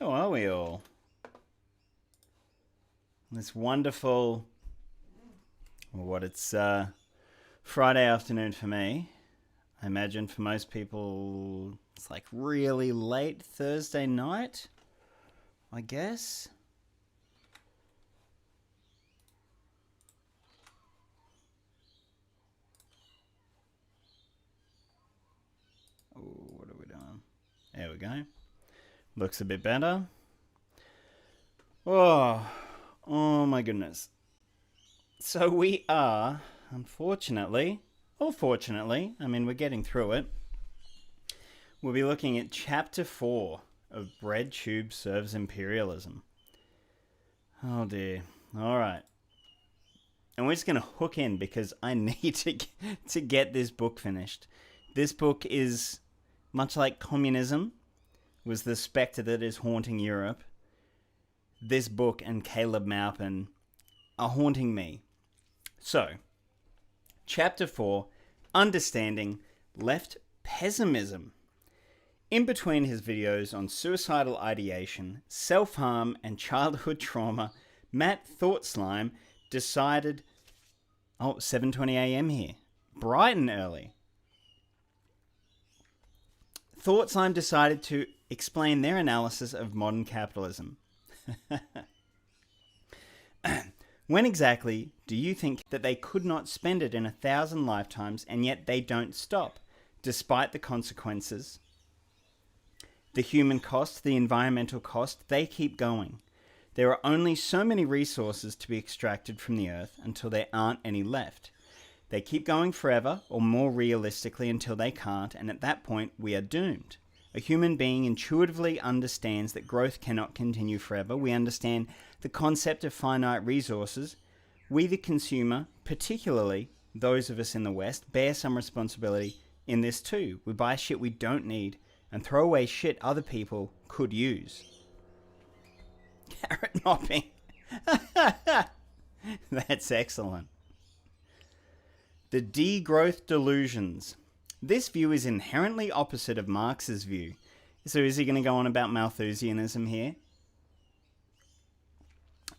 How are we all? This wonderful, it's Friday afternoon for me. I imagine for most people it's like really late Thursday night, I guess. Oh, what are we doing? There we go. Looks a bit better. Oh my goodness. So we are, unfortunately, or fortunately, I mean, we're getting through it. We'll be looking at Chapter 4 of BreadTube Serves Imperialism. Oh dear. All right. And we're just going to hook in because I need to get this book finished. This book is, much like communism was the spectre that is haunting Europe, this book and Caleb Maupin are haunting me. So, Chapter 4, Understanding Left Pessimism. In between his videos on suicidal ideation, self-harm, and childhood trauma, Matt Thoughtslime decided... 7:20 a.m. here. Bright and early. Thoughtslime decided to explain their analysis of modern capitalism. When exactly do you think that they could not spend it in 1,000 lifetimes and yet they don't stop, despite the consequences? The human cost, the environmental cost, they keep going. There are only so many resources to be extracted from the earth until there aren't any left. They keep going forever, or more realistically until they can't, and at that point we are doomed. A human being intuitively understands that growth cannot continue forever. We understand the concept of finite resources. We, the consumer, particularly those of us in the West, bear some responsibility in this too. We buy shit we don't need and throw away shit other people could use. Carrot mopping. That's excellent. The degrowth delusions. This view is inherently opposite of Marx's view. So is he going to go on about Malthusianism here?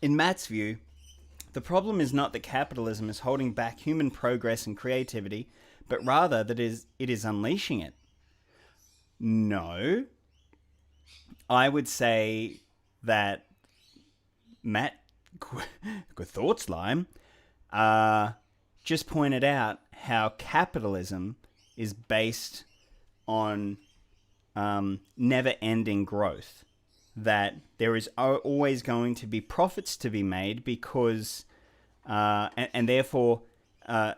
In Matt's view, the problem is not that capitalism is holding back human progress and creativity, but rather that it is unleashing it. No. I would say that Matt Thoughtslime just pointed out how capitalism is based on never-ending growth. That there is always going to be profits to be made because, and therefore a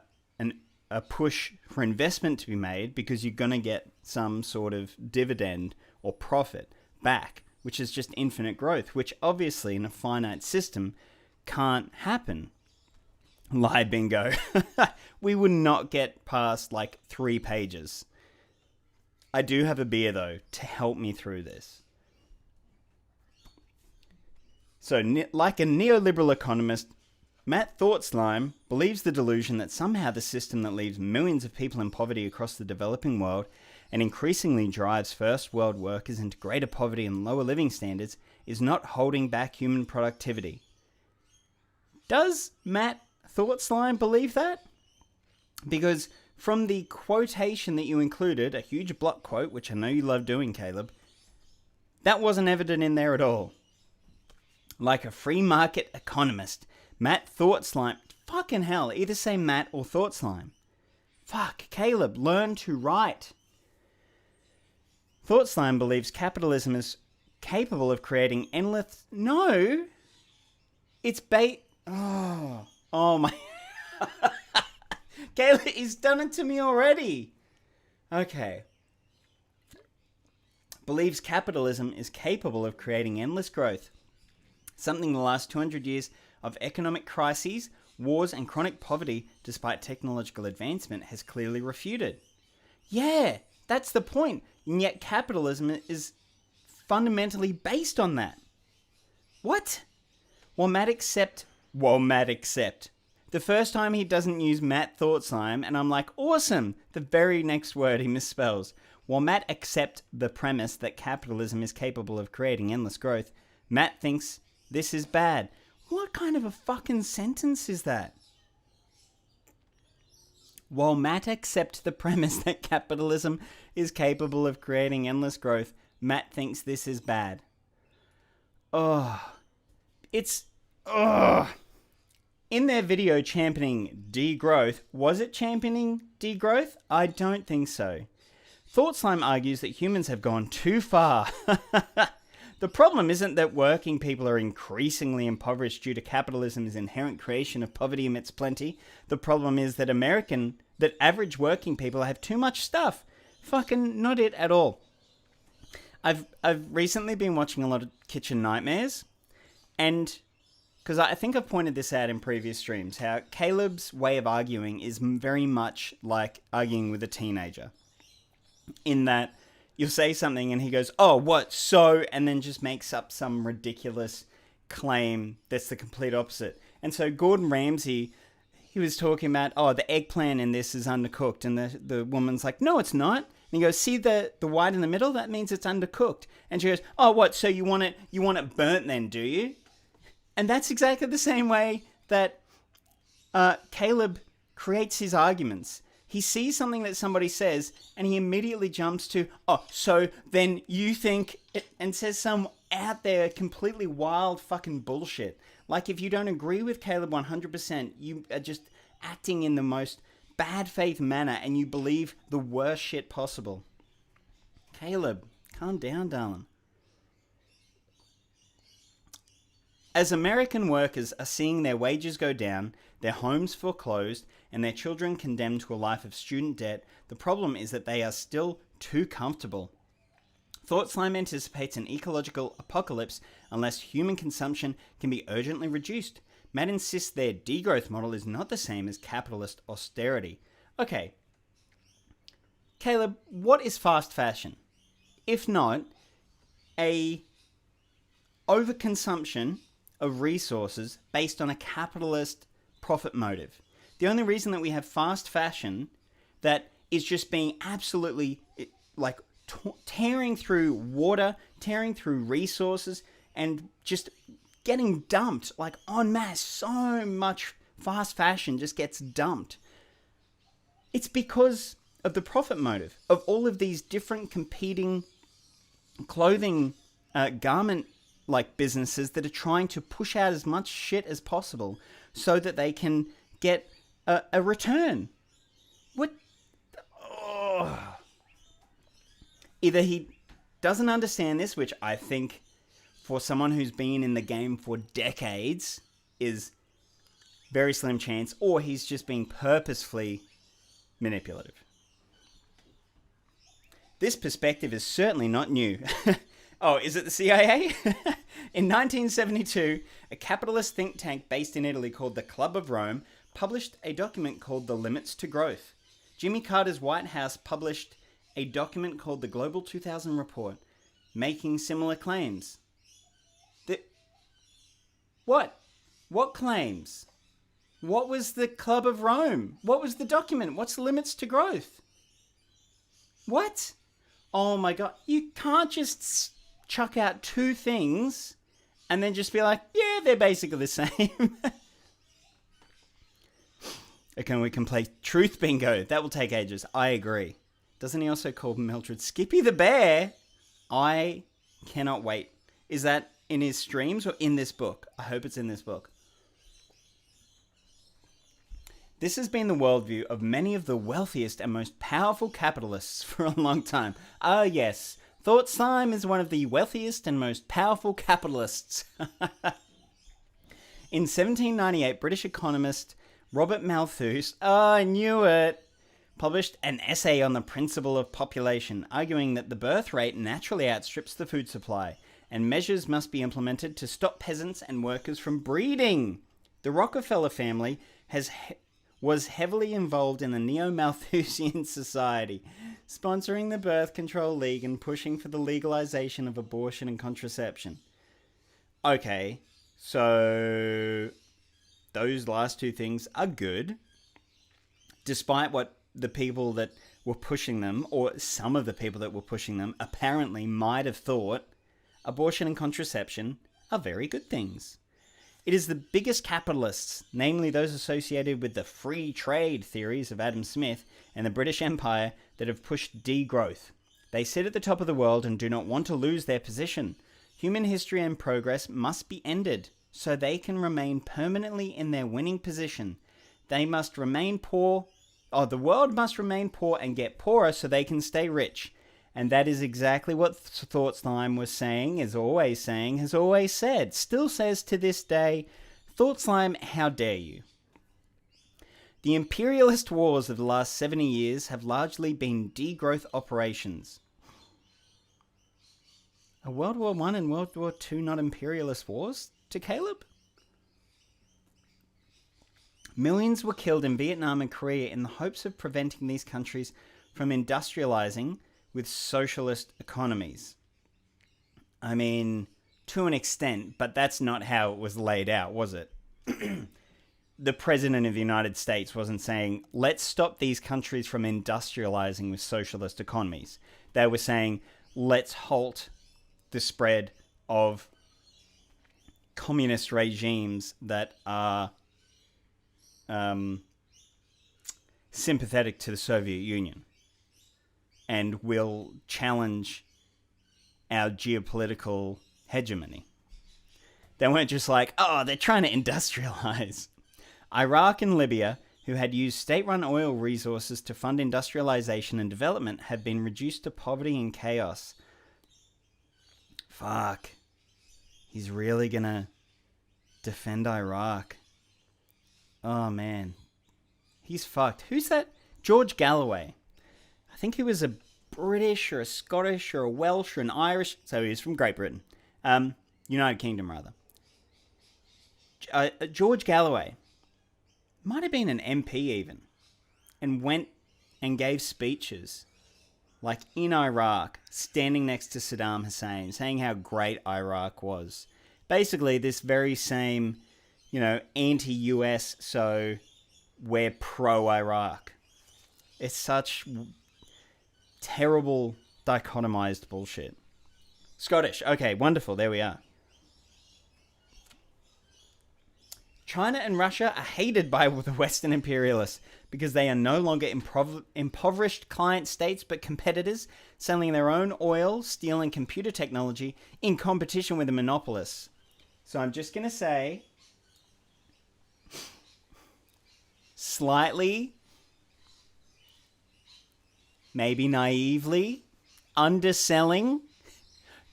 push for investment to be made because you're going to get some sort of dividend or profit back, which is just infinite growth, which obviously in a finite system can't happen. Lie bingo. We would not get past like 3 pages. I do have a beer though to help me through this. So, like a neoliberal economist, Matt Thoughtslime believes the delusion that somehow the system that leaves millions of people in poverty across the developing world and increasingly drives first world workers into greater poverty and lower living standards is not holding back human productivity. Does Matt Thoughtslime believe that? Because from the quotation that you included, a huge block quote, which I know you love doing, Caleb, that wasn't evident in there at all. Like a free market economist, Matt Thoughtslime, fucking hell, either say Matt or Thoughtslime. Fuck, Caleb, learn to write. Thoughtslime believes capitalism is capable of creating endless... No! It's Oh my... Caleb, he's done it to me already. Okay. Believes capitalism is capable of creating endless growth. Something the last 200 years of economic crises, wars, and chronic poverty, despite technological advancement, has clearly refuted. Yeah, that's the point. And yet capitalism is fundamentally based on that. What? Will Matt accept The first time he doesn't use Matt Thought Slime, and I'm like, awesome! The very next word he misspells. While Matt accepts the premise that capitalism is capable of creating endless growth, Matt thinks this is bad. What kind of a fucking sentence is that? While Matt accepts the premise that capitalism is capable of creating endless growth, Matt thinks this is bad. In their video championing degrowth, was it championing degrowth? I don't think so. Thought Slime argues that humans have gone too far. The problem isn't that working people are increasingly impoverished due to capitalism's inherent creation of poverty amidst plenty. The problem is that average working people have too much stuff. Fucking not it at all. I've recently been watching a lot of Kitchen Nightmares, and because I think I've pointed this out in previous streams, how Caleb's way of arguing is very much like arguing with a teenager, in that you'll say something and he goes, oh, what, so? And then just makes up some ridiculous claim that's the complete opposite. And so Gordon Ramsay, he was talking about, oh, the eggplant in this is undercooked. And the woman's like, no, it's not. And he goes, see the white in the middle? That means it's undercooked. And she goes, oh, what, so you want it burnt then, do you? And that's exactly the same way that Caleb creates his arguments. He sees something that somebody says, and he immediately jumps to, oh, so then you think, and says some out there completely wild fucking bullshit. Like, if you don't agree with Caleb 100%, you are just acting in the most bad faith manner, and you believe the worst shit possible. Caleb, calm down, darling. As American workers are seeing their wages go down, their homes foreclosed, and their children condemned to a life of student debt, the problem is that they are still too comfortable. Thought Slime anticipates an ecological apocalypse unless human consumption can be urgently reduced. Matt insists their degrowth model is not the same as capitalist austerity. Okay. Caleb, what is fast fashion? If not, a overconsumption of resources based on a capitalist profit motive. The only reason that we have fast fashion that is just being absolutely like tearing through water, tearing through resources, and just getting dumped like en masse. So much fast fashion just gets dumped. It's because of the profit motive of all of these different competing clothing garment like businesses that are trying to push out as much shit as possible so that they can get a return. What? Oh. Either he doesn't understand this, which I think for someone who's been in the game for decades is very slim chance, or he's just being purposefully manipulative. This perspective is certainly not new. Oh, is it the CIA? In 1972, a capitalist think tank based in Italy called the Club of Rome published a document called The Limits to Growth. Jimmy Carter's White House published a document called the Global 2000 Report, making similar claims. What? What claims? What was the Club of Rome? What was the document? What's the limits to growth? What? Oh my God. You can't just chuck out two things and then just be like, yeah, they're basically the same. Okay, we can play Truth Bingo. That will take ages. I agree. Doesn't he also call Mildred Skippy the Bear? I cannot wait. Is that in his streams or in this book? I hope it's in this book. This has been the worldview of many of the wealthiest and most powerful capitalists for a long time. Ah, yes. Thought Slime is one of the wealthiest and most powerful capitalists. In 1798, British economist Robert Malthus, I knew it, published an essay on the principle of population, arguing that the birth rate naturally outstrips the food supply, and measures must be implemented to stop peasants and workers from breeding. The Rockefeller family was heavily involved in the Neo-Malthusian Society, sponsoring the Birth Control League and pushing for the legalization of abortion and contraception. Okay, so those last two things are good, despite what the people that were pushing them, or some of the people that were pushing them, apparently might have thought abortion and contraception are very good things. It is the biggest capitalists, namely those associated with the free trade theories of Adam Smith and the British Empire, that have pushed degrowth. They sit at the top of the world and do not want to lose their position. Human history and progress must be ended so they can remain permanently in their winning position. They must remain poor, the world must remain poor and get poorer so they can stay rich. And that is exactly what Thought Slime was saying, has always said, still says to this day. Thought Slime, how dare you? The imperialist wars of the last 70 years have largely been degrowth operations. Are World War I and World War II not imperialist wars to Caleb? Millions were killed in Vietnam and Korea in the hopes of preventing these countries from industrializing with socialist economies. I mean, to an extent, but that's not how it was laid out, was it? The President of the United States wasn't saying, let's stop these countries from industrializing with socialist economies. They were saying, let's halt the spread of communist regimes that are sympathetic to the Soviet Union and will challenge our geopolitical hegemony. They weren't just like, oh, they're trying to industrialize. Iraq and Libya, who had used state-run oil resources to fund industrialization and development, had been reduced to poverty and chaos. Fuck. He's really gonna defend Iraq. Oh, man. He's fucked. Who's that? George Galloway. I think he was a British or a Scottish or a Welsh or an Irish. So he's from Great Britain. United Kingdom, rather. George Galloway might have been an MP even, and went and gave speeches like in Iraq, standing next to Saddam Hussein, saying how great Iraq was. Basically, this very same, anti-US, so we're pro-Iraq. It's such terrible dichotomized bullshit. Scottish. Okay, wonderful. There we are. China and Russia are hated by the Western imperialists because they are no longer impoverished client states but competitors, selling their own oil, steel, and computer technology in competition with the monopolists. So I'm just going to say, slightly, maybe naively, underselling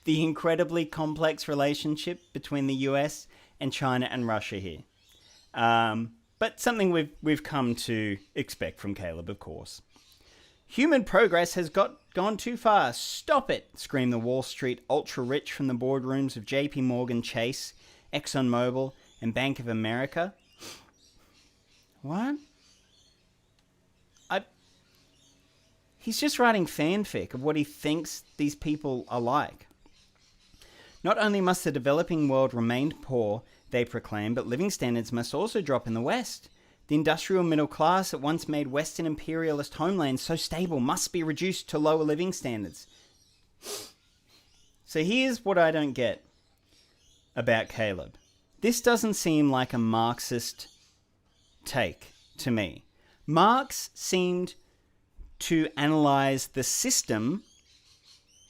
the incredibly complex relationship between the US and China and Russia here. But something we've come to expect from Caleb, of course. Human progress has gone too far. Stop it, screamed the Wall Street ultra-rich from the boardrooms of JP Morgan Chase, ExxonMobil, and Bank of America. What? He's just writing fanfic of what he thinks these people are like. Not only must the developing world remain poor, they proclaim, but living standards must also drop in the West. The industrial middle class that once made Western imperialist homelands so stable must be reduced to lower living standards. So here's what I don't get about Caleb. This doesn't seem like a Marxist take to me. Marx seemed to analyze the system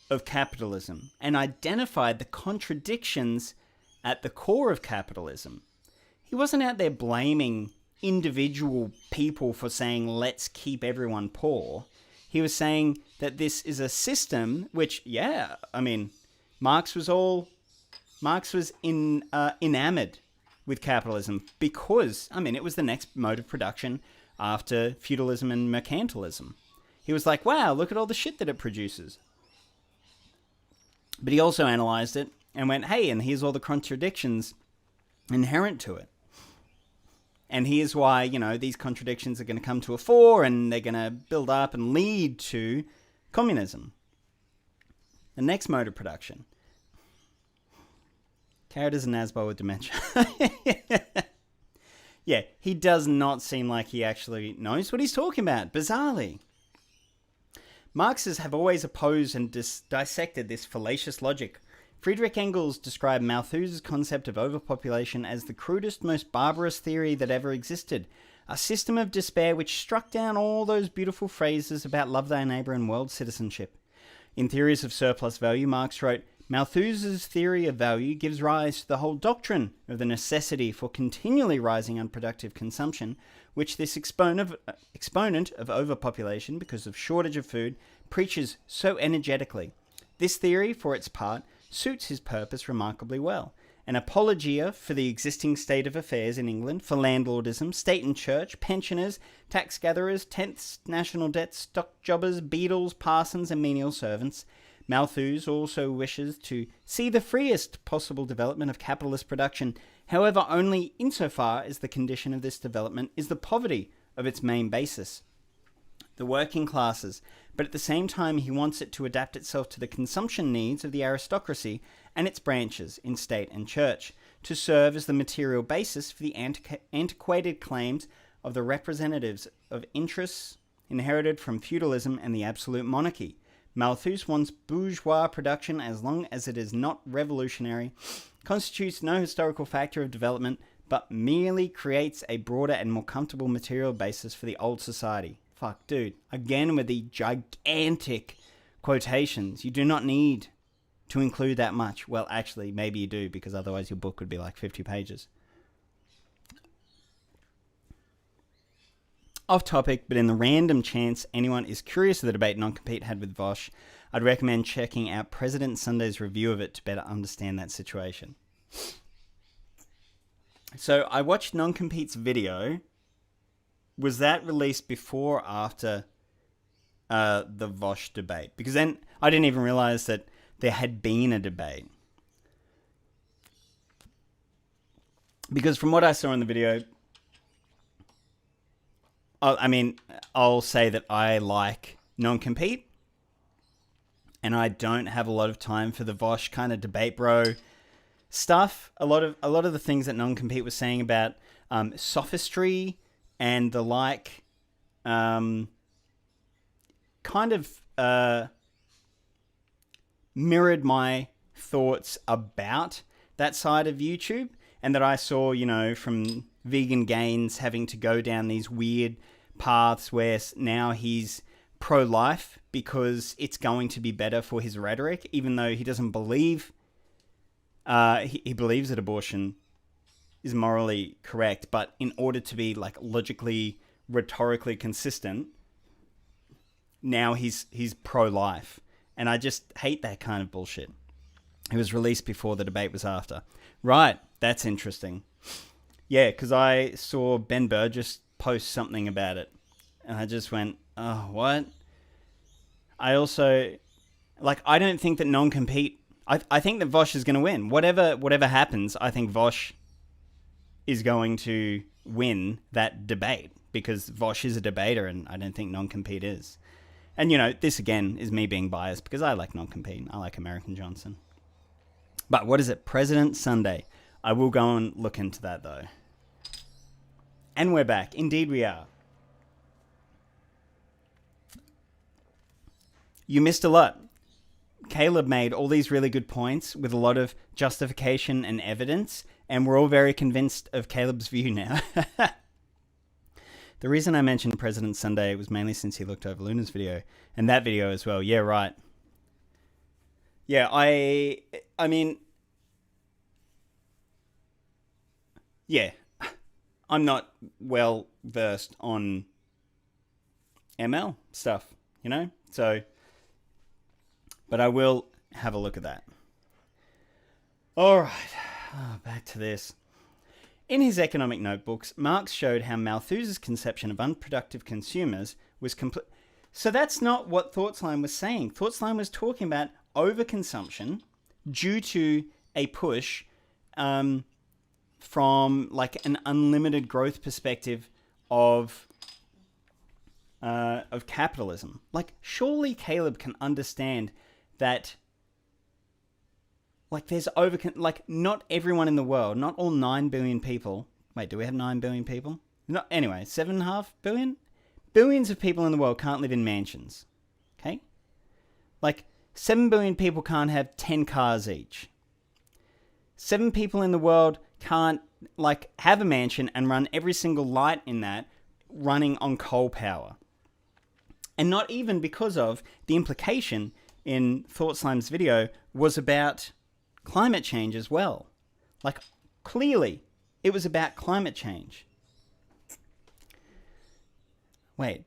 of capitalism and identified the contradictions at the core of capitalism. He wasn't out there blaming individual people for saying, let's keep everyone poor. He was saying that this is a system which, Marx was enamored with capitalism because, it was the next mode of production after feudalism and mercantilism. He was like, wow, look at all the shit that it produces. But he also analyzed it and went, hey, and here's all the contradictions inherent to it. And here's why, these contradictions are going to come to a fore and they're going to build up and lead to communism. The next mode of production. Carrot is an Asbo with dementia. Yeah, he does not seem like he actually knows what he's talking about, bizarrely. Marxists have always opposed and dissected this fallacious logic. Friedrich Engels described Malthus's concept of overpopulation as the crudest, most barbarous theory that ever existed, a system of despair which struck down all those beautiful phrases about love thy neighbour and world citizenship. In Theories of Surplus Value, Marx wrote, Malthus's theory of value gives rise to the whole doctrine of the necessity for continually rising unproductive consumption, which this exponent of overpopulation, because of shortage of food, preaches so energetically. This theory, for its part, suits his purpose remarkably well. An apologia for the existing state of affairs in England, for landlordism, state and church, pensioners, tax gatherers, tenths, national debts, stock jobbers, beadles, parsons, and menial servants. Malthus also wishes to see the freest possible development of capitalist production, however only insofar as the condition of this development is the poverty of its main basis, the working classes, but at the same time he wants it to adapt itself to the consumption needs of the aristocracy and its branches in state and church, to serve as the material basis for the antiquated claims of the representatives of interests inherited from feudalism and the absolute monarchy. Malthus wants bourgeois production as long as it is not revolutionary, constitutes no historical factor of development, but merely creates a broader and more comfortable material basis for the old society. Fuck, dude. Again with the gigantic quotations. You do not need to include that much. Well, actually, maybe you do, because otherwise your book would be like 50 pages. Off topic, but in the random chance anyone is curious of the debate Non-Compete had with Vosh, I'd recommend checking out President Sunday's review of it to better understand that situation. So I watched Non-Compete's video. Was that released before or after the Vosh debate? Because then I didn't even realize that there had been a debate. Because from what I saw in the video, I'll say that I like Non-Compete, and I don't have a lot of time for the Vosh kind of debate bro stuff. A lot of the things that Non-Compete was saying about sophistry and the like, kind of mirrored my thoughts about that side of YouTube, and that I saw, from Vegan Gains having to go down these weird paths where now he's pro-life because it's going to be better for his rhetoric, even though he doesn't believe, he believes that abortion is morally correct, but in order to be like logically, rhetorically consistent, now he's pro-life. And I just hate that kind of bullshit. It was released before the debate was after. Right, that's interesting. Yeah, because I saw Ben Burgess post something about it, and I just went, oh, what? I also, I don't think that Non-Compete, I think that Vosh is going to win. Whatever happens, I think Vosh is going to win that debate, because Vosh is a debater, and I don't think Non-Compete is. And, this again is me being biased, because I like Non-Compete. I like American Johnson. But what is it? President Sunday. I will go and look into that, though. And we're back. Indeed we are. You missed a lot. Caleb made all these really good points with a lot of justification and evidence, and we're all very convinced of Caleb's view now. The reason I mentioned President Sunday was mainly since he looked over Luna's video, and that video as well. Yeah, right. Yeah, I mean, yeah, I'm not well versed on ML stuff, so, but I will have a look at that. All right, back to this. In his economic notebooks, Marx showed how Malthus's conception of unproductive consumers was complete. So that's not what Thoughtsline was saying. Thoughtsline was talking about overconsumption due to a push from an unlimited growth perspective of capitalism. Surely Caleb can understand that. There's not everyone in the world, not all 9 billion people, Wait, do we have 9 billion people? No, anyway, 7.5 billion? Billions of people in the world can't live in mansions. Okay? Like, 7 billion people can't have 10 cars each. 7 people in the world can't, like, have a mansion and run every single light in that running on coal power. And not even because of the implication in Thought Slime's video was about climate change as well. Like, clearly, it was about climate change. Wait,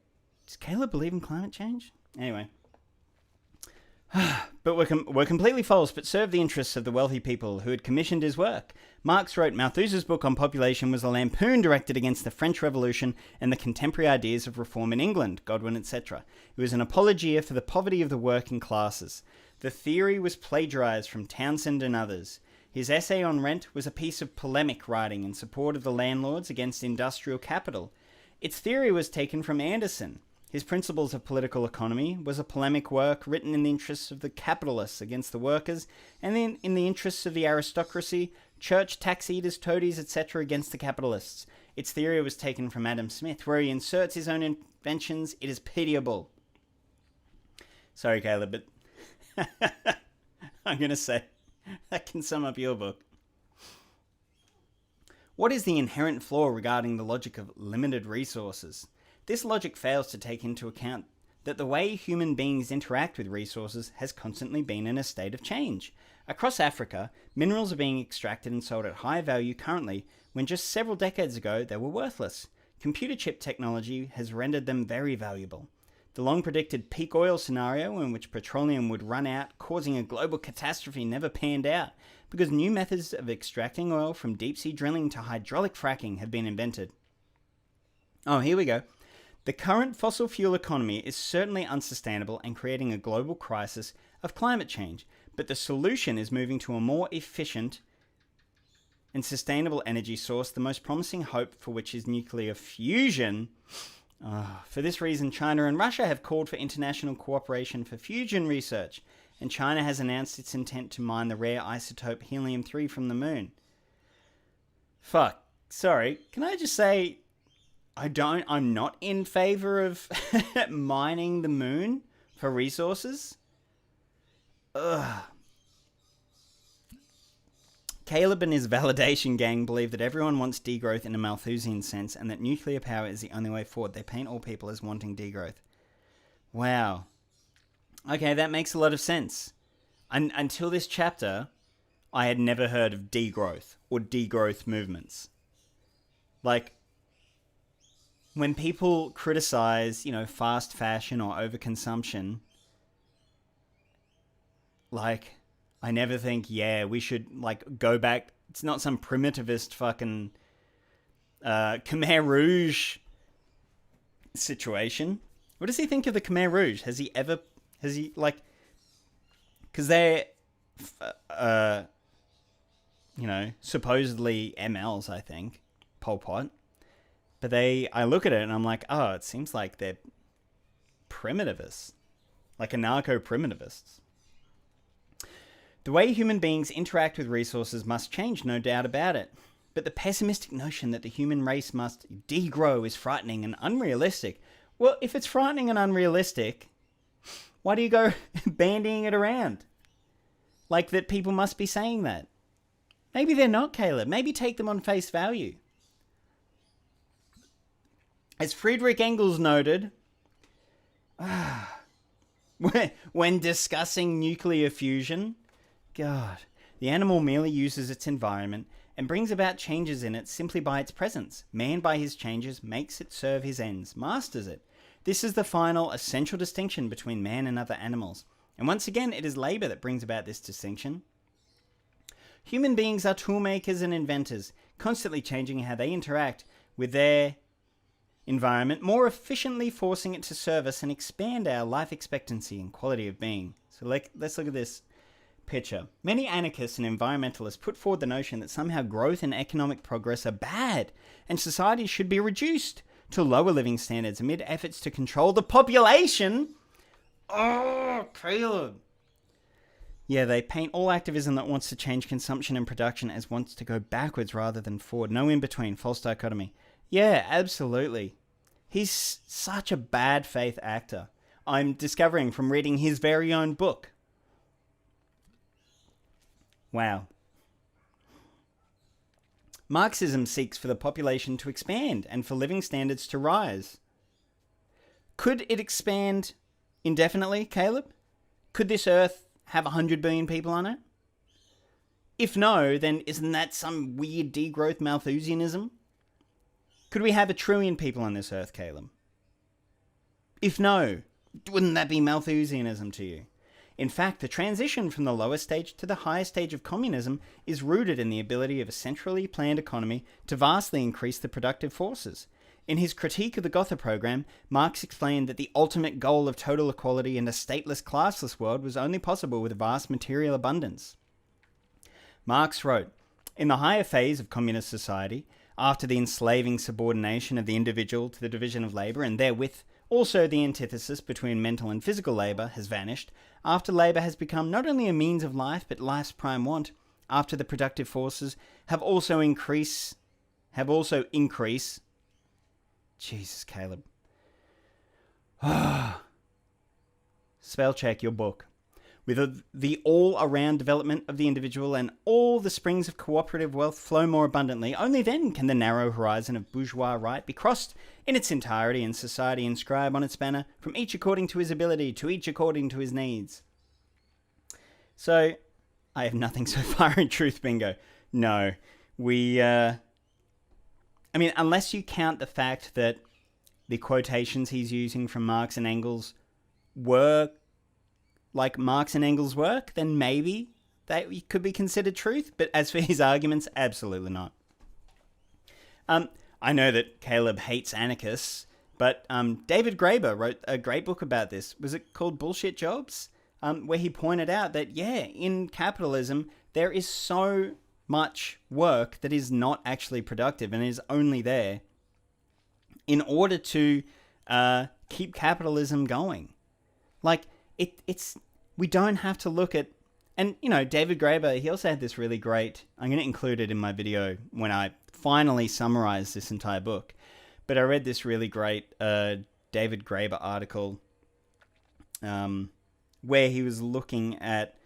does Caleb believe in climate change? Anyway. But we're completely false, but serve the interests of the wealthy people who had commissioned his work. Marx wrote Malthus's book on population was a lampoon directed against the French Revolution and the contemporary ideas of reform in England, Godwin, etc. It was an apologia for the poverty of the working classes. The theory was plagiarized from Townsend and others. His essay on rent was a piece of polemic writing in support of the landlords against industrial capital. Its theory was taken from Anderson. His Principles of Political Economy was a polemic work written in the interests of the capitalists against the workers, and then in the interests of the aristocracy, church, tax eaters, toadies, etc. against the capitalists. Its theory was taken from Adam Smith, where he inserts his own inventions. It is pitiable. Sorry, Caleb, but I'm going to say that can sum up your book. What is the inherent flaw regarding the logic of limited resources? This logic fails to take into account that the way human beings interact with resources has constantly been in a state of change. Across Africa, minerals are being extracted and sold at high value currently, when just several decades ago they were worthless. Computer chip technology has rendered them very valuable. The long-predicted peak oil scenario in which petroleum would run out, causing a global catastrophe, never panned out, because new methods of extracting oil from deep-sea drilling to hydraulic fracking have been invented. Oh, here we go. The current fossil fuel economy is certainly unsustainable and creating a global crisis of climate change, but the solution is moving to a more efficient and sustainable energy source, the most promising hope for which is nuclear fusion. For this reason, China and Russia have called for international cooperation for fusion research, and China has announced its intent to mine the rare isotope helium-3 from the moon. Fuck. Sorry, can I just say, I'm not in favor of mining the moon for resources. Ugh. Caleb and his validation gang believe that everyone wants degrowth in a Malthusian sense and that nuclear power is the only way forward. They paint all people as wanting degrowth. Wow. Okay, that makes a lot of sense. Until this chapter, I had never heard of degrowth or degrowth movements. Like, when people criticize, fast fashion or overconsumption, like, I never think, we should, go back. It's not some primitivist fucking Khmer Rouge situation. What does he think of the Khmer Rouge? Because they're, supposedly MLs, I think, Pol Pot. But I look at it and I'm like, oh, it seems like they're primitivists. Like anarcho-primitivists. The way human beings interact with resources must change, no doubt about it. But the pessimistic notion that the human race must degrow is frightening and unrealistic. Well, if it's frightening and unrealistic, why do you go bandying it around? Like that people must be saying that. Maybe they're not, Caleb. Maybe take them on face value. As Friedrich Engels noted, when discussing nuclear fusion, God, the animal merely uses its environment and brings about changes in it simply by its presence. Man, by his changes, makes it serve his ends, masters it. This is the final, essential distinction between man and other animals. And once again, it is labor that brings about this distinction. Human beings are toolmakers and inventors, constantly changing how they interact with their environment, more efficiently forcing it to serve us and expand our life expectancy and quality of being. So let's look at this picture. Many anarchists and environmentalists put forward the notion that somehow growth and economic progress are bad, and society should be reduced to lower living standards amid efforts to control the population. Oh, Caleb. Yeah, they paint all activism that wants to change consumption and production as wants to go backwards rather than forward. No in between. False dichotomy. Yeah, absolutely. He's such a bad faith actor. I'm discovering from reading his very own book. Wow. Marxism seeks for the population to expand and for living standards to rise. Could it expand indefinitely, Caleb? Could this Earth have 100 billion people on it? If no, then isn't that some weird degrowth Malthusianism? Could we have 1 trillion people on this Earth, Caleb? If no, wouldn't that be Malthusianism to you? In fact, the transition from the lower stage to the higher stage of communism is rooted in the ability of a centrally planned economy to vastly increase the productive forces. In his critique of the Gotha program, Marx explained that the ultimate goal of total equality in a stateless, classless world was only possible with a vast material abundance. Marx wrote, "In the higher phase of communist society, after the enslaving subordination of the individual to the division of labour, and therewith also the antithesis between mental and physical labour has vanished, after labour has become not only a means of life, but life's prime want, after the productive forces have also increased... Jesus, Caleb. Spell check your book. With the all-around development of the individual and all the springs of cooperative wealth flow more abundantly, only then can the narrow horizon of bourgeois right be crossed in its entirety and society inscribe on its banner, from each according to his ability, to each according to his needs." So, I have nothing so far in truth, bingo. No, unless you count the fact that the quotations he's using from Marx and Engels were like Marx and Engels' work, then maybe that could be considered truth. But as for his arguments, absolutely not. I know that Caleb hates anarchists, but David Graeber wrote a great book about this. Was it called Bullshit Jobs? Where he pointed out that, in capitalism, there is so much work that is not actually productive and is only there in order to keep capitalism going. Like, we don't have to look at, and David Graeber, he also had this really great, I'm going to include it in my video when I finally summarize this entire book, but I read this really great David Graeber article where he was looking at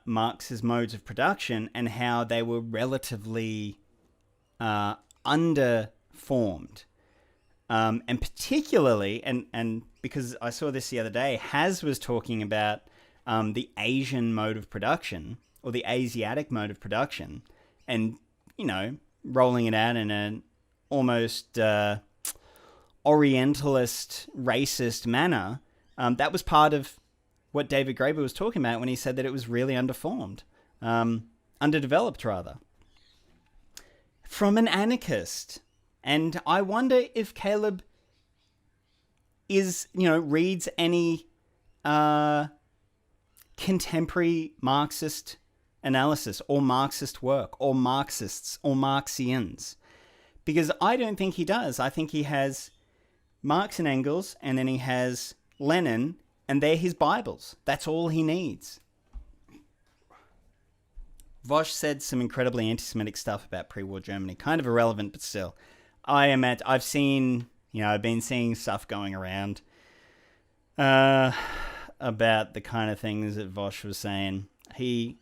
Marx's modes of production and how they were relatively underformed. And particularly, and because I saw this the other day, Haz was talking about the Asian mode of production, or the Asiatic mode of production, and, rolling it out in an almost Orientalist, racist manner. That was part of what David Graeber was talking about when he said that it was really underformed, underdeveloped rather, from an anarchist. And I wonder if Caleb reads any contemporary Marxist analysis or Marxist work or Marxists or Marxians, because I don't think he does. I think he has Marx and Engels, and then he has Lenin, and they're his Bibles. That's all he needs. Vosh said some incredibly anti-Semitic stuff about pre-war Germany. Kind of irrelevant, but still. I've been seeing stuff going around about the kind of things that Vosh was saying. He's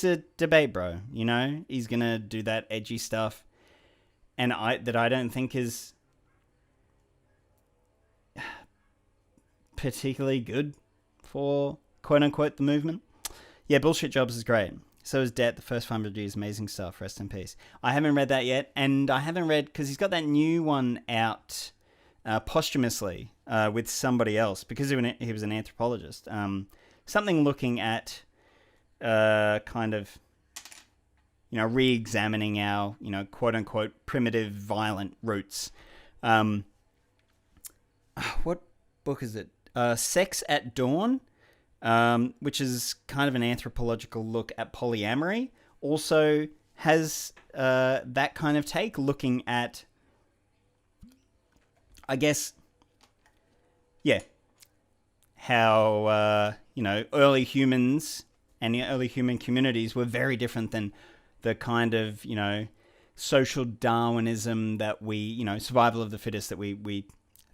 a debate bro, He's going to do that edgy stuff, and I don't think is particularly good for quote-unquote the movement. Yeah, Bullshit Jobs is great. So is Debt, the first 500 years, amazing stuff, rest in peace. I haven't read that yet, and I haven't read, because he's got that new one out posthumously with somebody else, because he was an anthropologist. Something looking at kind of, re-examining our, quote-unquote primitive violent roots. What book is it? Sex at Dawn, which is kind of an anthropological look at polyamory, also has that kind of take, looking at, I guess, how, early humans and the early human communities were very different than the kind of, social Darwinism that we, survival of the fittest that we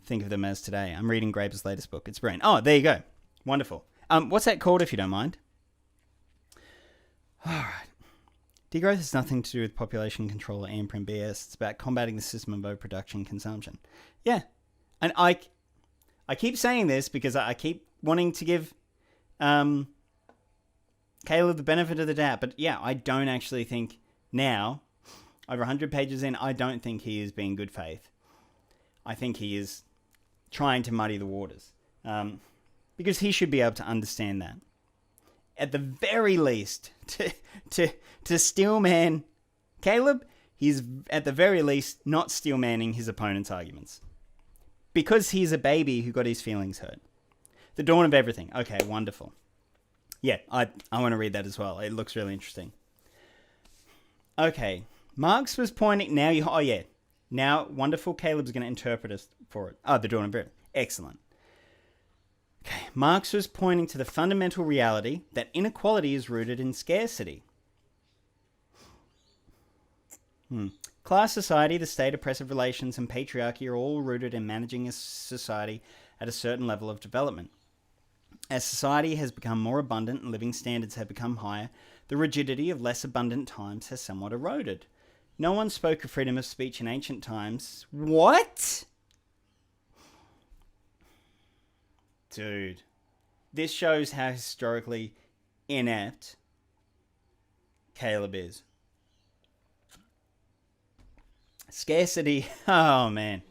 think of them as today. I'm reading Graeber's latest book. It's brilliant. Oh, there you go. Wonderful. What's that called, if you don't mind? All right. Degrowth has nothing to do with population control or imprint BS. It's about combating the system of overproduction and consumption. Yeah. And I keep saying this because I keep wanting to give Caleb the benefit of the doubt. But yeah, I don't actually think now, over 100 pages in, I don't think he is being good faith. I think he is trying to muddy the waters. Because he should be able to understand that. At the very least, to steelman Caleb, he's at the very least not steelmanning his opponent's arguments. Because he's a baby who got his feelings hurt. The Dawn of Everything. Okay, wonderful. Yeah, I want to read that as well. It looks really interesting. Okay, Marx was pointing... Now, wonderful. Caleb's going to interpret us for it. The Dawn of Everything. Excellent. Okay, Marx was pointing to the fundamental reality that inequality is rooted in scarcity. Class society, the state, oppressive relations, and patriarchy are all rooted in managing a society at a certain level of development. As society has become more abundant and living standards have become higher, the rigidity of less abundant times has somewhat eroded. No one spoke of freedom of speech in ancient times. What? Dude, this shows how historically inept Caleb is. Scarcity. Oh, man.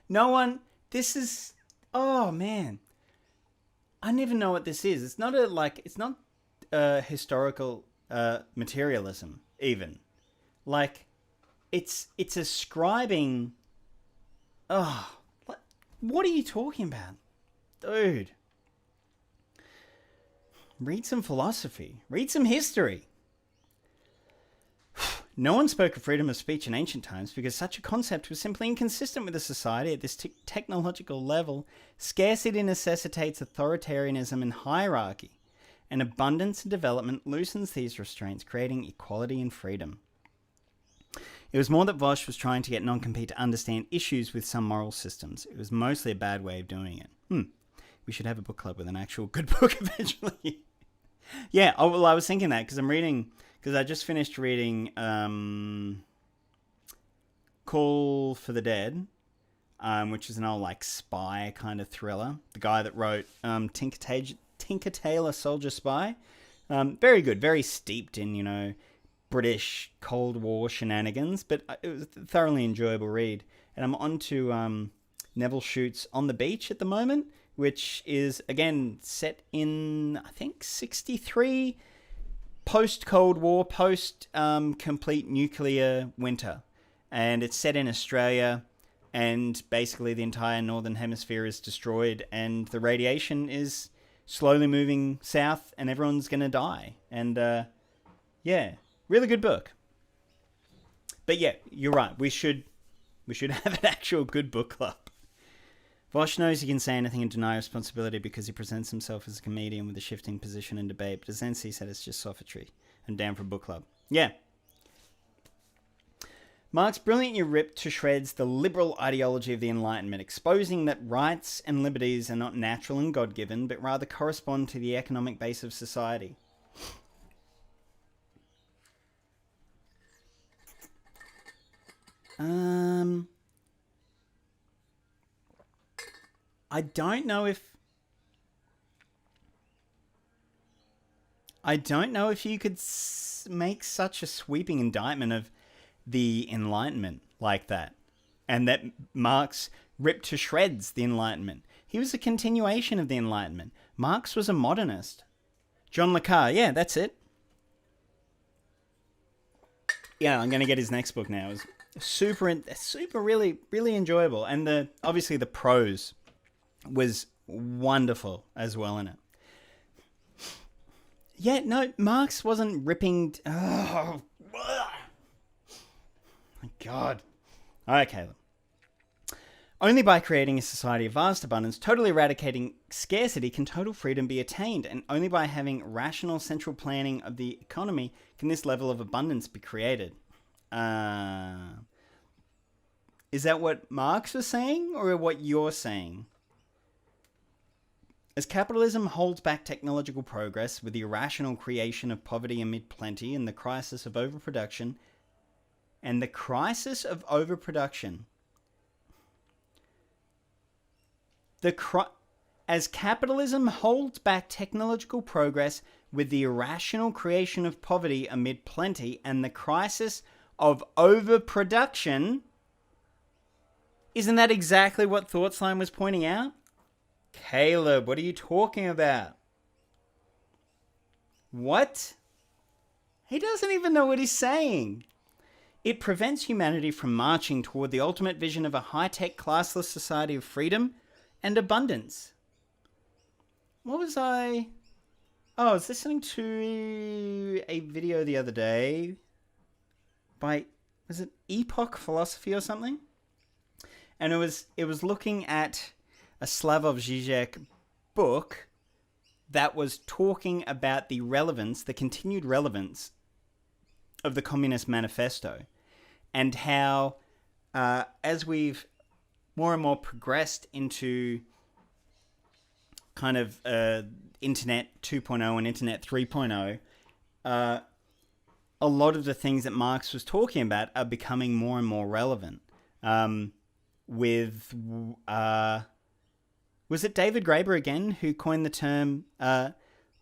No one... This is... Oh, man. I don't even know what this is. It's not historical materialism, even. It's ascribing... Oh, what are you talking about? Dude. Read some philosophy. Read some history. No one spoke of freedom of speech in ancient times because such a concept was simply inconsistent with a society at this technological level. Scarcity necessitates authoritarianism and hierarchy, and abundance and development loosens these restraints, creating equality and freedom. It was more that Vosch was trying to get non-compete to understand issues with some moral systems. It was mostly a bad way of doing it. We should have a book club with an actual good book eventually. Yeah, I was thinking that because I just finished reading Call for the Dead, which is an old spy kind of thriller. The guy that wrote Tinker Tailor Soldier Spy. Very good, very steeped in, British Cold War shenanigans, but it was a thoroughly enjoyable read. And I'm on to Neville Shute's On the Beach at the moment, which is, again, set in, I think, 63, post-Cold War, post-complete nuclear winter. And it's set in Australia, and basically the entire northern hemisphere is destroyed, and the radiation is slowly moving south, and everyone's going to die. And, yeah, really good book. But yeah, you're right. We should have an actual good book club. Vosch knows he can say anything and deny responsibility because he presents himself as a comedian with a shifting position in debate, but as NC said, it's just sophistry and down for a book club. Yeah. Marx brilliantly ripped to shreds the liberal ideology of the Enlightenment, exposing that rights and liberties are not natural and God-given, but rather correspond to the economic base of society. I don't know if you could make such a sweeping indictment of the Enlightenment like that. And that Marx ripped to shreds the Enlightenment. He was a continuation of the Enlightenment. Marx was a modernist. John Le Carre, yeah, that's it. Yeah, I'm going to get his next book now. It was super really, really enjoyable. And obviously the prose was wonderful as well in it. Yeah, no, Marx wasn't ripping... Oh, my God. All right, Caleb. Only by creating a society of vast abundance, totally eradicating scarcity, can total freedom be attained. And only by having rational central planning of the economy can this level of abundance be created. Is that what Marx was saying, or what you're saying? As capitalism holds back technological progress with the irrational creation of poverty amid plenty and the crisis of overproduction, as capitalism holds back technological progress with the irrational creation of poverty amid plenty and the crisis of overproduction. Isn't that exactly what Thoughtsline was pointing out? Caleb, what are you talking about? What? He doesn't even know what he's saying. It prevents humanity from marching toward the ultimate vision of a high-tech, classless society of freedom and abundance. What was I... Oh, I was listening to a video the other day by... Was it Epoch Philosophy or something? And it was looking at a Slavoj Žižek book that was talking about the continued relevance of the Communist Manifesto, and how as we've more and more progressed into kind of Internet 2.0 and Internet 3.0, a lot of the things that Marx was talking about are becoming more and more relevant. Was it David Graeber again who coined the term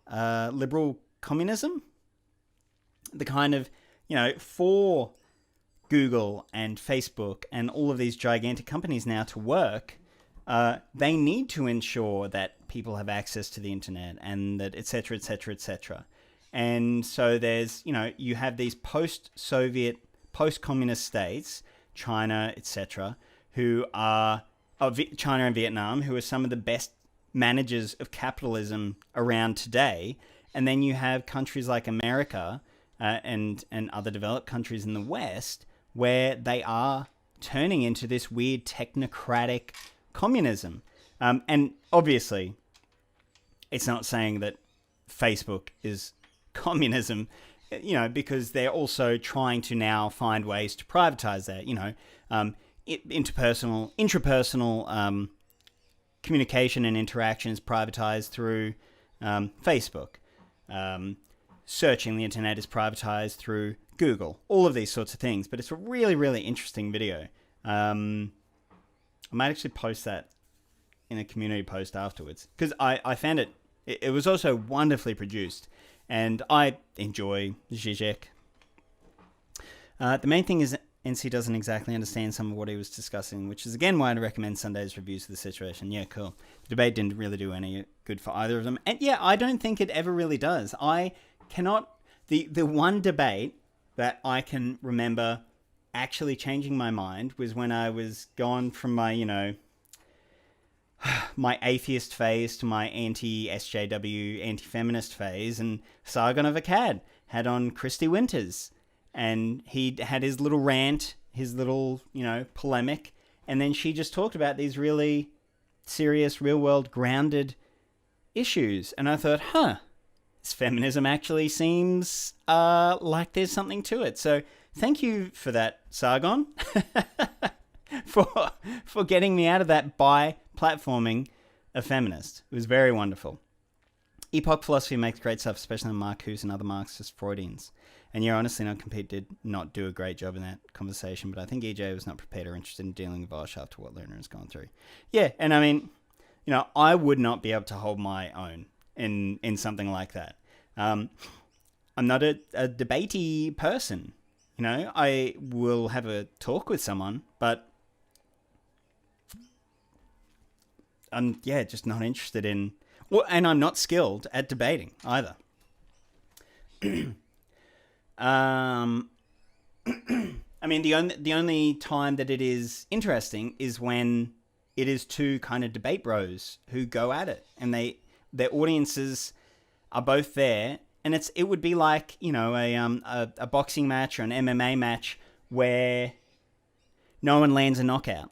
liberal communism? The kind of, for Google and Facebook and all of these gigantic companies now to work, they need to ensure that people have access to the internet and that et cetera, et cetera, et cetera. And so there's, you have these post-Soviet, post-communist states, China, etc., who are China and Vietnam, who are some of the best managers of capitalism around today. And then you have countries like America and other developed countries in the West, where they are turning into this weird technocratic communism. And obviously, it's not saying that Facebook is communism, because they're also trying to now find ways to privatize that, intrapersonal communication and interaction is privatized through Facebook. Searching the internet is privatized through Google. All of these sorts of things. But it's a really, really interesting video. I might actually post that in a community post afterwards, because I found it was also wonderfully produced, and I enjoy Zizek. The main thing is NC doesn't exactly understand some of what he was discussing, which is again why I'd recommend Sunday's reviews of the situation. Yeah, cool. The debate didn't really do any good for either of them. And yeah, I don't think it ever really does. I cannot... The one debate that I can remember actually changing my mind was when I was gone from my, my atheist phase to my anti-SJW, anti-feminist phase, and Sargon of Akkad had on Christy Winters. And he had his little rant, his little, polemic. And then she just talked about these really serious, real-world, grounded issues. And I thought, this feminism actually seems like there's something to it. So thank you for that, Sargon, for getting me out of that by platforming a feminist. It was very wonderful. Epoch Philosophy makes great stuff, especially on Marcuse and other Marxist Freudians. And yeah, honestly, Non-Compete did not do a great job in that conversation, but I think EJ was not prepared or interested in dealing with Vosh after what Lerner has gone through. Yeah, and I mean, I would not be able to hold my own in something like that. I'm not a debatey person. I will have a talk with someone, but I'm, just not interested in... Well, and I'm not skilled at debating either. I mean, the only time that it is interesting is when it is two kind of debate bros who go at it, and their audiences are both there, and it would be like a boxing match or an MMA match where no one lands a knockout,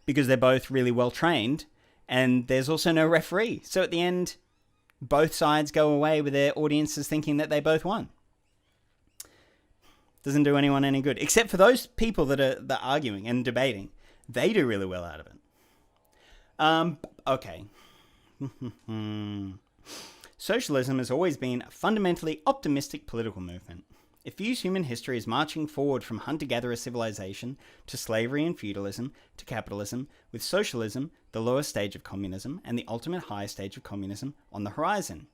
because they're both really well trained, and there's also no referee. So at the end, both sides go away with their audiences thinking that they both won. Doesn't do anyone any good, except for those people that are arguing and debating. They do really well out of it. Okay. Socialism has always been a fundamentally optimistic political movement. It views human history as marching forward from hunter-gatherer civilization to slavery and feudalism to capitalism, with socialism, the lowest stage of communism, and the ultimate highest stage of communism on the horizon.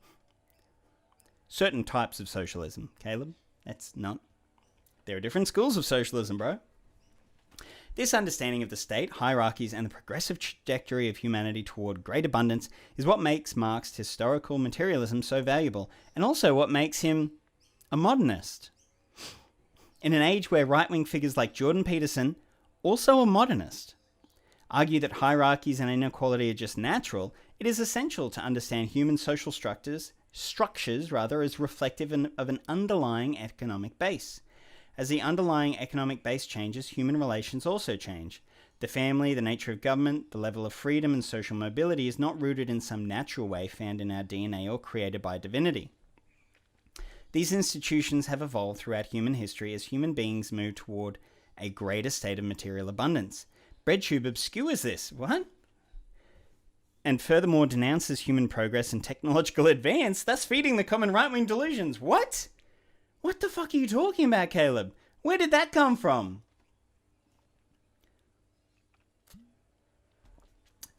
Certain types of socialism, Caleb. That's not... There are different schools of socialism, bro. This understanding of the state, hierarchies, and the progressive trajectory of humanity toward great abundance is what makes Marx's historical materialism so valuable, and also what makes him a modernist. In an age where right-wing figures like Jordan Peterson, also a modernist, argue that hierarchies and inequality are just natural, it is essential to understand human social structures as reflective of an underlying economic base. As the underlying economic base changes, human relations also change. The family, the nature of government, the level of freedom and social mobility is not rooted in some natural way found in our DNA or created by divinity. These institutions have evolved throughout human history as human beings move toward a greater state of material abundance. BreadTube obscures this. What? And furthermore denounces human progress and technological advance, thus feeding the common right-wing delusions. What? What the fuck are you talking about, Caleb? Where did that come from?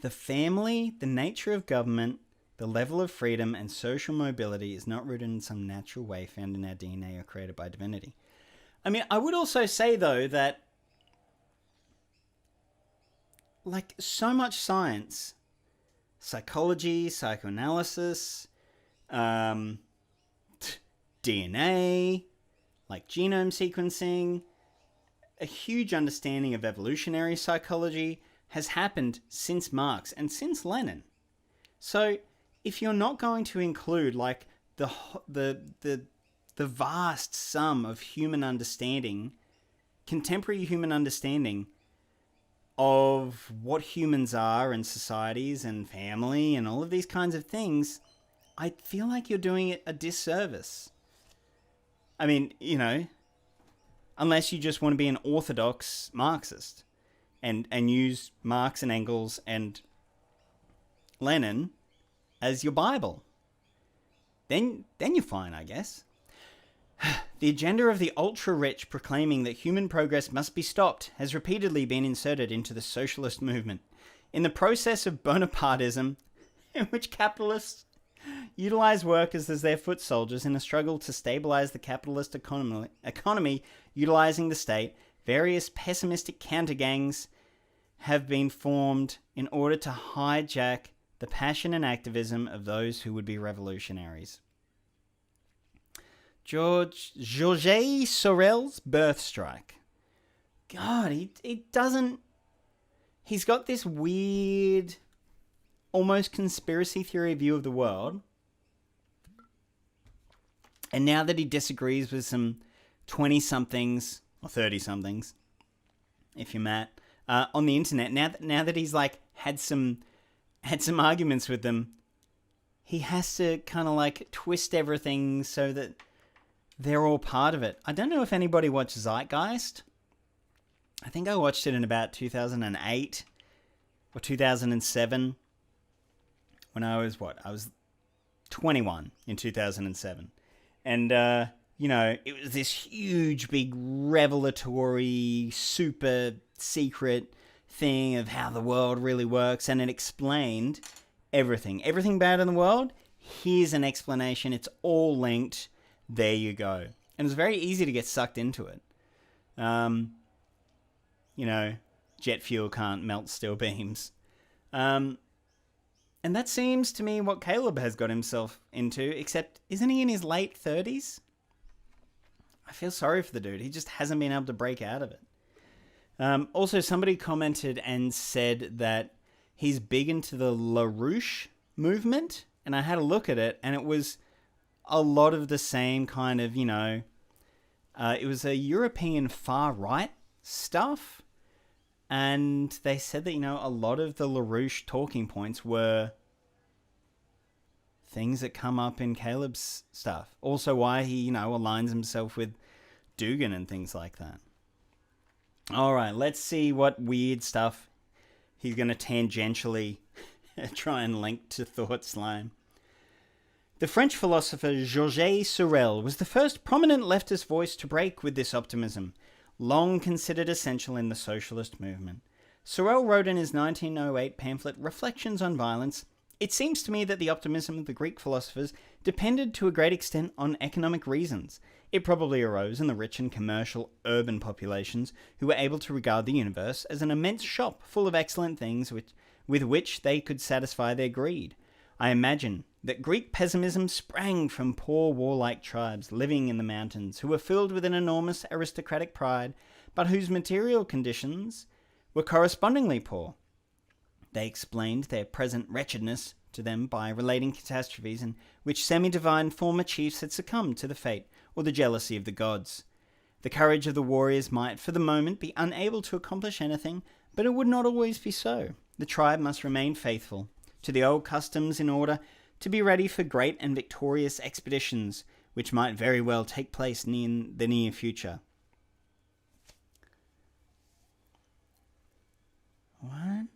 The family, the nature of government, the level of freedom and social mobility is not rooted in some natural way found in our DNA or created by divinity. I mean, I would also say, though, that like so much science, psychology, psychoanalysis, DNA, like genome sequencing, a huge understanding of evolutionary psychology has happened since Marx and since Lenin. So if you're not going to include like the vast sum of human understanding, contemporary human understanding of what humans are and societies and family and all of these kinds of things, I feel like you're doing it a disservice. I mean, you know, unless you just want to be an orthodox Marxist and use Marx and Engels and Lenin as your Bible. Then you're fine, I guess. The agenda of the ultra-rich proclaiming that human progress must be stopped has repeatedly been inserted into the socialist movement. In the process of Bonapartism, in which capitalists utilize workers as their foot soldiers in a struggle to stabilize the capitalist economy utilizing the state, various pessimistic counter-gangs have been formed in order to hijack the passion and activism of those who would be revolutionaries. Georges Sorel's Birth Strike. God, he doesn't... He's got this weird, almost conspiracy theory view of the world. And now that he disagrees with some 20-somethings, or 30-somethings, if you're Matt, on the internet, now that he's like had some arguments with them, he has to kind of like twist everything so that they're all part of it. I don't know if anybody watched Zeitgeist. I think I watched it in about 2008 or 2007 when I was 21 in 2007. And, you know, it was this huge, big, revelatory, super secret thing of how the world really works. And it explained everything. Everything bad in the world, here's an explanation. It's all linked. There you go. And it's very easy to get sucked into it. You know, jet fuel can't melt steel beams. And that seems to me what Caleb has got himself into, except isn't he in his late 30s? I feel sorry for the dude. He just hasn't been able to break out of it. Also, somebody commented and said that he's big into the LaRouche movement. And I had a look at it, and it was a lot of the same kind of, you know, it was a European far-right stuff. And they said that, a lot of the LaRouche talking points were things that come up in Caleb's stuff. Also why he, aligns himself with Dugan and things like that. All right, let's see what weird stuff he's going to tangentially try and link to thought slime. The French philosopher Georges Sorel was the first prominent leftist voice to break with this optimism, long considered essential in the socialist movement. Sorel wrote in his 1908 pamphlet Reflections on Violence, "It seems to me that the optimism of the Greek philosophers depended to a great extent on economic reasons. It probably arose in the rich and commercial urban populations who were able to regard the universe as an immense shop full of excellent things with which they could satisfy their greed. I imagine that Greek pessimism sprang from poor warlike tribes living in the mountains who were filled with an enormous aristocratic pride, but whose material conditions were correspondingly poor. They explained their present wretchedness to them by relating catastrophes in which semi-divine former chiefs had succumbed to the fate or the jealousy of the gods. The courage of the warriors might, for the moment, be unable to accomplish anything, but it would not always be so. The tribe must remain faithful to the old customs in order to be ready for great and victorious expeditions, which might very well take place in the near future." What?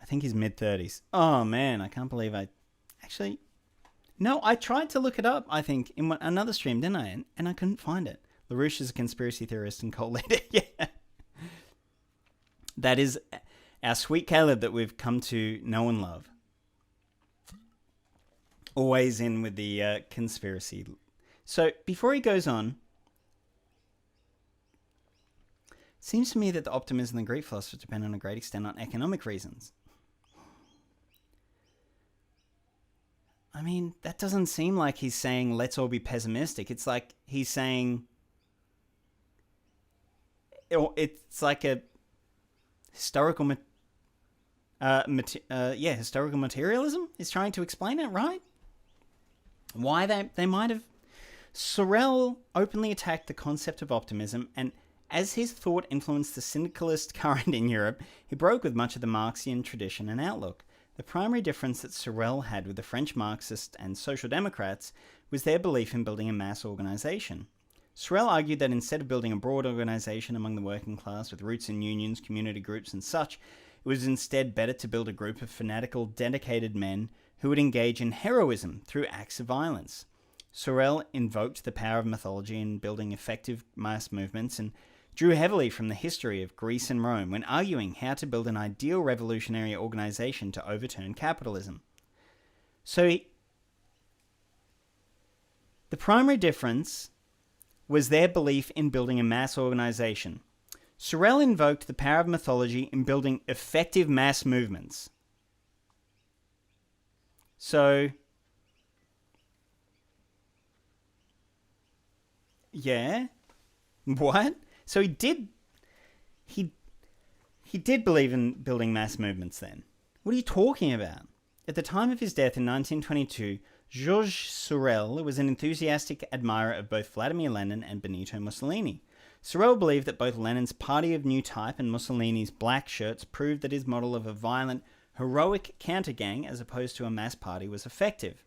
I think he's mid-30s. Oh, man, I can't believe I... Actually, no, I tried to look it up, I think, in another stream, didn't I? And I couldn't find it. LaRouche is a conspiracy theorist and cult leader. Yeah. That is our sweet Caleb that we've come to know and love. Always in with the conspiracy. So, before he goes on, it seems to me that the optimism of the Greek philosophers depend on a great extent on economic reasons. I mean, that doesn't seem like he's saying let's all be pessimistic. It's like he's saying it's like a historical historical materialism is trying to explain it, right? Why they might have... Sorel openly attacked the concept of optimism, and as his thought influenced the syndicalist current in Europe, he broke with much of the Marxian tradition and outlook. The primary difference that Sorel had with the French Marxists and Social Democrats was their belief in building a mass organization. Sorel argued that instead of building a broad organization among the working class with roots in unions, community groups and such, it was instead better to build a group of fanatical, dedicated men who would engage in heroism through acts of violence. Sorel invoked the power of mythology in building effective mass movements and drew heavily from the history of Greece and Rome when arguing how to build an ideal revolutionary organization to overturn capitalism. So the primary difference was their belief in building a mass organization. Sorel invoked the power of mythology in building effective mass movements. So, yeah, what? So he did believe in building mass movements then. What are you talking about? At the time of his death in 1922, Georges Sorel was an enthusiastic admirer of both Vladimir Lenin and Benito Mussolini. Sorel believed that both Lenin's Party of New Type and Mussolini's Black Shirts proved that his model of a violent, heroic counter-gang as opposed to a mass party was effective.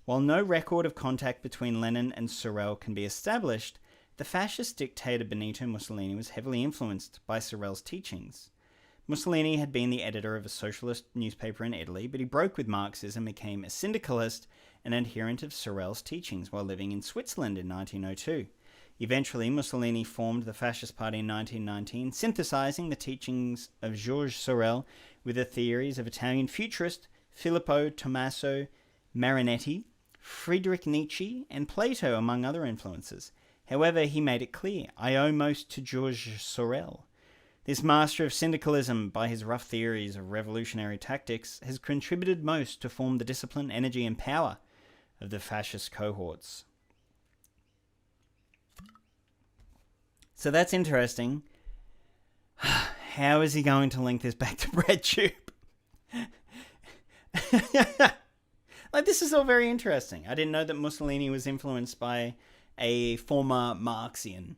While no record of contact between Lenin and Sorel can be established, the fascist dictator Benito Mussolini was heavily influenced by Sorel's teachings. Mussolini had been the editor of a socialist newspaper in Italy, but he broke with Marxism and became a syndicalist and adherent of Sorel's teachings while living in Switzerland in 1902. Eventually, Mussolini formed the Fascist Party in 1919, synthesizing the teachings of Georges Sorel with the theories of Italian futurist Filippo Tommaso Marinetti, Friedrich Nietzsche, and Plato, among other influences. However, he made it clear, I owe most to Georges Sorel. This master of syndicalism, by his rough theories of revolutionary tactics, has contributed most to form the discipline, energy, and power of the fascist cohorts. So that's interesting. How is he going to link this back to BreadTube? Like, this is all very interesting. I didn't know that Mussolini was influenced by a former Marxian.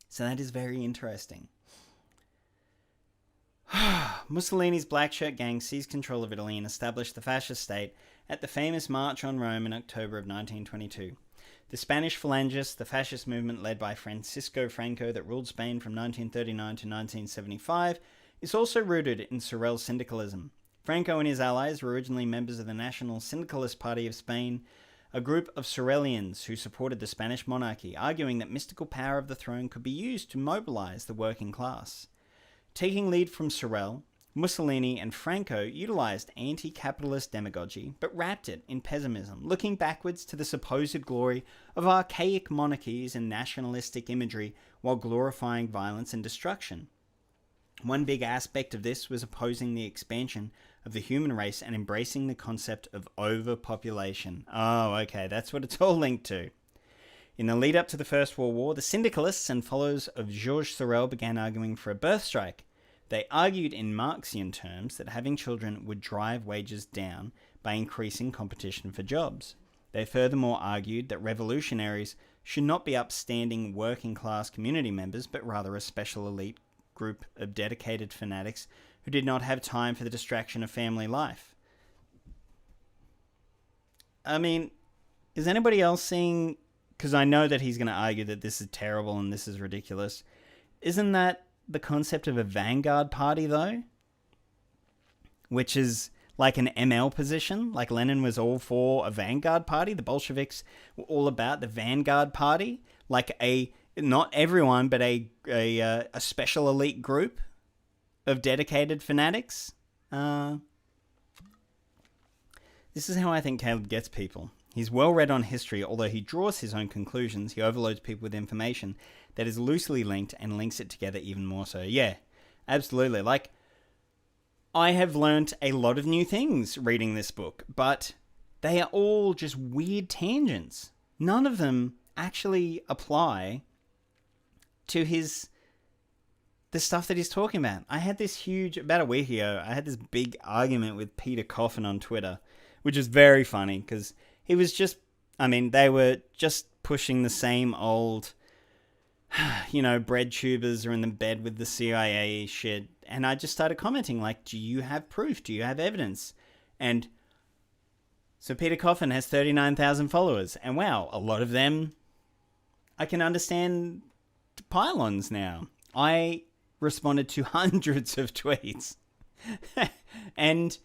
So that is very interesting. Mussolini's Black Shirt Gang seized control of Italy and established the fascist state at the famous March on Rome in October of 1922. The Spanish Phalangists, the fascist movement led by Francisco Franco that ruled Spain from 1939 to 1975, is also rooted in Sorel syndicalism. Franco and his allies were originally members of the National Syndicalist Party of Spain, a group of Sorelians who supported the Spanish monarchy, arguing that mystical power of the throne could be used to mobilize the working class. Taking lead from Sorel, Mussolini and Franco utilized anti-capitalist demagogy, but wrapped it in pessimism, looking backwards to the supposed glory of archaic monarchies and nationalistic imagery while glorifying violence and destruction. One big aspect of this was opposing the expansion of the human race and embracing the concept of overpopulation. Oh, okay, that's what it's all linked to. In the lead up to the First World War, the syndicalists and followers of Georges Sorel began arguing for a birth strike. They argued in Marxian terms that having children would drive wages down by increasing competition for jobs. They furthermore argued that revolutionaries should not be upstanding working class community members, but rather a special elite group of dedicated fanatics who did not have time for the distraction of family life. I mean, is anybody else seeing... Because I know that he's going to argue that this is terrible and this is ridiculous. Isn't that the concept of a vanguard party, though? Which is like an ML position. Like Lenin was all for a vanguard party. The Bolsheviks were all about the vanguard party. Like a, not everyone, but a special elite group of dedicated fanatics. This is how I think Caleb gets people. He's well read on history, although he draws his own conclusions. He overloads people with information that is loosely linked and links it together even more so. Yeah, absolutely. Like, I have learnt a lot of new things reading this book, but they are all just weird tangents. None of them actually apply to the stuff that he's talking about. I had this about a week ago, I had this big argument with Peter Coffin on Twitter, which is very funny because he was just, they were just pushing the same old, BreadTubers are in the bed with the CIA shit. And I just started commenting like, do you have proof? Do you have evidence? And so Peter Coffin has 39,000 followers. And wow, a lot of them, I can understand pylons now. I responded to hundreds of tweets. And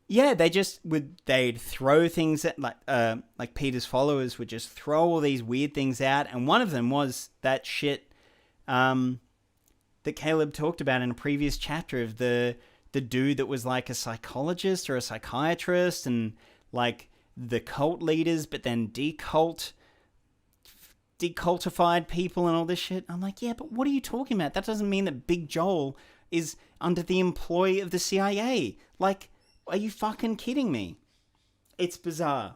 yeah, they'd throw things at, like Peter's followers would just throw all these weird things out. And one of them was that shit that Caleb talked about in a previous chapter of the dude that was like a psychologist or a psychiatrist and like the cult leaders, but then decultified people and all this shit. I'm like, yeah, but what are you talking about? That doesn't mean that Big Joel is under the employ of the CIA. Like, are you fucking kidding me? It's bizarre.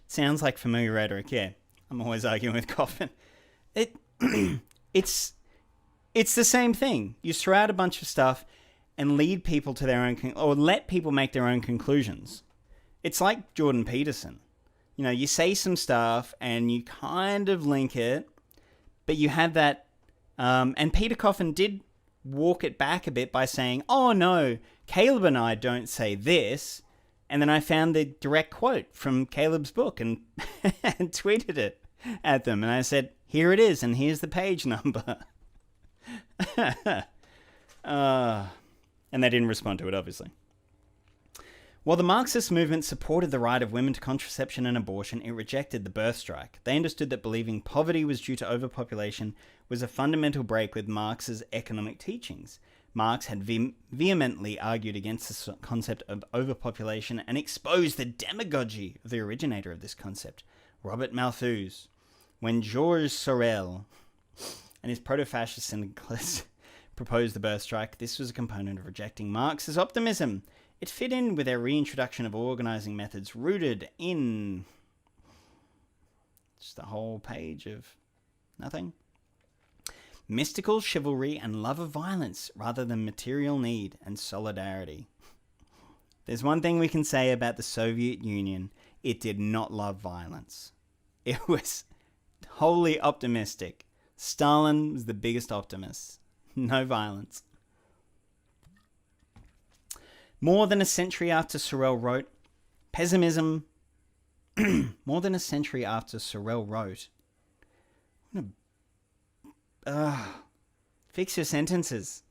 Sounds like familiar rhetoric, yeah. I'm always arguing with Coffin. It's the same thing. You throw out a bunch of stuff and lead people to their own... or let people make their own conclusions. It's like Jordan Peterson. You say some stuff and you kind of link it, but you have that... and Peter Coffin did walk it back a bit by saying, oh no, Caleb and I don't say this. And then I found the direct quote from Caleb's book and, and tweeted it at them. And I said, here it is, and here's the page number. And they didn't respond to it, obviously. While the Marxist movement supported the right of women to contraception and abortion, it rejected the birth strike. They understood that believing poverty was due to overpopulation was a fundamental break with Marx's economic teachings. Marx had vehemently argued against the concept of overpopulation and exposed the demagogy of the originator of this concept, Robert Malthus. When Georges Sorel and his proto-fascist syndicalists proposed the birth strike, this was a component of rejecting Marx's optimism. It fit in with their reintroduction of organizing methods rooted in... just a whole page of nothing. Mystical chivalry and love of violence rather than material need and solidarity. There's one thing we can say about the Soviet Union. It did not love violence. It was wholly optimistic. Stalin was the biggest optimist. No violence. More than a century after Sorel wrote, pessimism... more than a century after Sorel wrote... fix your sentences.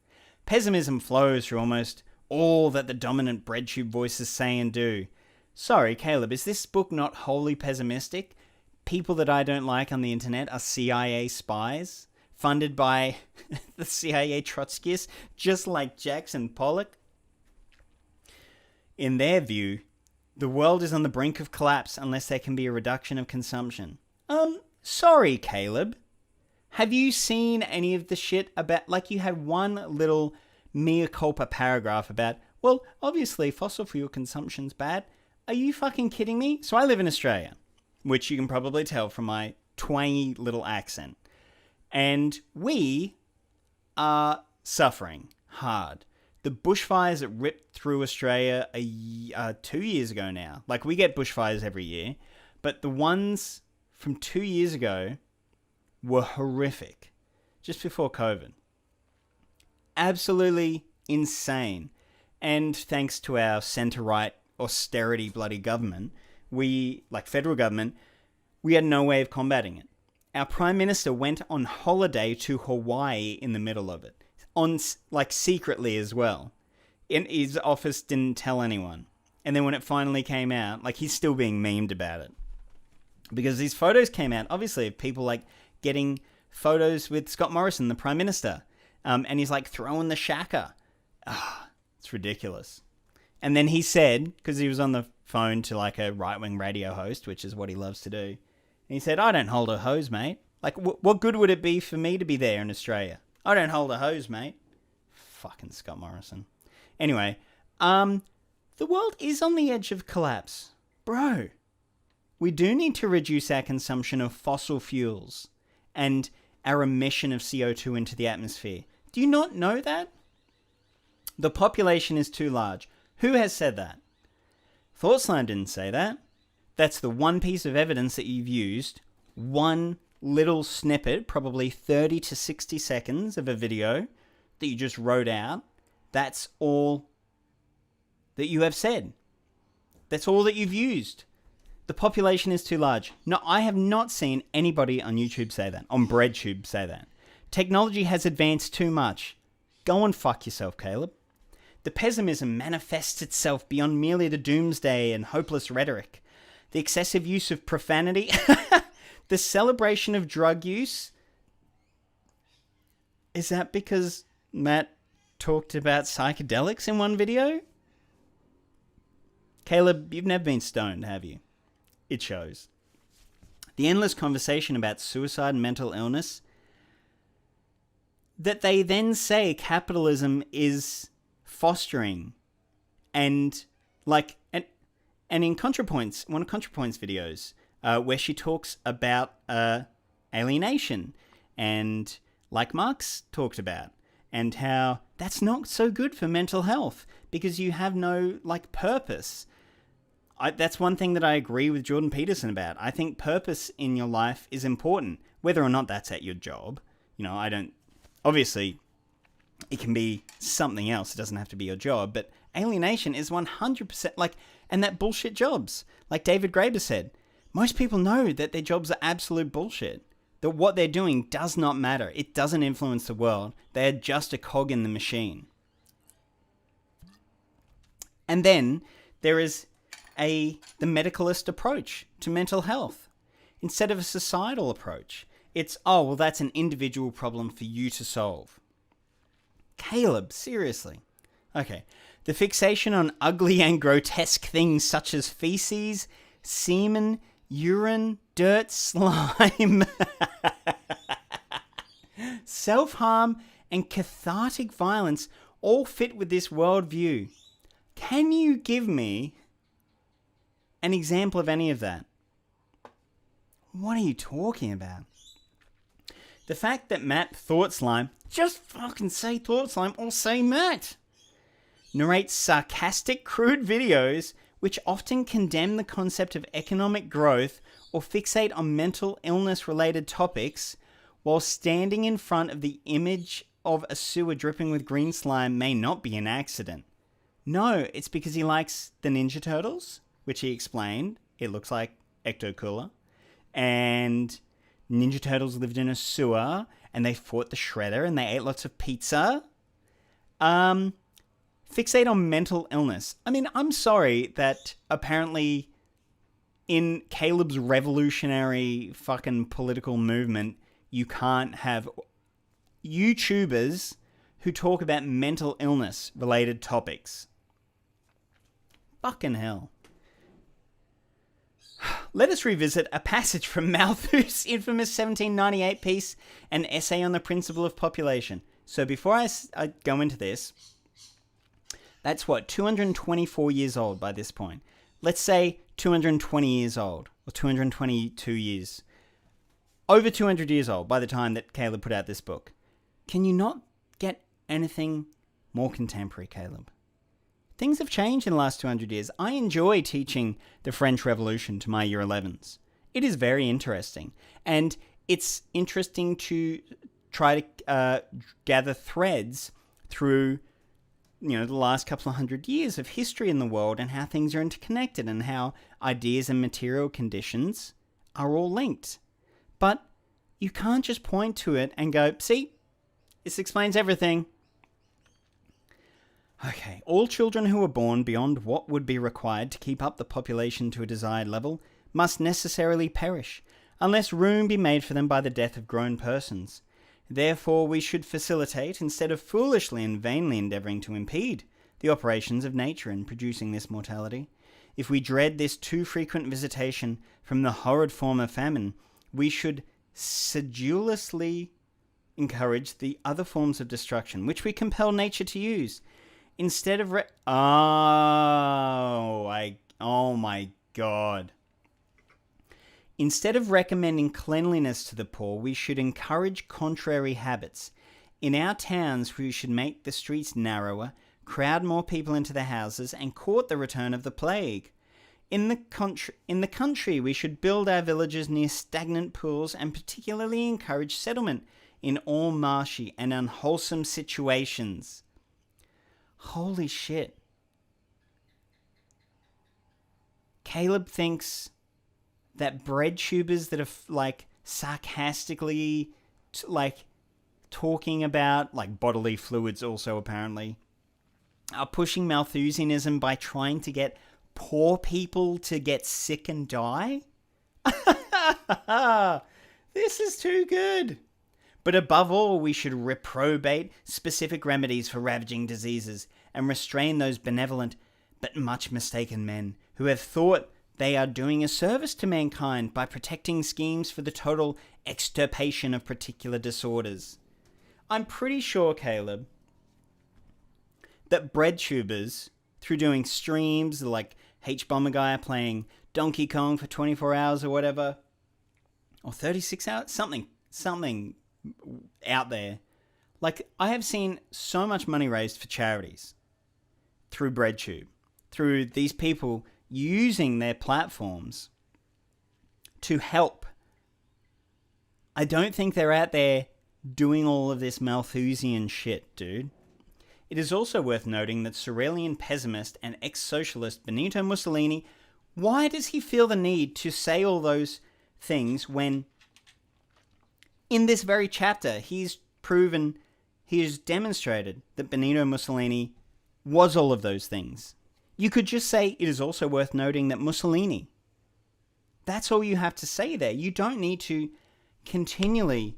Pessimism flows through almost all that the dominant BreadTube voices say and do. Sorry, Caleb, is this book not wholly pessimistic? People that I don't like on the internet are CIA spies, funded by the CIA Trotskyists, just like Jackson Pollock. In their view, the world is on the brink of collapse unless there can be a reduction of consumption. Sorry, Caleb. Have you seen any of the shit about, like you had one little mea culpa paragraph about, well, obviously fossil fuel consumption's bad. Are you fucking kidding me? So I live in Australia, which you can probably tell from my twangy little accent. And we are suffering hard. The bushfires that ripped through Australia 2 years ago now. Like, we get bushfires every year, but the ones from 2 years ago were horrific, just before COVID. Absolutely insane. And thanks to our centre-right austerity bloody government, federal government, we had no way of combating it. Our Prime Minister went on holiday to Hawaii in the middle of it. Secretly as well. And his office didn't tell anyone. And then when it finally came out, he's still being memed about it. Because these photos came out, obviously, of people, getting photos with Scott Morrison, the Prime Minister. And he's, throwing the shaka. It's ridiculous. And then he said, because he was on the phone to, a right-wing radio host, which is what he loves to do. And he said, I don't hold a hose, mate. What good would it be for me to be there in Australia? I don't hold a hose, mate. Fucking Scott Morrison. Anyway, the world is on the edge of collapse. Bro, we do need to reduce our consumption of fossil fuels and our emission of CO2 into the atmosphere. Do you not know that? The population is too large. Who has said that? Thoughtslime didn't say that. That's the one piece of evidence that you've used. One little snippet, probably 30 to 60 seconds of a video that you just wrote out. That's all that you have said. That's all that you've used. The population is too large. No, I have not seen anybody on YouTube say that, on BreadTube say that. Technology has advanced too much. Go and fuck yourself, Caleb. The pessimism manifests itself beyond merely the doomsday and hopeless rhetoric. The excessive use of profanity, the celebration of drug use. Is that because Matt talked about psychedelics in one video? Caleb, you've never been stoned, have you? It shows. The endless conversation about suicide and mental illness, that they then say capitalism is fostering, and in ContraPoints, one of ContraPoints videos, where she talks about alienation, and like Marx talked about, and how that's not so good for mental health because you have no purpose. That's one thing that I agree with Jordan Peterson about. I think purpose in your life is important, whether or not that's at your job. Obviously, it can be something else. It doesn't have to be your job, but alienation is 100% and that bullshit jobs. Like David Graeber said, most people know that their jobs are absolute bullshit. That what they're doing does not matter. It doesn't influence the world. They are just a cog in the machine. And then there is the medicalist approach to mental health. Instead of a societal approach, it's, that's an individual problem for you to solve. Caleb, seriously. Okay. The fixation on ugly and grotesque things such as feces, semen, urine, dirt, slime, self-harm, and cathartic violence all fit with this worldview. Can you give me an example of any of that? What are you talking about? The fact that Matt Thoughtslime, just fucking say Thoughtslime or say Matt, narrates sarcastic, crude videos which often condemn the concept of economic growth or fixate on mental illness-related topics, while standing in front of the image of a sewer dripping with green slime may not be an accident. No, it's because he likes the Ninja Turtles, which he explained. It looks like Ecto Cooler. And Ninja Turtles lived in a sewer, and they fought the Shredder, and they ate lots of pizza. Fixate on mental illness. I mean, I'm sorry that apparently in Caleb's revolutionary fucking political movement, you can't have YouTubers who talk about mental illness related topics. Fucking hell. Let us revisit a passage from Malthus' infamous 1798 piece, An Essay on the Principle of Population. So before I go into this, that's what, 224 years old by this point. Let's say 220 years old, or 222 years. Over 200 years old by the time that Caleb put out this book. Can you not get anything more contemporary, Caleb? Things have changed in the last 200 years. I enjoy teaching the French Revolution to my Year 11s. It is very interesting. And it's interesting to try to gather threads through, the last couple of hundred years of history in the world and how things are interconnected and how ideas and material conditions are all linked. But you can't just point to it and go, see, this explains everything. Okay, all children who are born beyond what would be required to keep up the population to a desired level must necessarily perish, unless room be made for them by the death of grown persons. Therefore, we should facilitate, instead of foolishly and vainly endeavouring to impede, the operations of nature in producing this mortality. If we dread this too frequent visitation from the horrid form of famine, we should sedulously encourage the other forms of destruction, which we compel nature to use. Instead of oh my God. Instead of recommending cleanliness to the poor, we should encourage contrary habits. In our towns, we should make the streets narrower, crowd more people into the houses, and court the return of the plague. In the country, we should build our villages near stagnant pools and particularly encourage settlement in all marshy and unwholesome situations. Holy shit. Caleb thinks that BreadTubers that are sarcastically talking about bodily fluids also apparently are pushing Malthusianism by trying to get poor people to get sick and die? This is too good. But above all, we should reprobate specific remedies for ravaging diseases and restrain those benevolent but much mistaken men who have thought they are doing a service to mankind by protecting schemes for the total extirpation of particular disorders. I'm pretty sure, Caleb, that BreadTubers, through doing streams like H-Bomber Guy playing Donkey Kong for 24 hours or whatever, or 36 hours, something out there. I have seen so much money raised for charities through BreadTube, through these people using their platforms to help. I don't think they're out there doing all of this Malthusian shit, dude. It is also worth noting that Surrealian pessimist and ex-socialist Benito Mussolini, why does he feel the need to say all those things when in this very chapter he's demonstrated that Benito Mussolini was all of those things? You could just say it is also worth noting that Mussolini. That's all you have to say there. You don't need to continually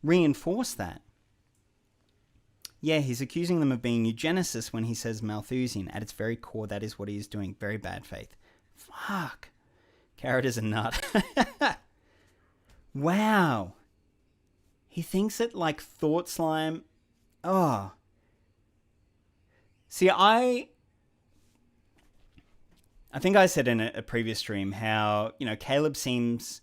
reinforce that. Yeah, he's accusing them of being eugenicists when he says Malthusian. At its very core, that is what he is doing. Very bad faith. Fuck. Carrot is a nut. Wow. He thinks that thought slime... Oh. See, I think I said in a previous stream how, Caleb seems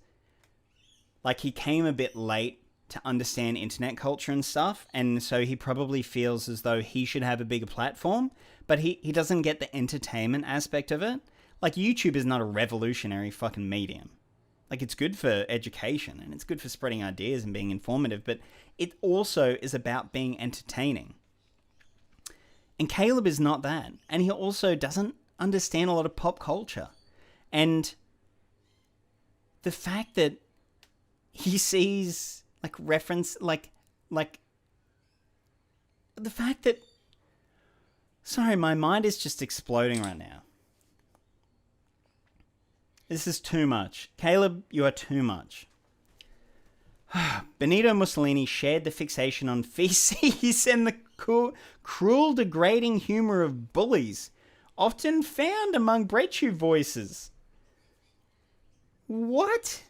like he came a bit late to understand internet culture and stuff, and so he probably feels as though he should have a bigger platform, but he doesn't get the entertainment aspect of it. YouTube is not a revolutionary fucking medium. It's good for education, and it's good for spreading ideas and being informative, but it also is about being entertaining. And Caleb is not that. And he also doesn't understand a lot of pop culture. And the fact that he sees like reference, like the fact that, sorry, my mind is just exploding right now. This is too much. Caleb, you are too much. Benito Mussolini shared the fixation on feces and the cruel, degrading humour of bullies, often found among BreadTube voices. What?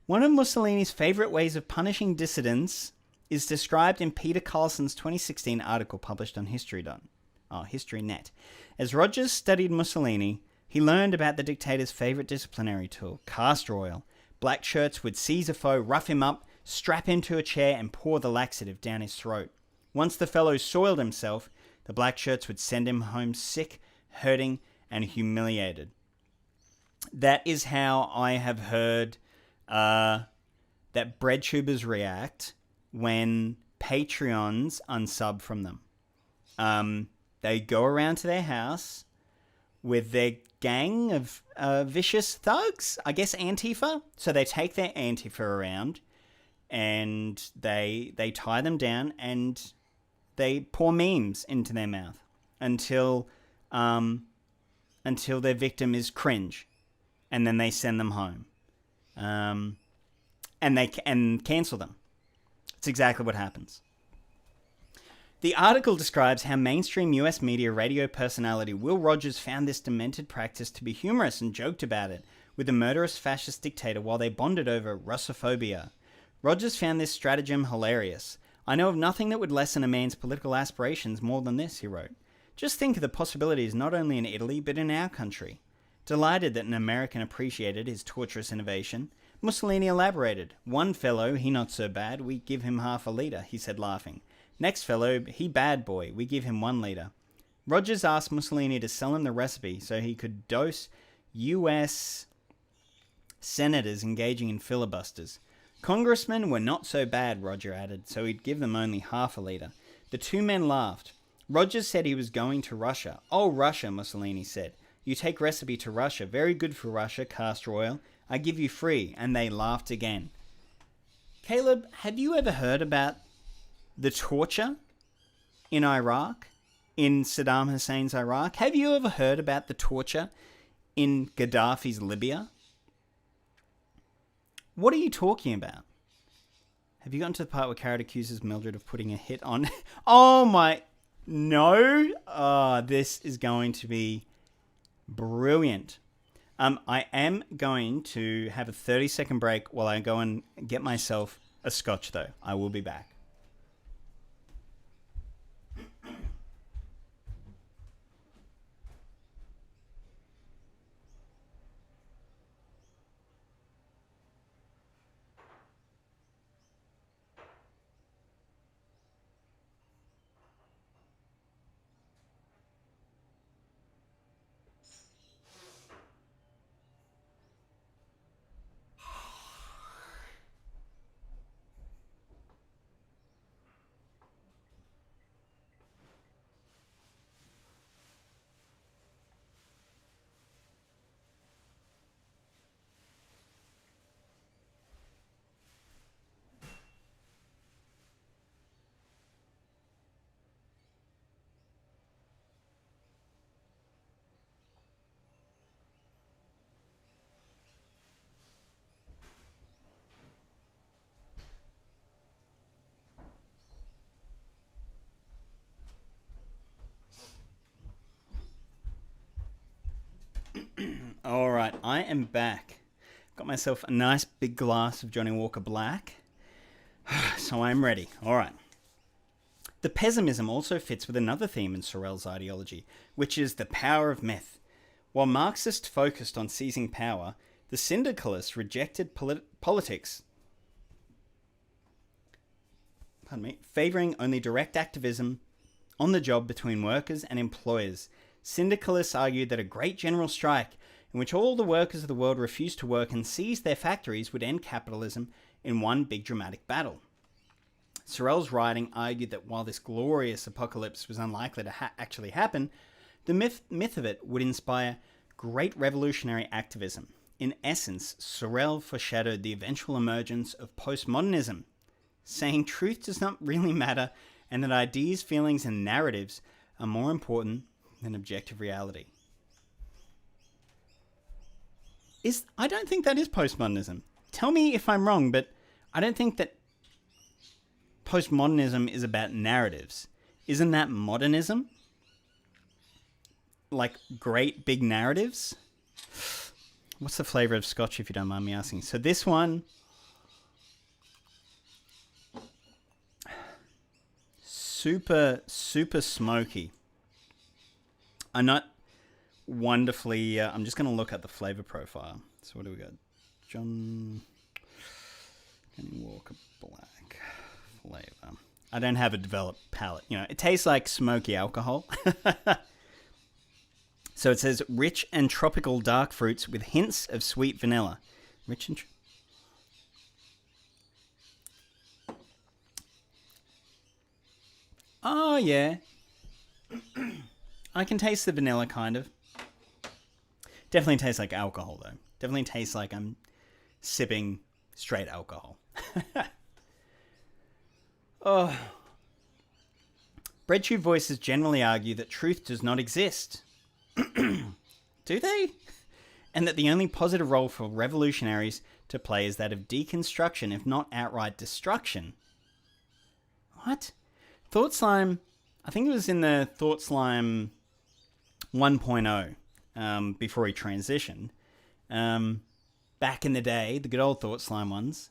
One of Mussolini's favourite ways of punishing dissidents is described in Peter Carlson's 2016 article published on HistoryNet. As Rogers studied Mussolini, he learned about the dictator's favourite disciplinary tool, castor oil. Black shirts would seize a foe, rough him up, strap him to a chair, and pour the laxative down his throat. Once the fellow soiled himself, the black shirts would send him home sick, hurting, and humiliated. That is how I have heard that BreadTubers react when Patreons unsub from them. They go around to their house with their gang of vicious thugs, I guess Antifa. So they take their Antifa around and they tie them down and they pour memes into their mouth until their victim is cringe, and then they send them home, and cancel them. It's exactly what happens. The article describes how mainstream US media radio personality Will Rogers found this demented practice to be humorous and joked about it with the murderous fascist dictator while they bonded over Russophobia. Rogers found this stratagem hilarious. I know of nothing that would lessen a man's political aspirations more than this, he wrote. Just think of the possibilities not only in Italy but in our country. Delighted that an American appreciated his torturous innovation, Mussolini elaborated. One fellow, he not so bad, we give him half a litre, he said laughing. Next fellow, he bad boy, we give him 1 litre. Rogers asked Mussolini to sell him the recipe so he could dose US senators engaging in filibusters. Congressmen were not so bad, Roger added, so he'd give them only half a litre. The two men laughed. Rogers said he was going to Russia. Oh, Russia, Mussolini said. You take recipe to Russia. Very good for Russia, castor oil. I give you free. And they laughed again. Caleb, have you ever heard about the torture in Iraq? In Saddam Hussein's Iraq? Have you ever heard about the torture in Gaddafi's Libya? What are you talking about? Have you gotten to the part where Carrot accuses Mildred of putting a hit on? Oh my... No! This is going to be brilliant. I am going to have a 30-second break while I go and get myself a scotch, though. I will be back. All right, I am back. Got myself a nice big glass of Johnny Walker Black. So I'm ready. All right. The pessimism also fits with another theme in Sorel's ideology, which is the power of myth. While Marxists focused on seizing power, the syndicalists rejected politics, favouring only direct activism on the job between workers and employers. Syndicalists argued that a great general strike in which all the workers of the world refused to work and seized their factories would end capitalism in one big dramatic battle. Sorel's writing argued that while this glorious apocalypse was unlikely to actually happen, the myth of it would inspire great revolutionary activism. In essence, Sorel foreshadowed the eventual emergence of postmodernism, saying truth does not really matter and that ideas, feelings, and narratives are more important than objective reality. I don't think that is postmodernism. Tell me if I'm wrong, but I don't think that postmodernism is about narratives. Isn't that modernism? Like great big narratives? What's the flavour of scotch, if you don't mind me asking? So this one, super, super smoky. I'm not wonderfully... I'm just going to look at the flavour profile. So what do we got? Johnny Walker Black flavour. I don't have a developed palate. You know, it tastes like smoky alcohol. So it says rich and tropical dark fruits with hints of sweet vanilla. Rich and... Oh, yeah. I can taste the vanilla, kind of. Definitely tastes like alcohol, though. Definitely tastes like I'm sipping straight alcohol. Oh. BreadTube voices generally argue that truth does not exist. Do they? And that the only positive role for revolutionaries to play is that of deconstruction, if not outright destruction. What? Thought Slime, I think it was in the Thought Slime 1.0, before he transitioned. Back in the day, the good old Thought Slime ones,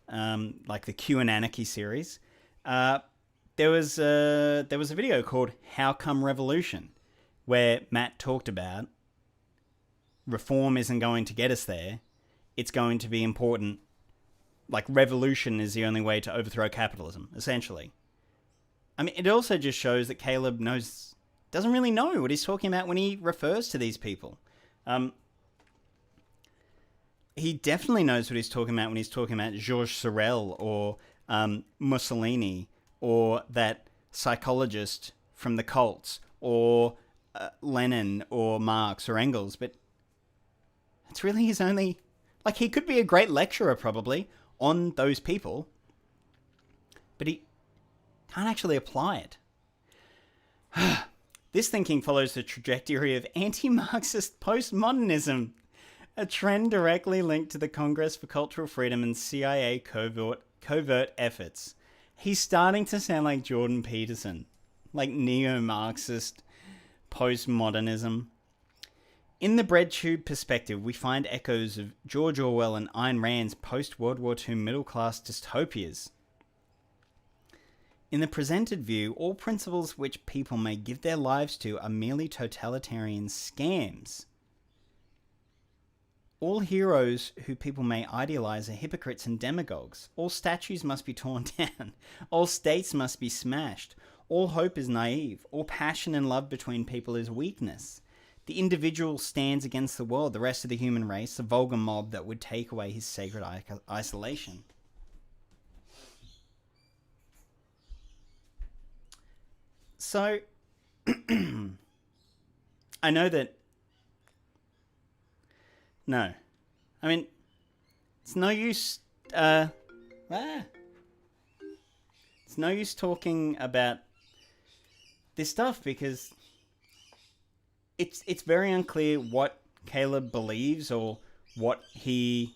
like the Q and Anarchy series, there was a video called How Come Revolution, where Matt talked about reform isn't going to get us there. It's going to be important. Like, revolution is the only way to overthrow capitalism, essentially. I mean, it also just shows that Caleb doesn't really know what he's talking about when he refers to these people. He definitely knows what he's talking about when he's talking about Georges Sorel or Mussolini or that psychologist from the cults or Lenin or Marx or Engels, but it's really his only... Like, he could be a great lecturer, probably, on those people, but he can't actually apply it. This thinking follows the trajectory of anti-Marxist postmodernism, a trend directly linked to the Congress for Cultural Freedom and CIA covert efforts. He's starting to sound like Jordan Peterson, like neo-Marxist postmodernism. In the BreadTube perspective, we find echoes of George Orwell and Ayn Rand's post-World War II middle-class dystopias. In the presented view, all principles which people may give their lives to are merely totalitarian scams. All heroes who people may idealize are hypocrites and demagogues. All statues must be torn down. All states must be smashed. All hope is naive. All passion and love between people is weakness. The individual stands against the world, the rest of the human race, the vulgar mob that would take away his sacred isolation. So, I know that... No. I mean, it's no use... It's no use talking about this stuff because it's very unclear what Caleb believes or what he...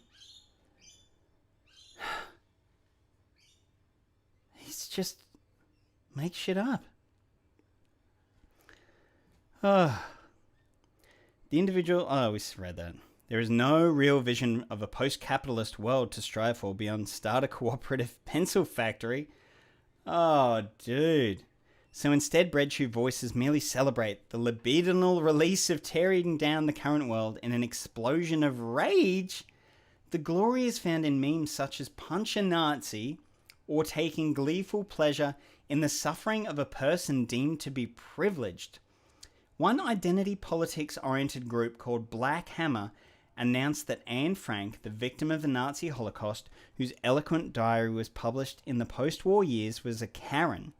He's just makes shit up. The individual... Oh, we read that. There is no real vision of a post-capitalist world to strive for beyond start a cooperative pencil factory. Oh, dude. So instead, BreadTube voices merely celebrate the libidinal release of tearing down the current world in an explosion of rage. The glory is found in memes such as Punch a Nazi or taking gleeful pleasure in the suffering of a person deemed to be privileged. One identity politics-oriented group called Black Hammer announced that Anne Frank, the victim of the Nazi Holocaust, whose eloquent diary was published in the post-war years, was a Karen.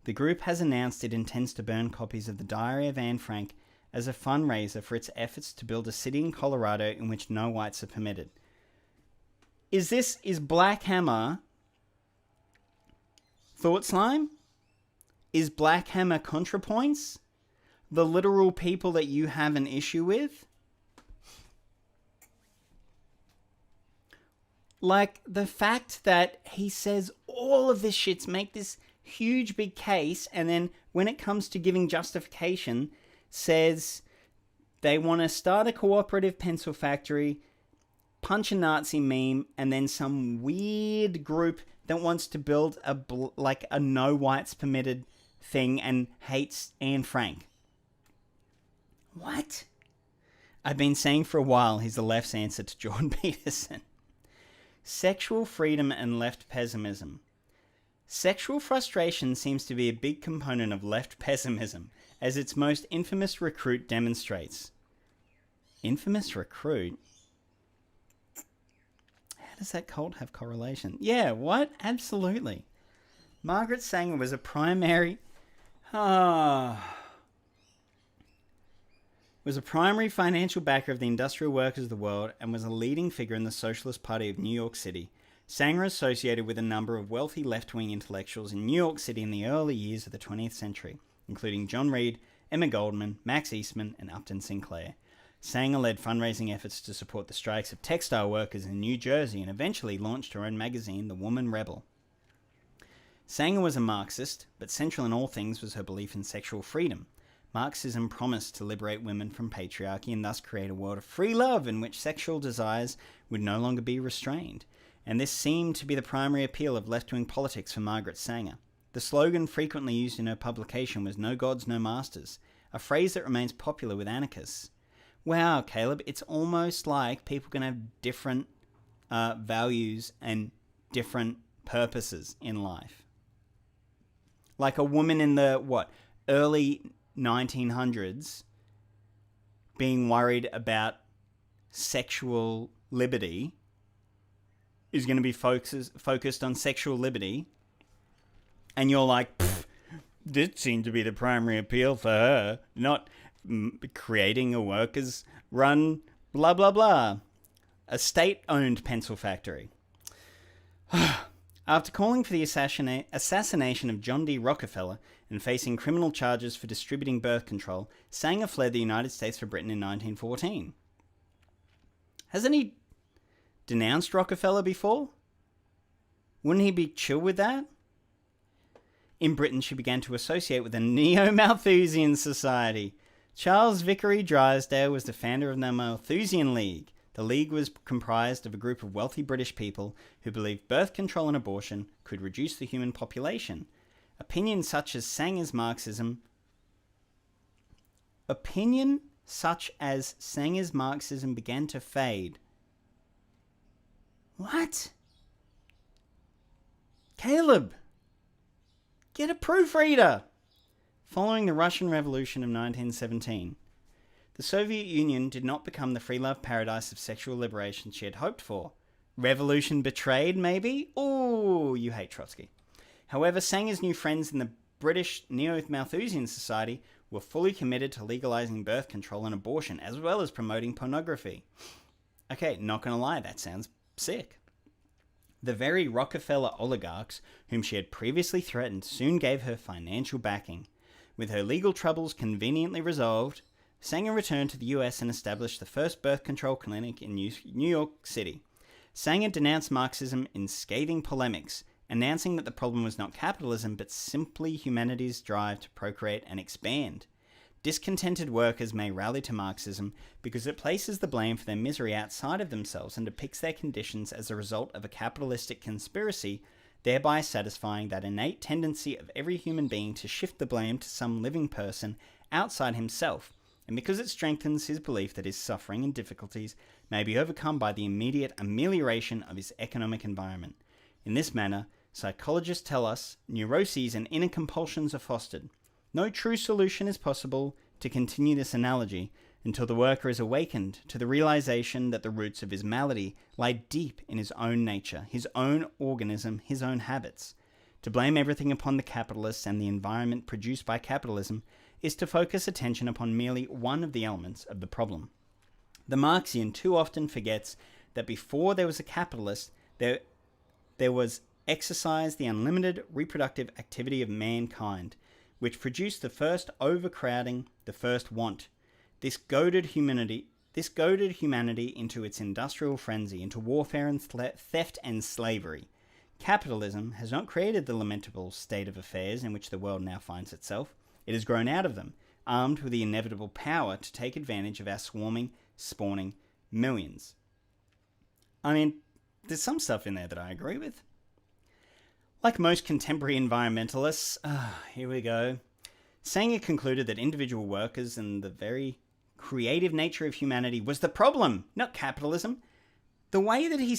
The group has announced it intends to burn copies of the Diary of Anne Frank as a fundraiser for its efforts to build a city in Colorado in which no whites are permitted. Is Black Hammer Thought Slime? Is Black Hammer ContraPoints the literal people that you have an issue with? Like, the fact that he says all of this shit to make this huge big case, and then when it comes to giving justification, says they want to start a cooperative pencil factory, punch a Nazi meme, and then some weird group that wants to build a no whites permitted thing and hates Anne Frank. What? I've been saying for a while he's the left's answer to Jordan Peterson. Sexual freedom and left pessimism. Sexual frustration seems to be a big component of left pessimism, as its most infamous recruit demonstrates. Infamous recruit? How does that cult have correlation? Yeah, what? Absolutely. Margaret Sanger was a primary financial backer of the industrial workers of the world and was a leading figure in the Socialist Party of New York City. Sanger associated with a number of wealthy left-wing intellectuals in New York City in the early years of the 20th century, including John Reed, Emma Goldman, Max Eastman, and Upton Sinclair. Sanger led fundraising efforts to support the strikes of textile workers in New Jersey and eventually launched her own magazine, The Woman Rebel. Sanger was a Marxist, but central in all things was her belief in sexual freedom. Marxism promised to liberate women from patriarchy and thus create a world of free love in which sexual desires would no longer be restrained. And this seemed to be the primary appeal of left-wing politics for Margaret Sanger. The slogan frequently used in her publication was "No gods, no masters," a phrase that remains popular with anarchists. Wow, Caleb, it's almost like people can have different values and different purposes in life. Like a woman in the, early 1900s being worried about sexual liberty is going to be focused on sexual liberty, and you're like, this seemed to be the primary appeal for her, not creating a workers run blah blah blah, a state-owned pencil factory. After calling for the assassination of John D. Rockefeller and facing criminal charges for distributing birth control, Sanger fled the United States for Britain in 1914. Hasn't he denounced Rockefeller before? Wouldn't he be chill with that? In Britain, she began to associate with the Neo-Malthusian Society. Charles Vickery Drysdale was the founder of the Malthusian League. The League was comprised of a group of wealthy British people who believed birth control and abortion could reduce the human population. Opinions such as Sanger's Marxism began to fade. What? Caleb, get a proofreader! Following the Russian Revolution of 1917, the Soviet Union did not become the free-love paradise of sexual liberation she had hoped for. Revolution betrayed, maybe? Ooh, you hate Trotsky. However, Sanger's new friends in the British Neo-Malthusian Society were fully committed to legalizing birth control and abortion, as well as promoting pornography. Okay, not gonna lie, that sounds sick. The very Rockefeller oligarchs whom she had previously threatened soon gave her financial backing. With her legal troubles conveniently resolved, Sanger returned to the US and established the first birth control clinic in New York City. Sanger denounced Marxism in scathing polemics, announcing that the problem was not capitalism but simply humanity's drive to procreate and expand. Discontented workers may rally to Marxism because it places the blame for their misery outside of themselves and depicts their conditions as a result of a capitalistic conspiracy, thereby satisfying that innate tendency of every human being to shift the blame to some living person outside himself, and because it strengthens his belief that his suffering and difficulties may be overcome by the immediate amelioration of his economic environment. In this manner, psychologists tell us neuroses and inner compulsions are fostered. No true solution is possible, to continue this analogy, until the worker is awakened to the realization that the roots of his malady lie deep in his own nature, his own organism, his own habits. To blame everything upon the capitalists and the environment produced by capitalism is to focus attention upon merely one of the elements of the problem. The Marxian too often forgets that before there was a capitalist, there was exercised the unlimited reproductive activity of mankind, which produced the first overcrowding, the first want. This goaded humanity into its industrial frenzy, into warfare and theft and slavery. Capitalism has not created the lamentable state of affairs in which the world now finds itself. It has grown out of them, armed with the inevitable power to take advantage of our swarming, spawning millions. I mean, there's some stuff in there that I agree with. Like most contemporary environmentalists, here we go. Sanger concluded that individual workers and the very creative nature of humanity was the problem, not capitalism. The way that he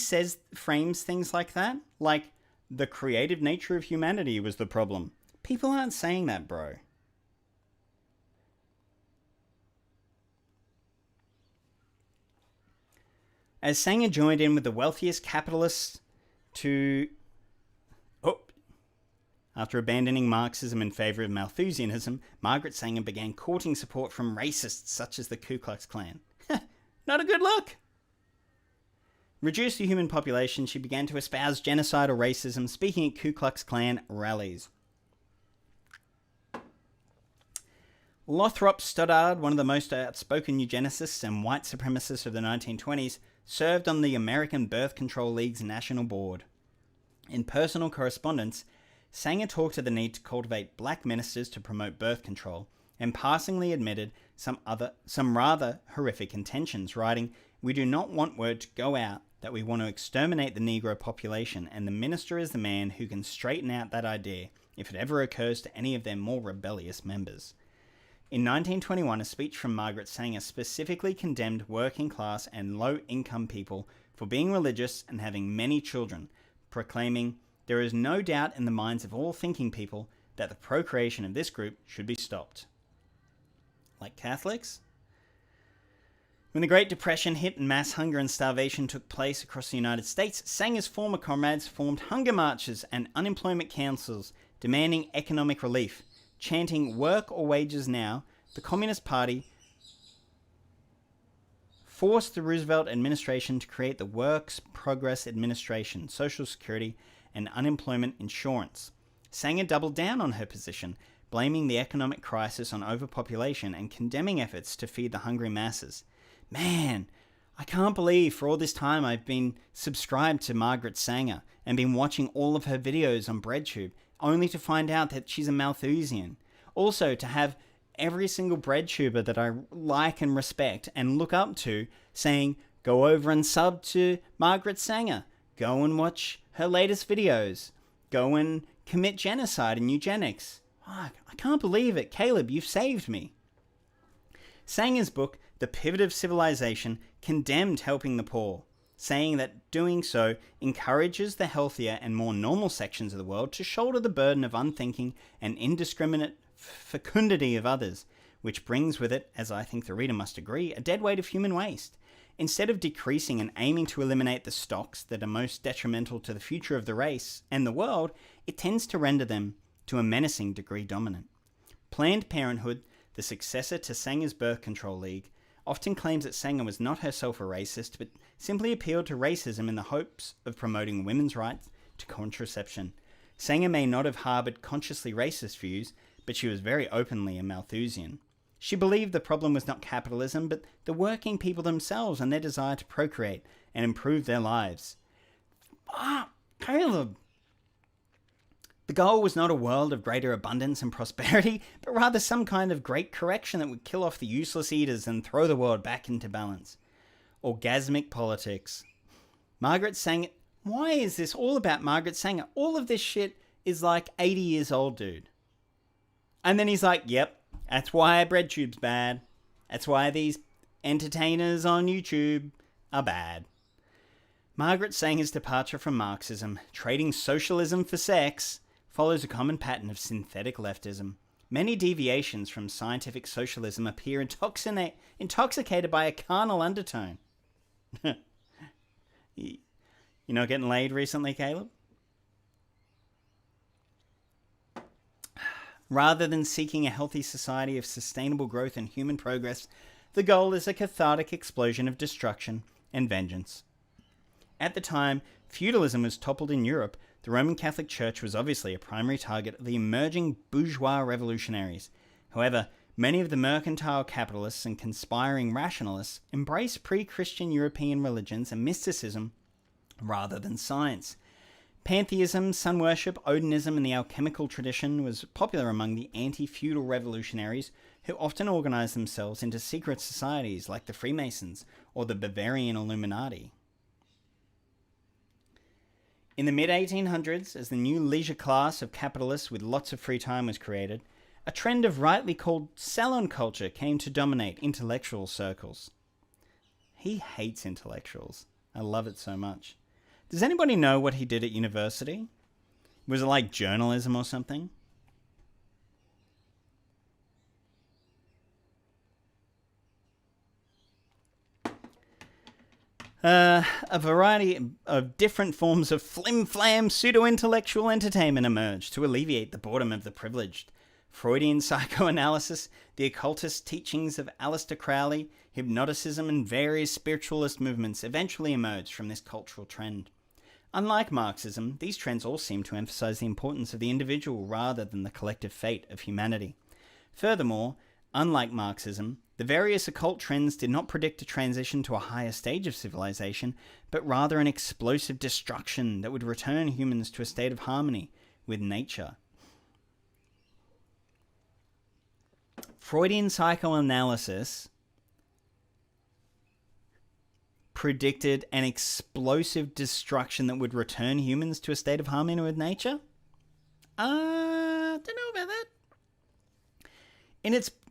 frames things like that, like the creative nature of humanity was the problem. People aren't saying that, bro. As Sanger joined in with the wealthiest capitalists after abandoning Marxism in favor of Malthusianism, Margaret Sanger began courting support from racists such as the Ku Klux Klan. Not a good look! Reduced the human population, she began to espouse genocidal racism, speaking at Ku Klux Klan rallies. Lothrop Stoddard, one of the most outspoken eugenicists and white supremacists of the 1920s, served on the American Birth Control League's national board. In personal correspondence, Sanger talked of the need to cultivate black ministers to promote birth control, and passingly admitted some rather horrific intentions, writing, "We do not want word to go out that we want to exterminate the Negro population, and the minister is the man who can straighten out that idea if it ever occurs to any of their more rebellious members." In 1921, a speech from Margaret Sanger specifically condemned working-class and low-income people for being religious and having many children, proclaiming, "There is no doubt in the minds of all thinking people that the procreation of this group should be stopped." Like Catholics? When the Great Depression hit and mass hunger and starvation took place across the United States, Sanger's former comrades formed hunger marches and unemployment councils demanding economic relief. Chanting "work or wages now," the Communist Party forced the Roosevelt administration to create the Works Progress Administration, Social Security, and unemployment insurance. Sanger doubled down on her position, blaming the economic crisis on overpopulation and condemning efforts to feed the hungry masses. Man, I can't believe for all this time I've been subscribed to Margaret Sanger and been watching all of her videos on BreadTube, only to find out that she's a Malthusian. Also, to have every single BreadTuber that I like and respect and look up to saying, go over and sub to Margaret Sanger. Go and watch her latest videos. Go and commit genocide and eugenics. I can't believe it. Caleb, you've saved me. Sanger's book, The Pivot of Civilization, condemned helping the poor, saying that doing so encourages the healthier and more normal sections of the world to shoulder the burden of unthinking and indiscriminate fecundity of others, which brings with it, as I think the reader must agree, a dead weight of human waste. Instead of decreasing and aiming to eliminate the stocks that are most detrimental to the future of the race and the world, it tends to render them to a menacing degree dominant. Planned Parenthood, the successor to Sanger's Birth Control League, often claims that Sanger was not herself a racist, but simply appealed to racism in the hopes of promoting women's rights to contraception. Sanger may not have harbored consciously racist views, but she was very openly a Malthusian. She believed the problem was not capitalism, but the working people themselves and their desire to procreate and improve their lives. Caleb! The goal was not a world of greater abundance and prosperity, but rather some kind of great correction that would kill off the useless eaters and throw the world back into balance. Orgasmic politics. Margaret Sanger... Why is this all about Margaret Sanger? All of this shit is like 80 years old, dude. And then he's like, yep, that's why BreadTube's bad. That's why these entertainers on YouTube are bad. Margaret Sanger's departure from Marxism, trading socialism for sex, follows a common pattern of synthetic leftism. Many deviations from scientific socialism appear intoxicated by a carnal undertone. You not getting laid recently, Caleb? Rather than seeking a healthy society of sustainable growth and human progress, the goal is a cathartic explosion of destruction and vengeance. At the time feudalism was toppled in Europe, the Roman Catholic Church was obviously a primary target of the emerging bourgeois revolutionaries. However, many of the mercantile capitalists and conspiring rationalists embraced pre-Christian European religions and mysticism rather than science. Pantheism, sun worship, Odinism, and the alchemical tradition was popular among the anti-feudal revolutionaries who often organized themselves into secret societies like the Freemasons or the Bavarian Illuminati. In the mid-1800s, as the new leisure class of capitalists with lots of free time was created, a trend of rightly called salon culture came to dominate intellectual circles. He hates intellectuals. I love it so much. Does anybody know what he did at university? Was it like journalism or something? A variety of different forms of flim-flam pseudo-intellectual entertainment emerged to alleviate the boredom of the privileged. Freudian psychoanalysis, the occultist teachings of Aleister Crowley, hypnoticism, and various spiritualist movements eventually emerged from this cultural trend. Unlike Marxism, these trends all seem to emphasize the importance of the individual rather than the collective fate of humanity. Furthermore, unlike Marxism, the various occult trends did not predict a transition to a higher stage of civilization, but rather an explosive destruction that would return humans to a state of harmony with nature. Freudian psychoanalysis predicted an explosive destruction that would return humans to a state of harmony with nature? Don't know about that.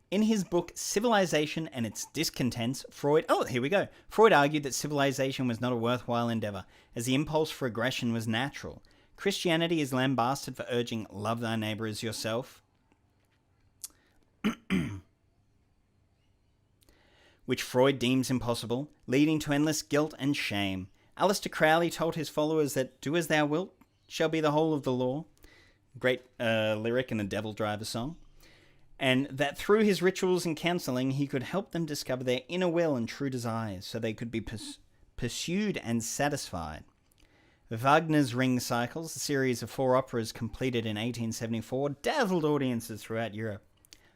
In his book Civilization and Its Discontents, Freud argued that civilization was not a worthwhile endeavor, as the impulse for aggression was natural. Christianity is lambasted for urging love thy neighbor as yourself, which Freud deems impossible, leading to endless guilt and shame. Aleister Crowley told his followers that do as thou wilt shall be the whole of the law. Great lyric in the Devil Driver song. And that through his rituals and counseling, he could help them discover their inner will and true desires so they could be pursued and satisfied. Wagner's Ring Cycles, a series of 4 operas completed in 1874, dazzled audiences throughout Europe.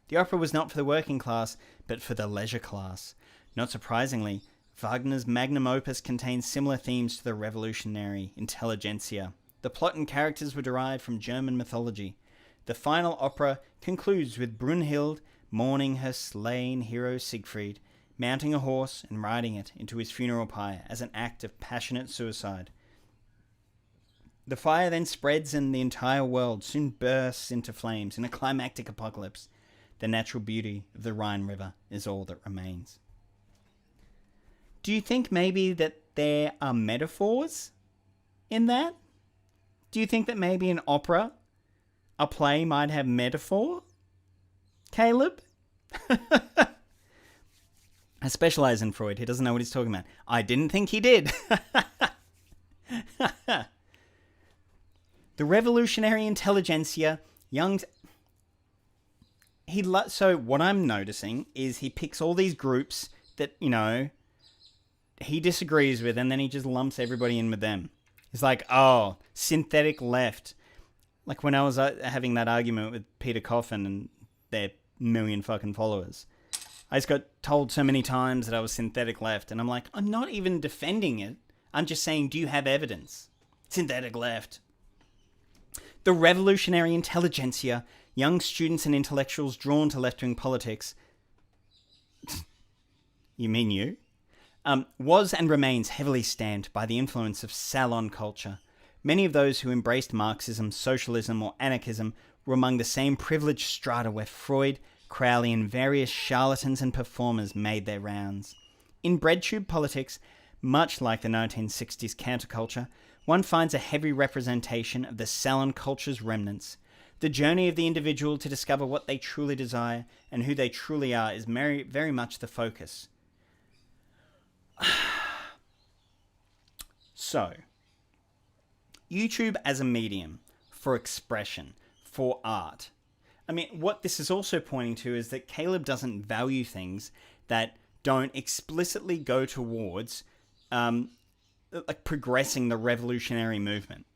The opera was not for the working class, but for the leisure class. Not surprisingly, Wagner's magnum opus contains similar themes to the revolutionary intelligentsia. The plot and characters were derived from German mythology. The final opera concludes with Brunhild mourning her slain hero Siegfried, mounting a horse and riding it into his funeral pyre as an act of passionate suicide. The fire then spreads and the entire world soon bursts into flames in a climactic apocalypse. The natural beauty of the Rhine River is all that remains. Do you think maybe that there are metaphors in that? Do you think that maybe an opera, a play, might have metaphor? Caleb? I specialize in Freud. He doesn't know what he's talking about. I didn't think he did. The revolutionary intelligentsia, so what I'm noticing is he picks all these groups that, he disagrees with, and then he just lumps everybody in with them. He's like, oh, synthetic left. Like when I was having that argument with Peter Coffin and their million fucking followers. I just got told so many times that I was synthetic left, and I'm like, I'm not even defending it. I'm just saying, do you have evidence? Synthetic left. The revolutionary intelligentsia, young students and intellectuals drawn to left-wing politics, you mean you? Was and remains heavily stamped by the influence of salon culture. Many of those who embraced Marxism, socialism, or anarchism were among the same privileged strata where Freud, Crowley, and various charlatans and performers made their rounds. In BreadTube politics, much like the 1960s counterculture, one finds a heavy representation of the salon culture's remnants. The journey of the individual to discover what they truly desire and who they truly are is very, very much the focus. So, YouTube as a medium for expression, for art. I mean, what this is also pointing to is that Caleb doesn't value things that don't explicitly go towards like progressing the revolutionary movement.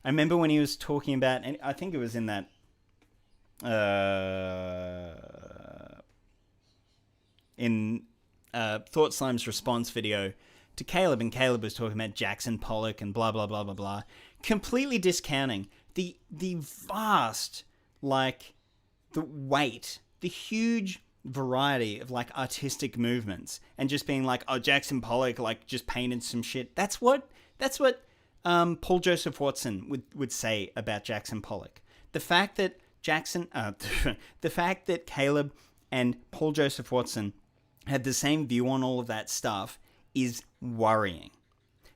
I remember when he was talking about, and I think it was in that Thought Slime's response video to Caleb, and Caleb was talking about Jackson Pollock and blah blah blah blah blah, completely discounting the vast, like, the weight, the huge variety of like artistic movements, and just being like, oh, Jackson Pollock like just painted some shit. That's what Paul Joseph Watson would say about Jackson Pollock. The fact that the fact that Caleb and Paul Joseph Watson had the same view on all of that stuff is worrying.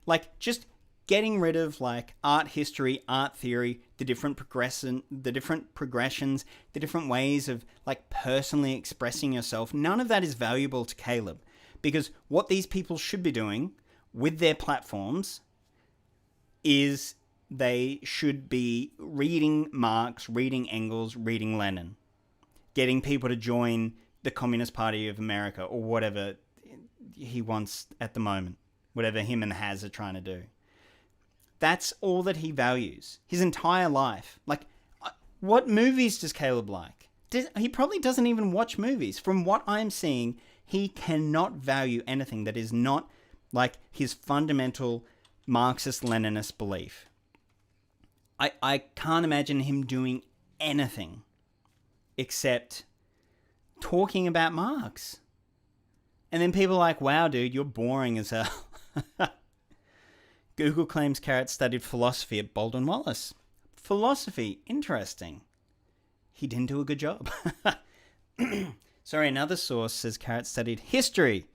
Like, just getting rid of like art history, art theory, the different progressions, the different ways of like personally expressing yourself. None of that is valuable to Caleb, because what these people should be doing with their platforms is they should be reading Marx, reading Engels, reading Lenin, getting people to join the Communist Party of America or whatever he wants at the moment, whatever him and Haz are trying to do. That's all that he values his entire life. Like, what movies does Caleb like? He probably doesn't even watch movies. From what I'm seeing, he cannot value anything that is not like his fundamental Marxist-Leninist belief. I can't imagine him doing anything except talking about Marx. And then people are like, wow, dude, you're boring as hell. Google claims Carrot studied philosophy at Baldwin Wallace. Philosophy, interesting. He didn't do a good job. Sorry, another source says Carrot studied history.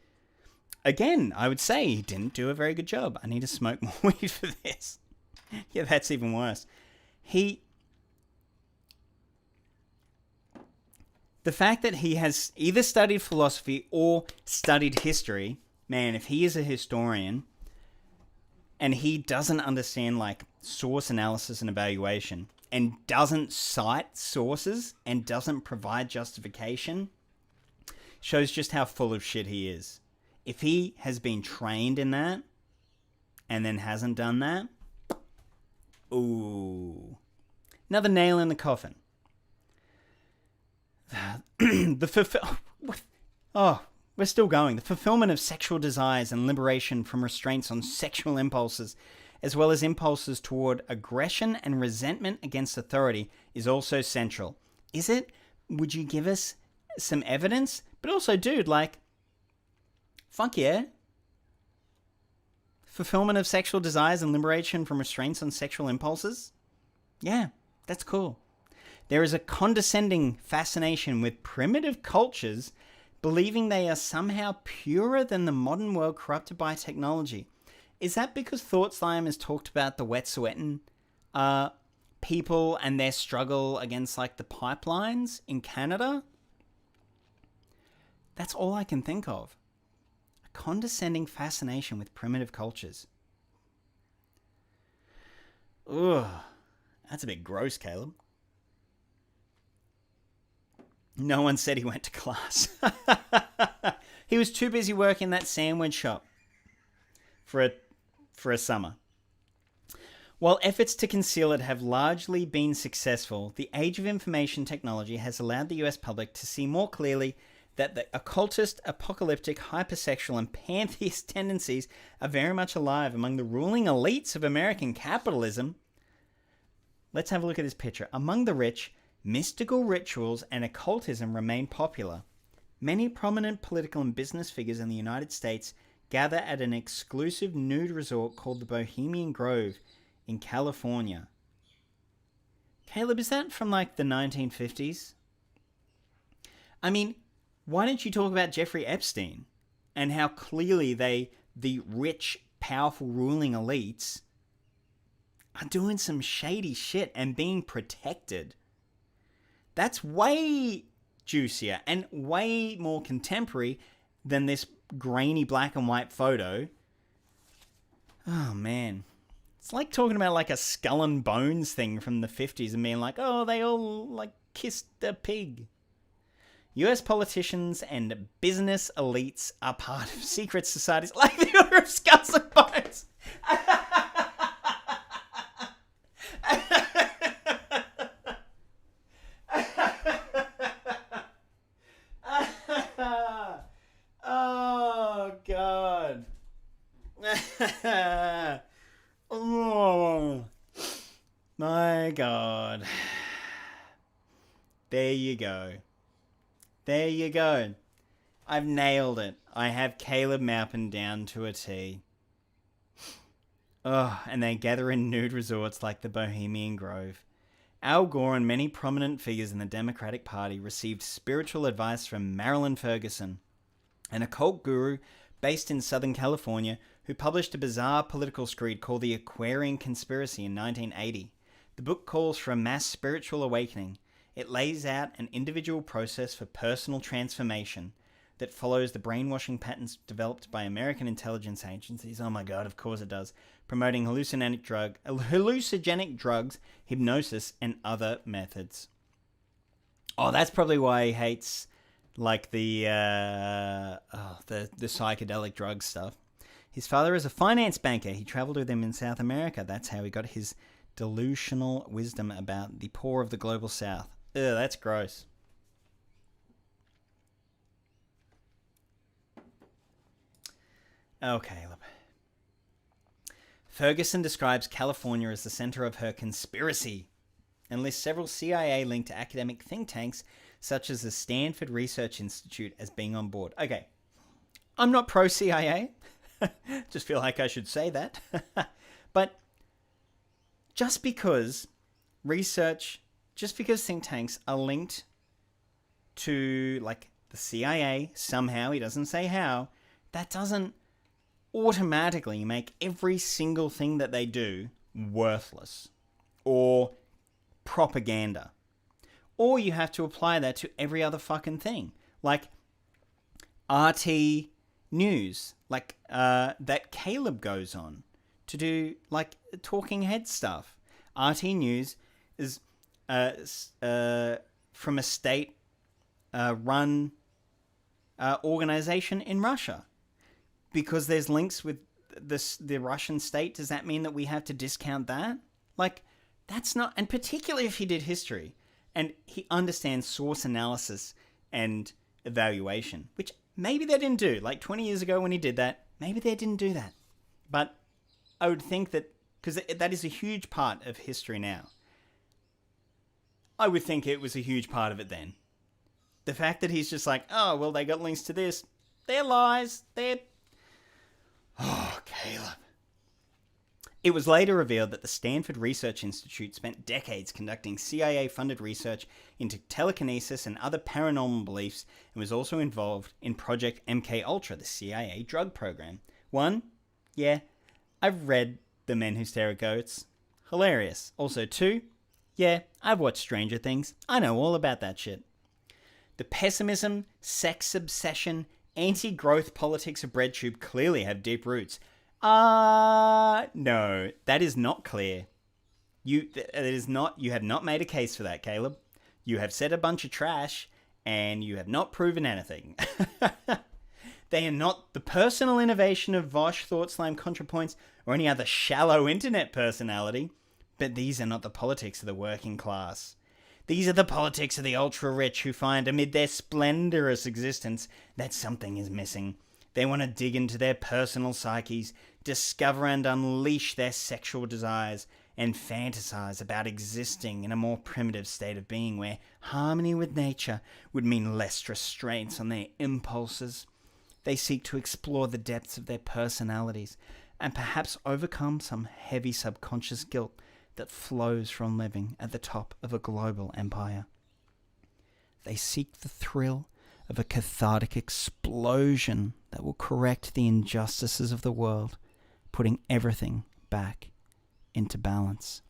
Again, I would say he didn't do a very good job. I need to smoke more weed for this. Yeah, that's even worse. The fact that he has either studied philosophy or studied history, man, if he is a historian and he doesn't understand like source analysis and evaluation and doesn't cite sources and doesn't provide justification, shows just how full of shit he is. If he has been trained in that and then hasn't done that, ooh, another nail in the coffin. We're still going. The fulfillment of sexual desires and liberation from restraints on sexual impulses, as well as impulses toward aggression and resentment against authority, is also central. Is it? Would you give us some evidence? But also, dude, like, fuck yeah. Fulfillment of sexual desires and liberation from restraints on sexual impulses? Yeah, that's cool. There is a condescending fascination with primitive cultures, believing they are somehow purer than the modern world corrupted by technology. Is that because Thought Slime has talked about the Wet'suwet'en people and their struggle against like the pipelines in Canada? That's all I can think of. A condescending fascination with primitive cultures. Ugh, that's a bit gross, Caleb. No one said he went to class. He was too busy working that sandwich shop for a summer. While efforts to conceal it have largely been successful, the age of information technology has allowed the US public to see more clearly that the occultist, apocalyptic, hypersexual, and pantheist tendencies are very much alive among the ruling elites of American capitalism. Let's have a look at this picture. Among the rich, mystical rituals and occultism remain popular. Many prominent political and business figures in the United States gather at an exclusive nude resort called the Bohemian Grove in California. Caleb, is that from like the 1950s? I mean, why don't you talk about Jeffrey Epstein and how clearly the rich, powerful ruling elites are doing some shady shit and being protected? That's way juicier and way more contemporary than this grainy black and white photo. Oh, man. It's like talking about like a Skull and Bones thing from the 50s and being like, oh, they all like kissed a pig. US politicians and business elites are part of secret societies like the Order of Skulls and Bones. Oh, God. Oh, my God. There you go. There you go. I've nailed it. I have Caleb Maupin down to a T. Oh, and they gather in nude resorts like the Bohemian Grove. Al Gore and many prominent figures in the Democratic Party received spiritual advice from Marilyn Ferguson, an occult guru based in Southern California who published a bizarre political screed called The Aquarian Conspiracy in 1980. The book calls for a mass spiritual awakening. It lays out an individual process for personal transformation that follows the brainwashing patterns developed by American intelligence agencies. Oh my God, of course it does. Promoting hallucinogenic drugs, hypnosis, and other methods. Oh, that's probably why he hates like the psychedelic drug stuff. His father is a finance banker. He traveled with him in South America. That's how he got his delusional wisdom about the poor of the global South. Ugh, that's gross. Oh, Caleb. Ferguson describes California as the center of her conspiracy and lists several CIA-linked academic think tanks such as the Stanford Research Institute as being on board. Okay, I'm not pro-CIA. Just feel like I should say that. But just because think tanks are linked to like the CIA somehow, he doesn't say how, that doesn't automatically make every single thing that they do worthless or propaganda. Or you have to apply that to every other fucking thing. Like RT News, like that Caleb goes on to do like talking head stuff. RT News is from a state run organization in Russia. Because there's links with the Russian state, does that mean that we have to discount that? Like, that's not... And particularly if he did history, and he understands source analysis and evaluation, which maybe they didn't do. Like, 20 years ago when he did that, maybe they didn't do that. But I would think that... Because that is a huge part of history now. I would think it was a huge part of it then. The fact that he's just like, oh, well, they got links to this. They're lies. They're... Oh, Caleb. It was later revealed that the Stanford Research Institute spent decades conducting CIA-funded research into telekinesis and other paranormal beliefs and was also involved in Project MKUltra, the CIA drug program. 1, yeah, I've read The Men Who Stare at Goats. Hilarious. Also 2, yeah, I've watched Stranger Things. I know all about that shit. The pessimism, sex obsession, anti-growth politics of BreadTube clearly have deep roots. No, that is not clear. You have not made a case for that, Caleb. You have said a bunch of trash, and you have not proven anything. They are not the personal innovation of Vosh, Thought Slam, ContraPoints, or any other shallow internet personality, but these are not the politics of the working class. These are the politics of the ultra-rich who find amid their splendorous existence that something is missing. They want to dig into their personal psyches, discover and unleash their sexual desires, and fantasize about existing in a more primitive state of being where harmony with nature would mean less restraints on their impulses. They seek to explore the depths of their personalities and perhaps overcome some heavy subconscious guilt that flows from living at the top of a global empire. They seek the thrill of a cathartic explosion that will correct the injustices of the world, putting everything back into balance.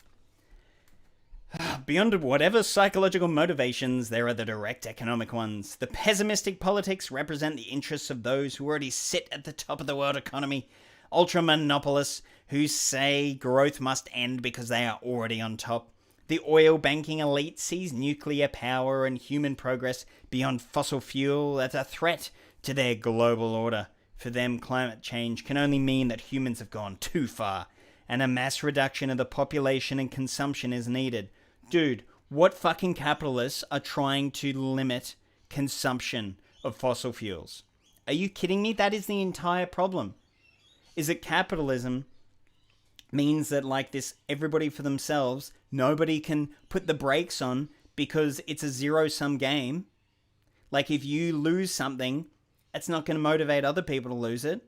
Beyond whatever psychological motivations, there are the direct economic ones. The pessimistic politics represent the interests of those who already sit at the top of the world economy. Ultra-monopolists who say growth must end because they are already on top. The oil banking elite sees nuclear power and human progress beyond fossil fuel as a threat to their global order. For them, climate change can only mean that humans have gone too far, and a mass reduction of the population and consumption is needed. Dude, what fucking capitalists are trying to limit consumption of fossil fuels? Are you kidding me? That is the entire problem. Is that capitalism means that, like, this everybody for themselves, nobody can put the brakes on because it's a zero-sum game. Like, if you lose something, it's not going to motivate other people to lose it.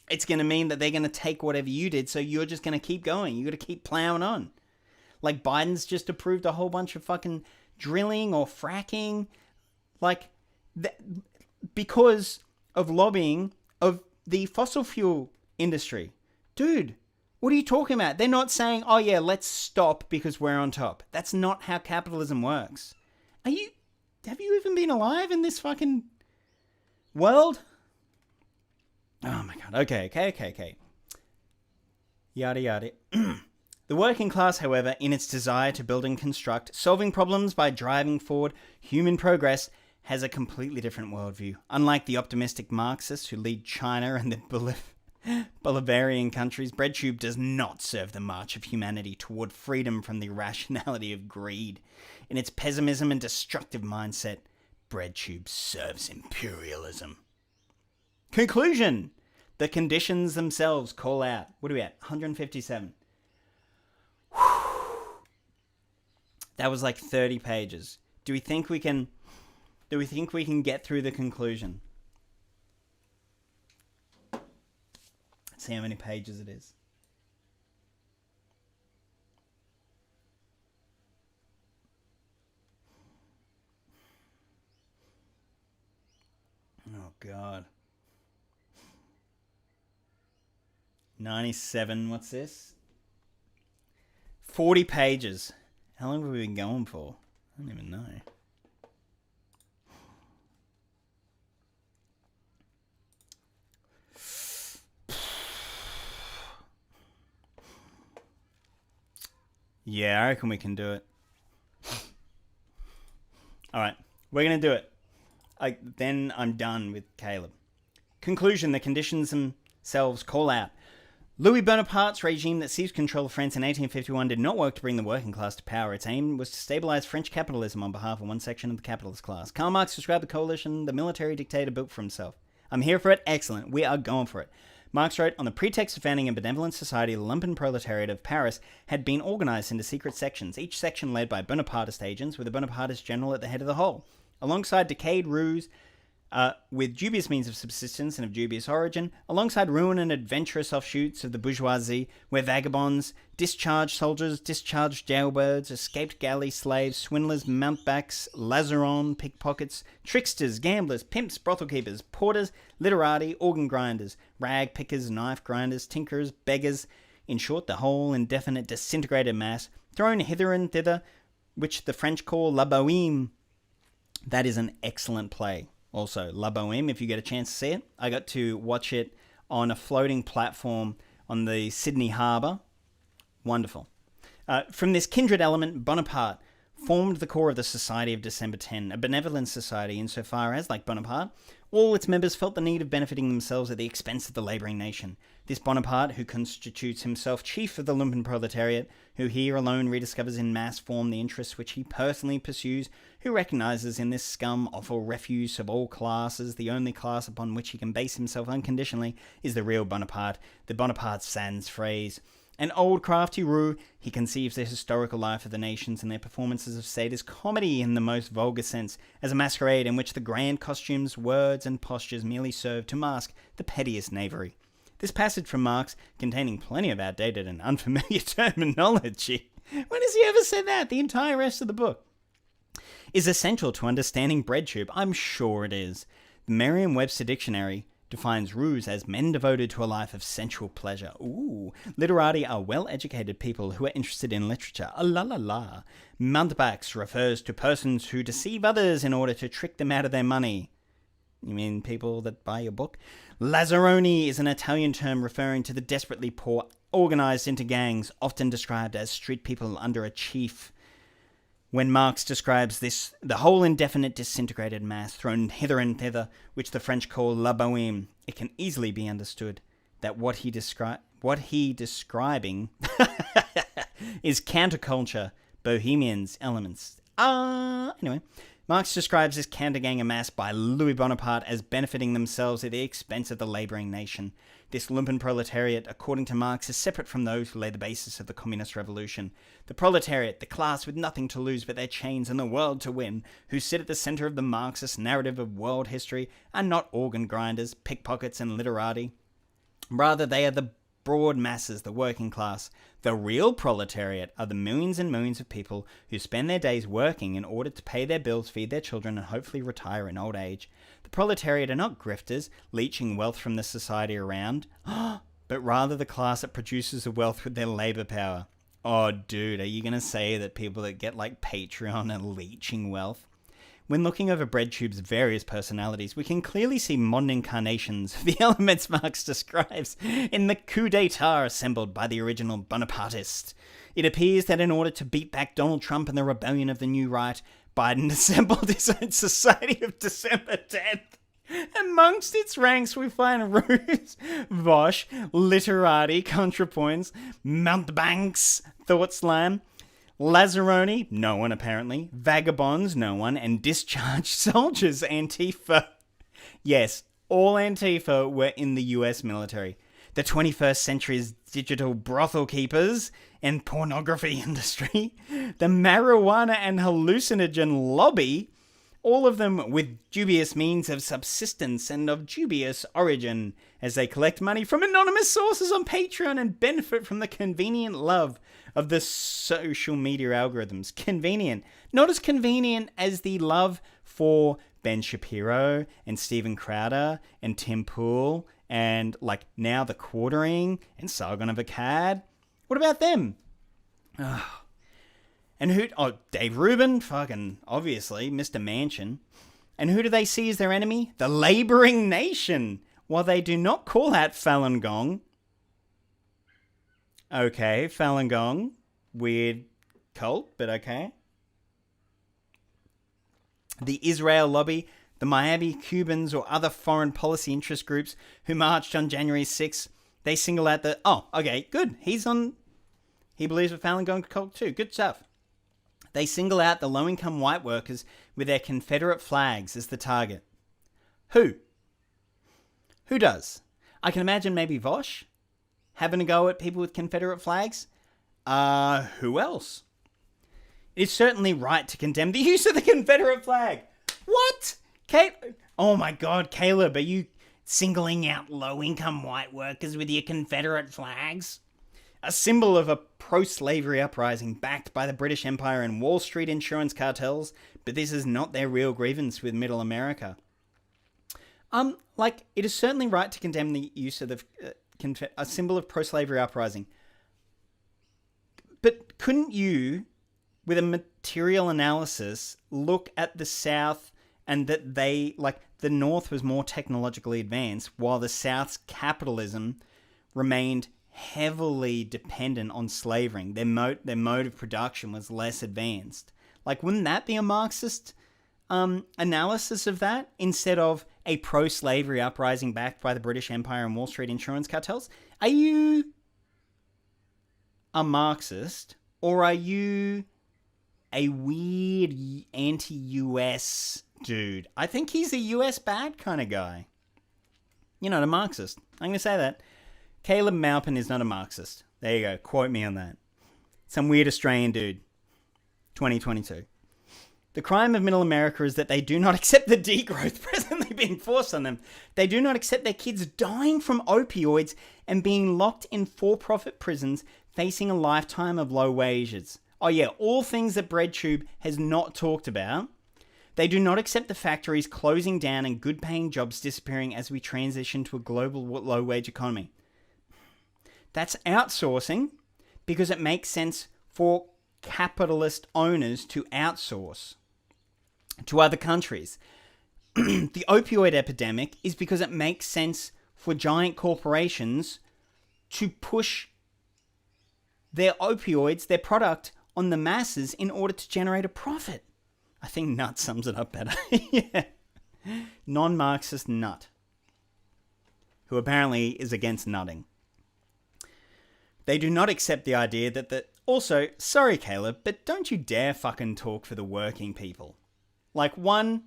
It's going to mean that they're going to take whatever you did, so you're just going to keep going. You got to keep plowing on. Like, Biden's just approved a whole bunch of fucking drilling or fracking. Like, because of lobbying of the fossil fuel industry. Dude, what are you talking about? They're not saying, oh yeah, let's stop because we're on top. That's not how capitalism works. Have you even been alive in this fucking world? Oh my god. Okay. Yada yada. The working class, however, in its desire to build and construct, solving problems by driving forward human progress, has a completely different worldview. Unlike the optimistic Marxists who lead China and the Bolivarian countries, BreadTube does not serve the march of humanity toward freedom from the irrationality of greed. In its pessimism and destructive mindset, BreadTube serves imperialism. Conclusion. The conditions themselves call out. What are we at? 157. That was like 30 pages. Do we think we can get through the conclusion? Let's see how many pages it is. Oh god. 97, what's this? 40 pages. How long have we been going for? I don't even know. Yeah, I reckon we can do it. Alright, we're going to do it. Then I'm done with Caleb. Conclusion, the conditions themselves call out. Louis Bonaparte's regime that seized control of France in 1851 did not work to bring the working class to power. Its aim was to stabilize French capitalism on behalf of one section of the capitalist class. Karl Marx described the coalition the military dictator built for himself. I'm here for it. Excellent. We are going for it. Marx wrote, on the pretext of founding a benevolent society, the lumpen proletariat of Paris had been organized into secret sections, each section led by Bonapartist agents, with a Bonapartist general at the head of the whole. Alongside decayed roux, with dubious means of subsistence and of dubious origin, alongside ruin and adventurous offshoots of the bourgeoisie, where vagabonds, discharged soldiers, discharged jailbirds, escaped galley slaves, swindlers, mountebanks, lazarons, pickpockets, tricksters, gamblers, pimps, brothel keepers, porters, literati, organ grinders, rag pickers, knife grinders, tinkerers, beggars, in short, the whole indefinite disintegrated mass, thrown hither and thither, which the French call la bohème. That is an excellent play. Also, La Bohème, if you get a chance to see it. I got to watch it on a floating platform on the Sydney Harbour. Wonderful. From this kindred element, Bonaparte formed the core of the Society of December 10, a benevolent society insofar as, like Bonaparte, all its members felt the need of benefiting themselves at the expense of the labouring nation. This Bonaparte, who constitutes himself chief of the lumpen proletariat, who here alone rediscovers in mass form the interests which he personally pursues, who recognises in this scum awful refuse of all classes, the only class upon which he can base himself unconditionally, is the real Bonaparte, the Bonaparte sans phrase. An old crafty roux, he conceives the historical life of the nations and their performances of state as comedy in the most vulgar sense, as a masquerade in which the grand costumes, words, and postures merely serve to mask the pettiest knavery. This passage from Marx, containing plenty of outdated and unfamiliar terminology, when has he ever said that? The entire rest of the book is essential to understanding BreadTube. I'm sure it is. The Merriam-Webster Dictionary defines roux as men devoted to a life of sensual pleasure. Ooh. Literati are well-educated people who are interested in literature. La la la. Mountebanks refers to persons who deceive others in order to trick them out of their money. You mean people that buy your book? Lazzaroni is an Italian term referring to the desperately poor, organized into gangs, often described as street people under a chief. When Marx describes this, the whole indefinite disintegrated mass thrown hither and thither, which the French call la bohème, it can easily be understood that what he describing is counterculture, bohemians, elements. Anyway, Marx describes this counter-gang amassed by Louis Bonaparte as benefiting themselves at the expense of the labouring nation. This lumpen proletariat, according to Marx, is separate from those who lay the basis of the communist revolution. The proletariat, the class with nothing to lose but their chains and the world to win, who sit at the centre of the Marxist narrative of world history, are not organ grinders, pickpockets and literati. Rather, they are the broad masses, the working class. The real proletariat are the millions and millions of people who spend their days working in order to pay their bills, feed their children, and hopefully retire in old age. The proletariat are not grifters, leeching wealth from the society around, but rather the class that produces the wealth with their labour power. Oh, dude, are you going to say that people that get like Patreon are leeching wealth? When looking over BreadTube's various personalities, we can clearly see modern incarnations of the elements Marx describes in the coup d'etat assembled by the original Bonapartist. It appears that in order to beat back Donald Trump and the rebellion of the new right, Biden assembled his own Society of December 10th. Amongst its ranks we find roux, Vosh, literati, contrapoints, mountebanks, thought slam, Lazzaroni, no one apparently, vagabonds, no one, and discharged soldiers, Antifa. Yes, all Antifa were in the US military. The 21st century's digital brothel keepers and pornography industry, the marijuana and hallucinogen lobby, all of them with dubious means of subsistence and of dubious origin, as they collect money from anonymous sources on Patreon and benefit from the convenient love of the social media algorithms. Convenient. Not as convenient as the love for Ben Shapiro and Steven Crowder and Tim Pool and, like, now The Quartering and Sargon of Akkad. What about them? Oh. And who... Oh, Dave Rubin, fucking, obviously, Mr. Mansion. And who do they see as their enemy? The labouring nation. While they do not call out Falun Gong. Okay, Falun Gong. Weird cult, but okay. The Israel lobby, the Miami Cubans or other foreign policy interest groups who marched on January 6th, they single out the... Oh, okay, good. He believes with Falun Gong cult too. Good stuff. They single out the low-income white workers with their Confederate flags as the target. Who? Who does? I can imagine maybe Vosh having a go at people with Confederate flags. Who else? It is certainly right to condemn the use of the Confederate flag. What? Oh my God, Caleb, are you singling out low-income white workers with your Confederate flags? A symbol of a pro-slavery uprising backed by the British Empire and Wall Street insurance cartels, but this is not their real grievance with Middle America. It is certainly right to condemn the use of a symbol of pro-slavery uprising. But couldn't you, with a material analysis, look at the South and that the North was more technologically advanced while the South's capitalism remained heavily dependent on slavering. Their mode of production was less advanced. Wouldn't that be a Marxist analysis of that instead of a pro-slavery uprising backed by the British Empire and Wall Street insurance cartels? Are you a Marxist or are you a weird anti-US dude? I think he's a US bad kind of guy. You're not a Marxist. I'm going to say that. Caleb Maupin is not a Marxist. There you go. Quote me on that. Some weird Australian dude. 2022. The crime of Middle America is that they do not accept the degrowth presently being forced on them. They do not accept their kids dying from opioids and being locked in for-profit prisons facing a lifetime of low wages. Oh yeah, all things that BreadTube has not talked about. They do not accept the factories closing down and good-paying jobs disappearing as we transition to a global low-wage economy. That's outsourcing because it makes sense for capitalist owners to outsource to other countries. The opioid epidemic is because it makes sense for giant corporations to push their opioids, their product, on the masses in order to generate a profit. I think nut sums it up better. Yeah. Non-Marxist nut, who apparently is against nutting. They do not accept the idea that also, sorry Caleb, but don't you dare fucking talk for the working people. Like, one,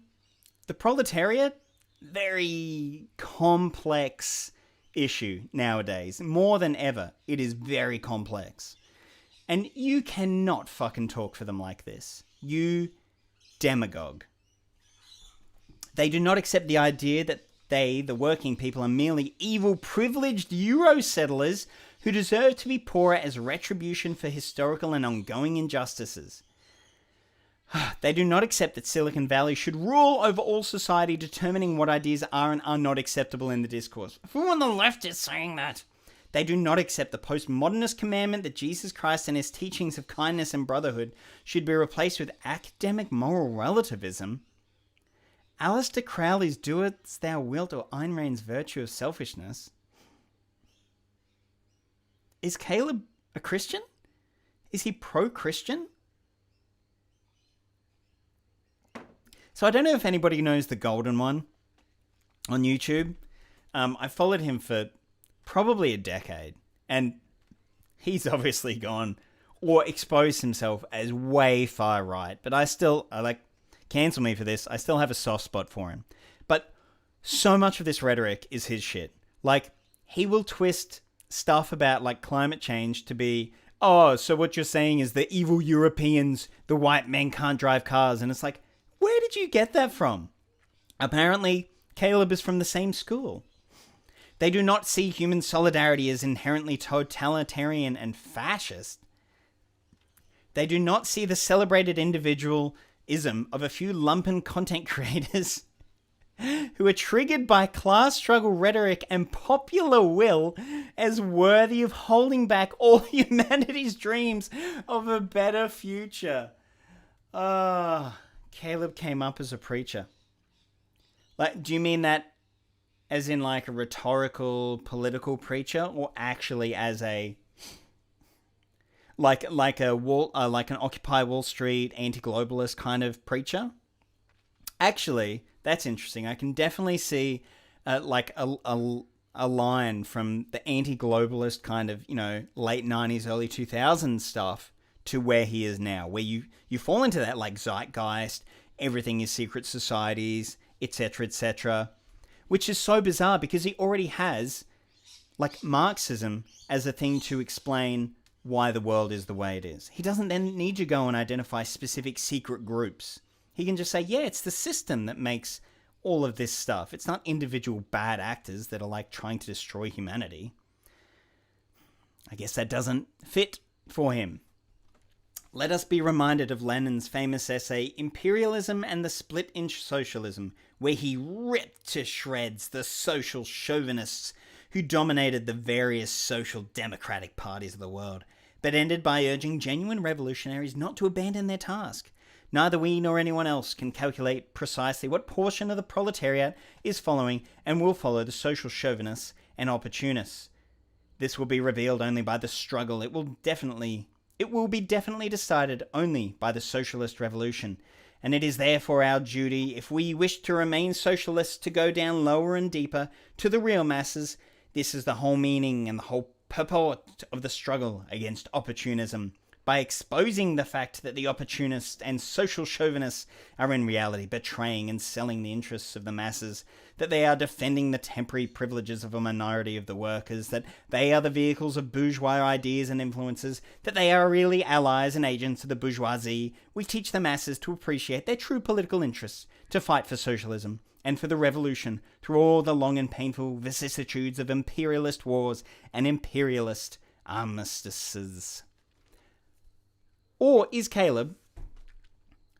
the proletariat, very complex issue nowadays. More than ever, it is very complex. And you cannot fucking talk for them like this. You demagogue. They do not accept the idea that they, the working people, are merely evil, privileged Euro settlers who deserve to be poorer as retribution for historical and ongoing injustices. They do not accept that Silicon Valley should rule over all society, determining what ideas are and are not acceptable in the discourse. Who on the left is saying that? They do not accept the postmodernist commandment that Jesus Christ and his teachings of kindness and brotherhood should be replaced with academic moral relativism. Aleister Crowley's do as thou wilt or Ayn Rand's virtue of selfishness. Is Caleb a Christian? Is he pro-Christian? So I don't know if anybody knows the Golden One on YouTube. I followed him for probably a decade, and he's obviously gone or exposed himself as way far right. But I cancel me for this. I still have a soft spot for him. But so much of this rhetoric is his shit. Like, he will twist stuff about like climate change to be, oh, so what you're saying is the evil Europeans, the white men can't drive cars, and it's like, where did you get that from? Apparently, Caleb is from the same school. They do not see human solidarity as inherently totalitarian and fascist. They do not see the celebrated individualism of a few lumpen content creators who are triggered by class struggle rhetoric and popular will as worthy of holding back all humanity's dreams of a better future. Caleb came up as a preacher. Like, do you mean that as in like a rhetorical, political preacher, or actually as a like an Occupy Wall Street anti-globalist kind of preacher? Actually, that's interesting. I can definitely see like a line from the anti-globalist kind of, late 90s, early 2000s stuff to where he is now, where you fall into that like zeitgeist, everything is secret societies, etc., which is so bizarre because he already has like Marxism as a thing to explain why the world is the way it is. He doesn't then need to go and identify specific secret groups. He can just say, yeah, it's the system that makes all of this stuff. It's not individual bad actors that are like trying to destroy humanity. I guess that doesn't fit for him. Let us be reminded of Lenin's famous essay, Imperialism and the Split in Socialism, where he ripped to shreds the social chauvinists who dominated the various social democratic parties of the world, but ended by urging genuine revolutionaries not to abandon their task. Neither we nor anyone else can calculate precisely what portion of the proletariat is following and will follow the social chauvinists and opportunists. This will be revealed only by the struggle. It will be definitely decided only by the socialist revolution, and it is therefore our duty, if we wish to remain socialists, to go down lower and deeper to the real masses. This is the whole meaning and the whole purport of the struggle against opportunism, by exposing the fact that the opportunists and social chauvinists are in reality betraying and selling the interests of the masses, that they are defending the temporary privileges of a minority of the workers, that they are the vehicles of bourgeois ideas and influences, that they are really allies and agents of the bourgeoisie. We teach the masses to appreciate their true political interests, to fight for socialism and for the revolution through all the long and painful vicissitudes of imperialist wars and imperialist armistices. Or is Caleb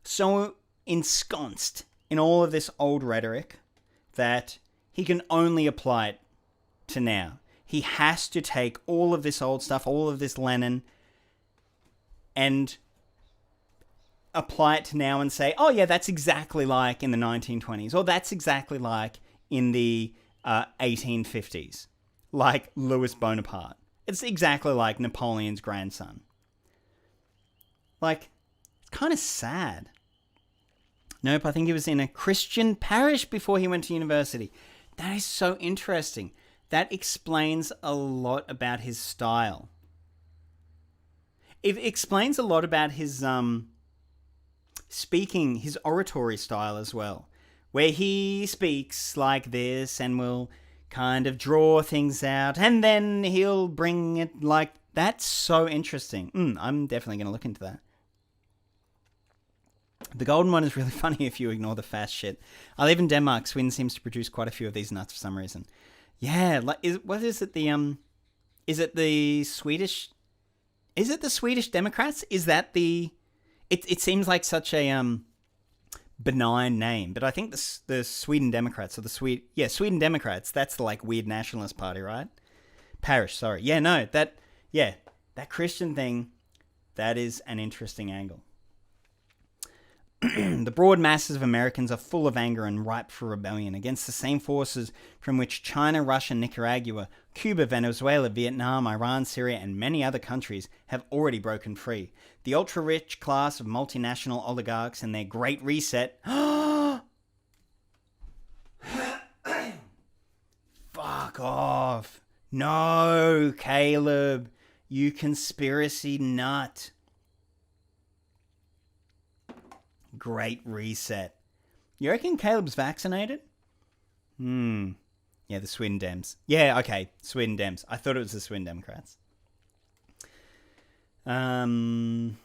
so ensconced in all of this old rhetoric that he can only apply it to now. He has to take all of this old stuff, all of this Lenin, and apply it to now and say, oh yeah, that's exactly like in the 1920s, or that's exactly like in the 1850s, like Louis Bonaparte. It's exactly like Napoleon's grandson. Like, it's kind of sad. Nope, I think he was in a Christian parish before he went to university. That is so interesting. That explains a lot about his style. It explains a lot about his speaking, his oratory style as well, where he speaks like this and will kind of draw things out, and then he'll bring it like... That's so interesting. I'm definitely going to look into that. The golden one is really funny if you ignore the fast shit. I live in Denmark. Sweden seems to produce quite a few of these nuts for some reason. Yeah, like, is it the Swedish... Is it the Swedish Democrats? Is that the... It seems like such a benign name, but I think the Sweden Democrats, or Sweden Democrats, that's the like weird nationalist party, right? Parish, sorry. Yeah, no, that Christian thing, that is an interesting angle. The broad masses of Americans are full of anger and ripe for rebellion against the same forces from which China, Russia, Nicaragua, Cuba, Venezuela, Vietnam, Iran, Syria, and many other countries have already broken free. The ultra-rich class of multinational oligarchs and their Great Reset... Fuck off. No, Caleb. You conspiracy nut. Great Reset. You reckon Caleb's vaccinated? Yeah, the Sweden Dems. Yeah, okay, Sweden Dems. I thought it was the Sweden Democrats. The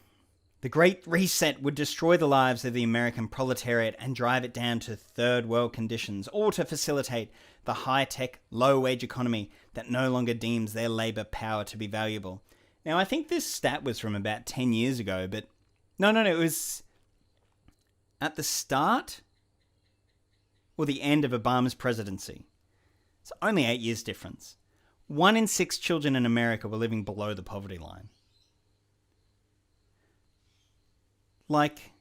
Great Reset would destroy the lives of the American proletariat and drive it down to third world conditions, or to facilitate the high-tech, low-wage economy that no longer deems their labor power to be valuable. Now, I think this stat was from about 10 years ago, but... No, it was... at the start or the end of Obama's presidency. It's only 8 years difference. 1 in 6 children in America were living below the poverty line. Like,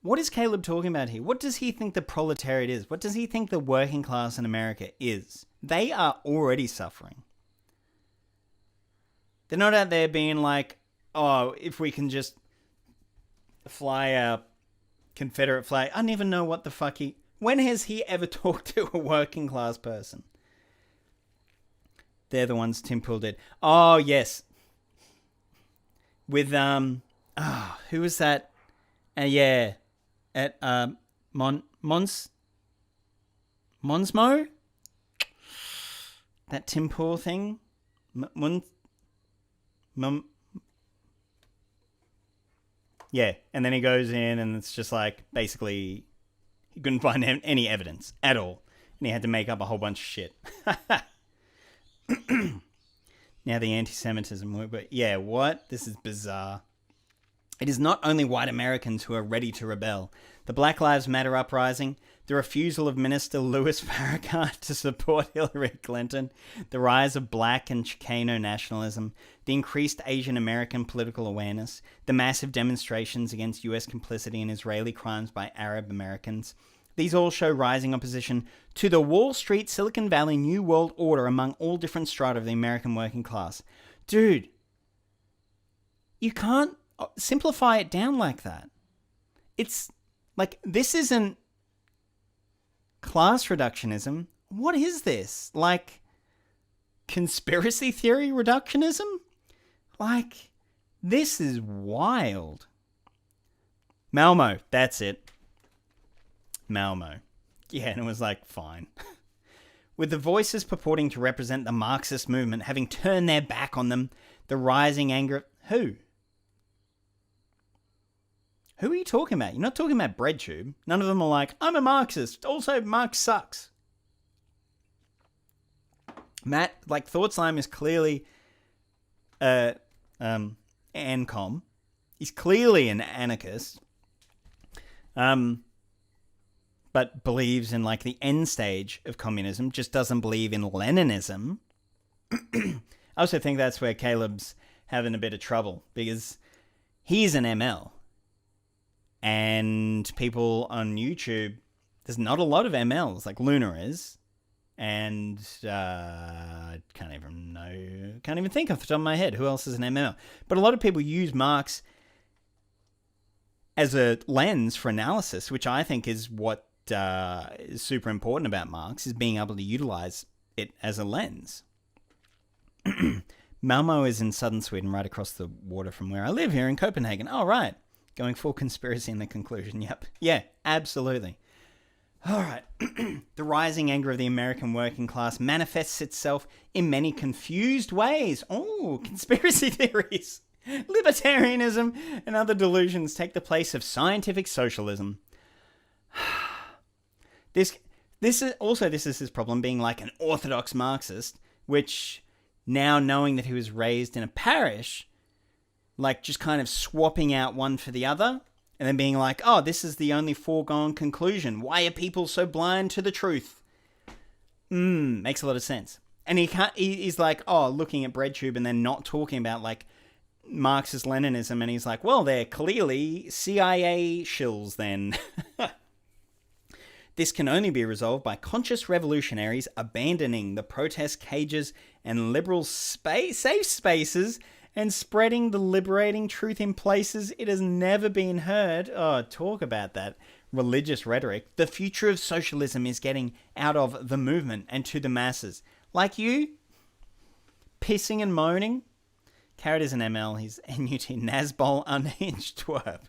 what is Caleb talking about here? What does he think the proletariat is? What does he think the working class in America is? They are already suffering. They're not out there being like, oh, if we can just fly a Confederate flag. I don't even know what the fuck he... When has he ever talked to a working class person? They're the ones Tim Pool did. Oh, yes. With, who was that? Yeah. At, Monsmo? That Tim Pool thing? Yeah, and then he goes in and it's just like, basically, he couldn't find any evidence at all. And he had to make up a whole bunch of shit. Now the anti-Semitism, but yeah, what? This is bizarre. It is not only white Americans who are ready to rebel. The Black Lives Matter uprising, the refusal of Minister Louis Farrakhan to support Hillary Clinton, the rise of black and Chicano nationalism, the increased Asian American political awareness, the massive demonstrations against US complicity in Israeli crimes by Arab Americans. These all show rising opposition to the Wall Street, Silicon Valley, New World Order among all different strata of the American working class. Dude, you can't simplify it down like that. It's like, this isn't class reductionism. What is this? Like, conspiracy theory reductionism? Like, this is wild. Malmo, that's it. Malmo. Yeah, and it was like, fine. With the voices purporting to represent the Marxist movement having turned their back on them, the rising anger... Who? Who are you talking about? You're not talking about BreadTube. None of them are like, I'm a Marxist. Also, Marx sucks. Matt, like, ThoughtSlime is clearly ANCOM. He's clearly an anarchist. But believes in like the end stage of communism, just doesn't believe in Leninism. I also think that's where Caleb's having a bit of trouble, because he's an ML. And people on YouTube, there's not a lot of MLs, like Luna is. And I can't even think off the top of my head who else is an ML. But a lot of people use Marx as a lens for analysis, which I think is what is super important about Marx, is being able to utilize it as a lens. Malmo is in southern Sweden, right across the water from where I live here in Copenhagen. Oh, right. Going full conspiracy in the conclusion. Yep. Yeah, absolutely. All right. The rising anger of the American working class manifests itself in many confused ways. Oh, conspiracy theories. Libertarianism and other delusions take the place of scientific socialism. This is his problem, being like an orthodox Marxist, which now knowing that he was raised in a parish, like just kind of swapping out one for the other, and then being like, oh, this is the only foregone conclusion. Why are people so blind to the truth? Makes a lot of sense. And he's like, oh, looking at BreadTube and then not talking about like Marxist Leninism, and he's like, well, they're clearly CIA shills then. This can only be resolved by conscious revolutionaries abandoning the protest cages and liberal safe spaces and spreading the liberating truth in places it has never been heard. Oh, talk about that religious rhetoric. The future of socialism is getting out of the movement and to the masses. Like you, pissing and moaning. Carrot is an ML. He's NUT Nazbol unhinged twerp.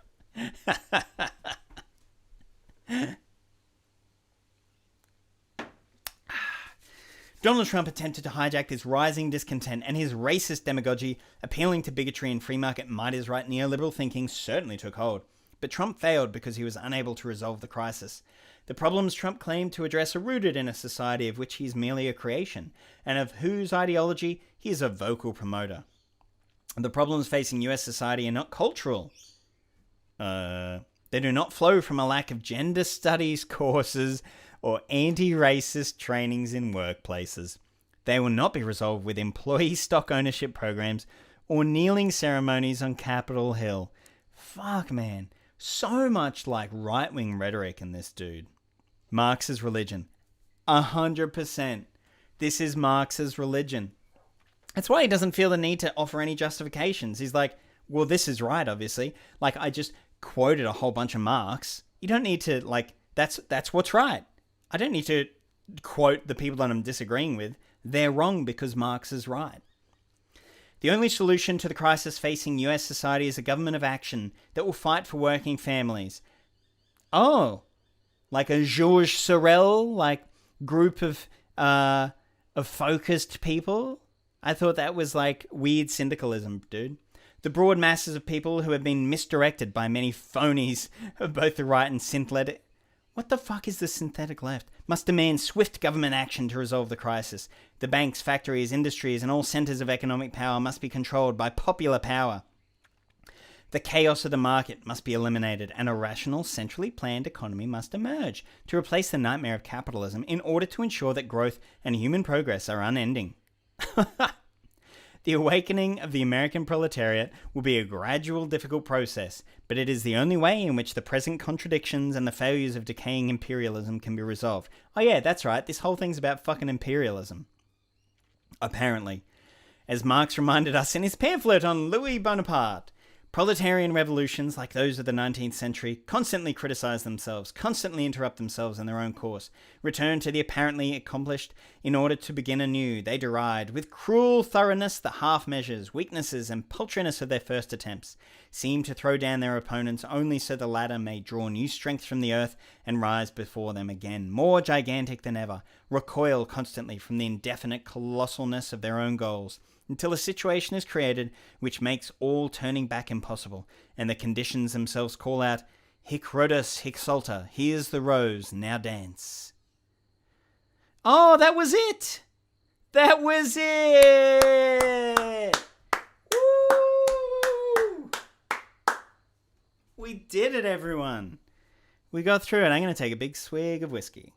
Donald Trump attempted to hijack this rising discontent, and his racist demagogy, appealing to bigotry and free market might-is-right neoliberal thinking, certainly took hold. But Trump failed because he was unable to resolve the crisis. The problems Trump claimed to address are rooted in a society of which he is merely a creation, and of whose ideology he is a vocal promoter. The problems facing US society are not cultural. They do not flow from a lack of gender studies courses or anti-racist trainings in workplaces. They will not be resolved with employee stock ownership programs or kneeling ceremonies on Capitol Hill. Fuck, man. So much like right-wing rhetoric in this dude. Marx's religion. 100%. This is Marx's religion. That's why he doesn't feel the need to offer any justifications. He's like, well, this is right, obviously. Like, I just quoted a whole bunch of Marx. You don't need to, like, that's what's right. I don't need to quote the people that I'm disagreeing with. They're wrong because Marx is right. The only solution to the crisis facing US society is a government of action that will fight for working families. Oh, like a Georges Sorel, like group of focused people? I thought that was like weird syndicalism, dude. The broad masses of people who have been misdirected by many phonies of both the right and synth-led... What the fuck is the synthetic left? Must demand swift government action to resolve the crisis. The banks, factories, industries, and all centres of economic power must be controlled by popular power. The chaos of the market must be eliminated, and a rational, centrally planned economy must emerge to replace the nightmare of capitalism in order to ensure that growth and human progress are unending. The awakening of the American proletariat will be a gradual, difficult process, but it is the only way in which the present contradictions and the failures of decaying imperialism can be resolved. Oh yeah, that's right, this whole thing's about fucking imperialism. Apparently. As Marx reminded us in his pamphlet on Louis Bonaparte, proletarian revolutions like those of the 19th century constantly criticize themselves, constantly interrupt themselves in their own course, return to the apparently accomplished in order to begin anew. They deride with cruel thoroughness the half-measures, weaknesses, and paltriness of their first attempts, seem to throw down their opponents only so the latter may draw new strength from the earth and rise before them again, more gigantic than ever, recoil constantly from the indefinite colossalness of their own goals, until a situation is created which makes all turning back impossible, and the conditions themselves call out, Hic Rhodus, hic Salta, here's the rose, now dance. Oh, that was it! That was it! Woo! We did it, everyone! we got through it. I'm going to take a big swig of whiskey.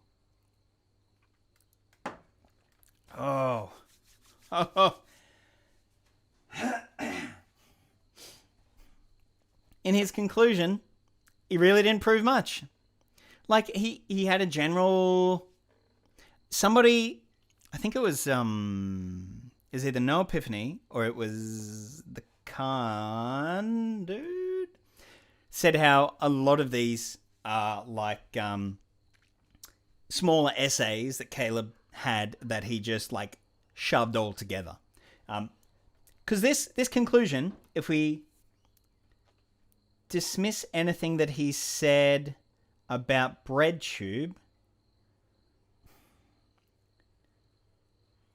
Oh. In his conclusion, he really didn't prove much. Like, he had a general... Somebody, I think it was either No Epiphany or it was the Khan dude, said how a lot of these are like smaller essays that Caleb had that he just like shoved all together. Because this conclusion, if we dismiss anything that he said about BreadTube,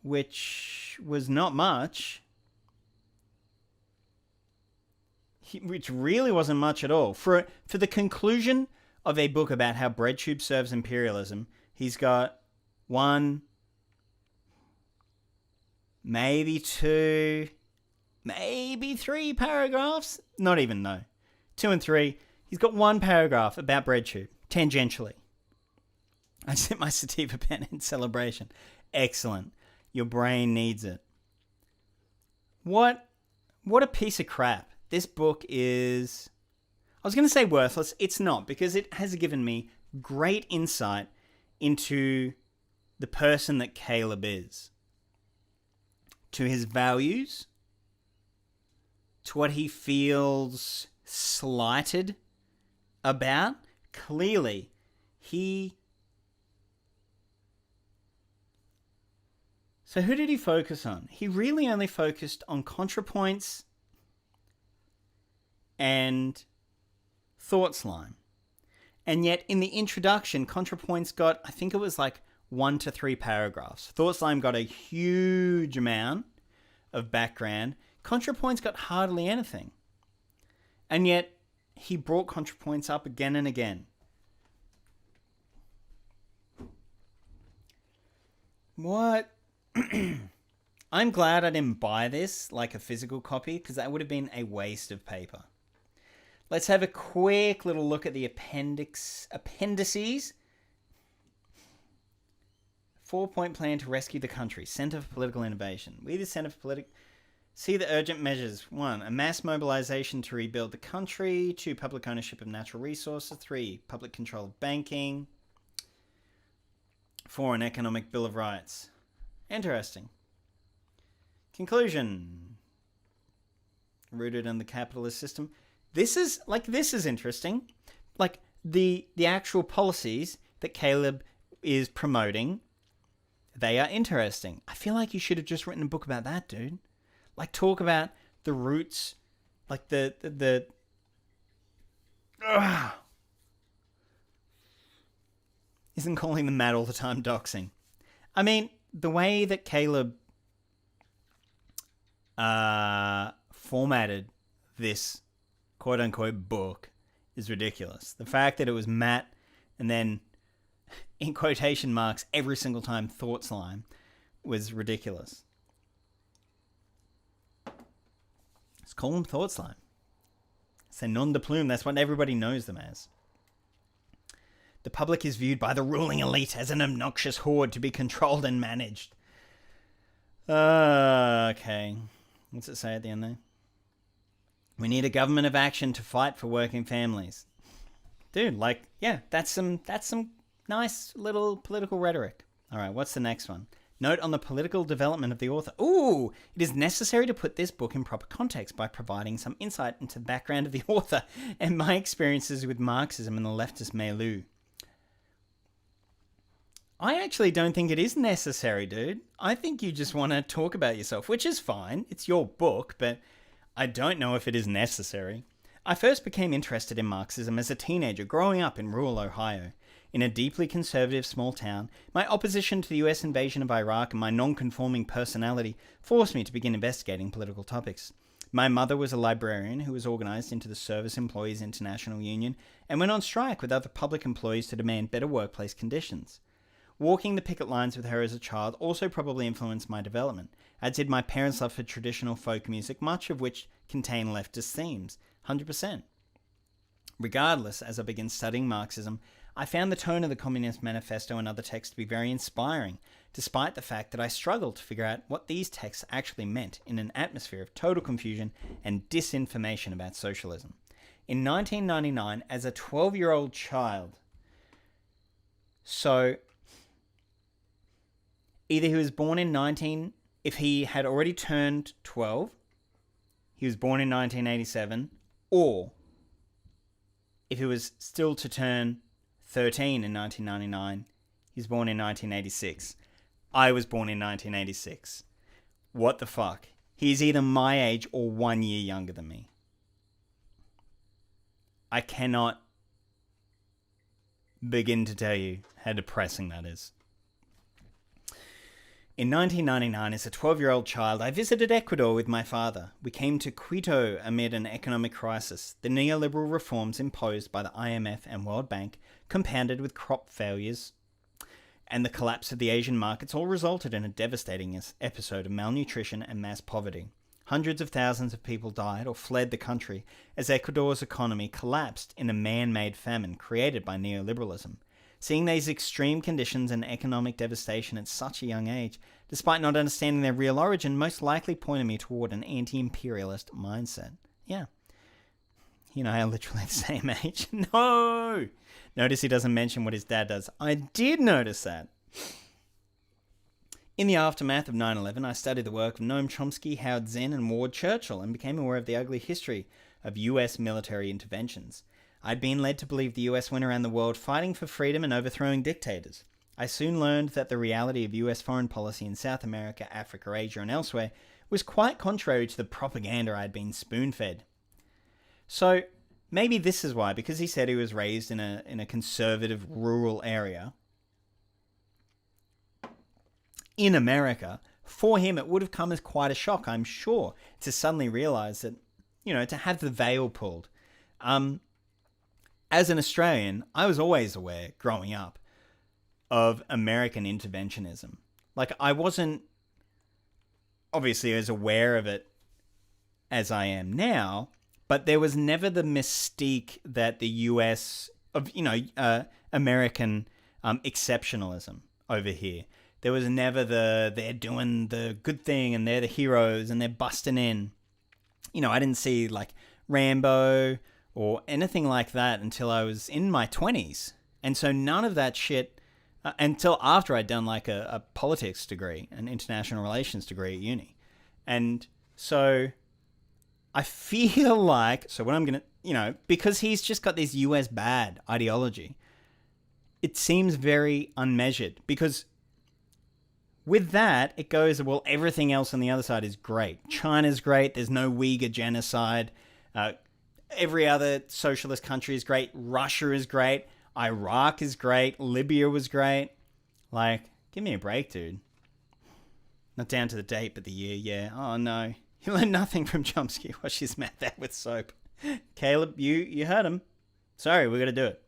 which was not much, which really wasn't much at all. For the conclusion of a book about how BreadTube serves imperialism, he's got 1, maybe 2, maybe 3 paragraphs. Not even, no. 2 and 3. He's got 1 paragraph about BreadTube, tangentially. I sent my sativa pen in celebration. Excellent. Your brain needs it. What a piece of crap. This book is... I was going to say worthless. It's not, because it has given me great insight into the person that Caleb is. To his values. To what he feels slighted about. Clearly, So who did he focus on? He really only focused on ContraPoints and Thought Slime. And yet in the introduction, ContraPoints got, I think it was like 1 to 3 paragraphs. Thought Slime got a huge amount of background. ContraPoints got hardly anything. And yet he brought ContraPoints up again and again. What? I'm glad I didn't buy this like a physical copy, because that would have been a waste of paper. Let's have a quick little look at the appendices. 4-point plan to rescue the country. Center for Political Innovation. We, the Center for Political... See the urgent measures. 1, a mass mobilization to rebuild the country. 2, public ownership of natural resources. 3, public control of banking. 4, an economic bill of rights. Interesting. Conclusion. Rooted in the capitalist system. This is interesting. Like, the actual policies that Caleb is promoting, they are interesting. I feel like you should have just written a book about that, dude. Like, talk about the roots, like the isn't calling them mad all the time doxing. I mean, the way that Caleb formatted this quote-unquote book is ridiculous. The fact that it was Matt and then in quotation marks every single time Thought Slime was ridiculous. Let's call them Thought Slime. It's a nom de plume. That's what everybody knows them as. The public is viewed by the ruling elite as an obnoxious horde to be controlled and managed. Okay. What's it say at the end there? We need a government of action to fight for working families. Dude, like, yeah, that's some nice little political rhetoric. All right, what's the next one? Note on the political development of the author. Ooh, it is necessary to put this book in proper context by providing some insight into the background of the author and my experiences with Marxism and the leftist milieu. I actually don't think it is necessary, dude. I think you just want to talk about yourself, which is fine. It's your book, but I don't know if it is necessary. I first became interested in Marxism as a teenager growing up in rural Ohio. In a deeply conservative small town, my opposition to the US invasion of Iraq and my non-conforming personality forced me to begin investigating political topics. My mother was a librarian who was organized into the Service Employees International Union and went on strike with other public employees to demand better workplace conditions. Walking the picket lines with her as a child also probably influenced my development, as did my parents' love for traditional folk music, much of which contained leftist themes. 100%. Regardless, as I began studying Marxism, I found the tone of the Communist Manifesto and other texts to be very inspiring, despite the fact that I struggled to figure out what these texts actually meant in an atmosphere of total confusion and disinformation about socialism. In 1999, as a 12-year-old child, so either he was born in if he had already turned 12, he was born in 1987, or if he was still to turn 13 in 1999, he was born in 1986. I was born in 1986. What the fuck? He's either my age or 1 year younger than me. I cannot begin to tell you how depressing that is. In 1999, as a 12-year-old child, I visited Ecuador with my father. We came to Quito amid an economic crisis. The neoliberal reforms imposed by the IMF and World Bank, compounded with crop failures and the collapse of the Asian markets, all resulted in a devastating episode of malnutrition and mass poverty. Hundreds of thousands of people died or fled the country as Ecuador's economy collapsed in a man-made famine created by neoliberalism. Seeing these extreme conditions and economic devastation at such a young age, despite not understanding their real origin, most likely pointed me toward an anti-imperialist mindset. Yeah. You know, I literally the same age. No! Notice he doesn't mention what his dad does. I did notice that. In the aftermath of 9/11, I studied the work of Noam Chomsky, Howard Zinn, and Ward Churchill, and became aware of the ugly history of US military interventions. I'd been led to believe the US went around the world fighting for freedom and overthrowing dictators. I soon learned that the reality of US foreign policy in South America, Africa, Asia, and elsewhere was quite contrary to the propaganda I'd been spoon-fed. So, maybe this is why, because he said he was raised in a conservative rural area in America, for him it would have come as quite a shock, I'm sure, to suddenly realize that, you know, to have the veil pulled. As an Australian, I was always aware, growing up, of American interventionism. Like, I wasn't obviously as aware of it as I am now, but there was never the mystique that the US, of American exceptionalism over here. There was never they're doing the good thing and they're the heroes and they're busting in. You know, I didn't see, like, Rambo or anything like that until I was in my 20s. And so none of that shit, until after I'd done like a politics degree, an international relations degree at uni. And so I feel like, so what I'm going to, because he's just got this US bad ideology, it seems very unmeasured. Because with that, it goes, well, everything else on the other side is great. China's great. There's no Uyghur genocide. Every other socialist country is great. Russia is great. Iraq is great. Libya was great. Like, give me a break, dude. Not down to the date, but the year, yeah. Oh, no. You learn nothing from Chomsky. Wash his mouth out with soap. Caleb, you heard him. Sorry, we're going to do it.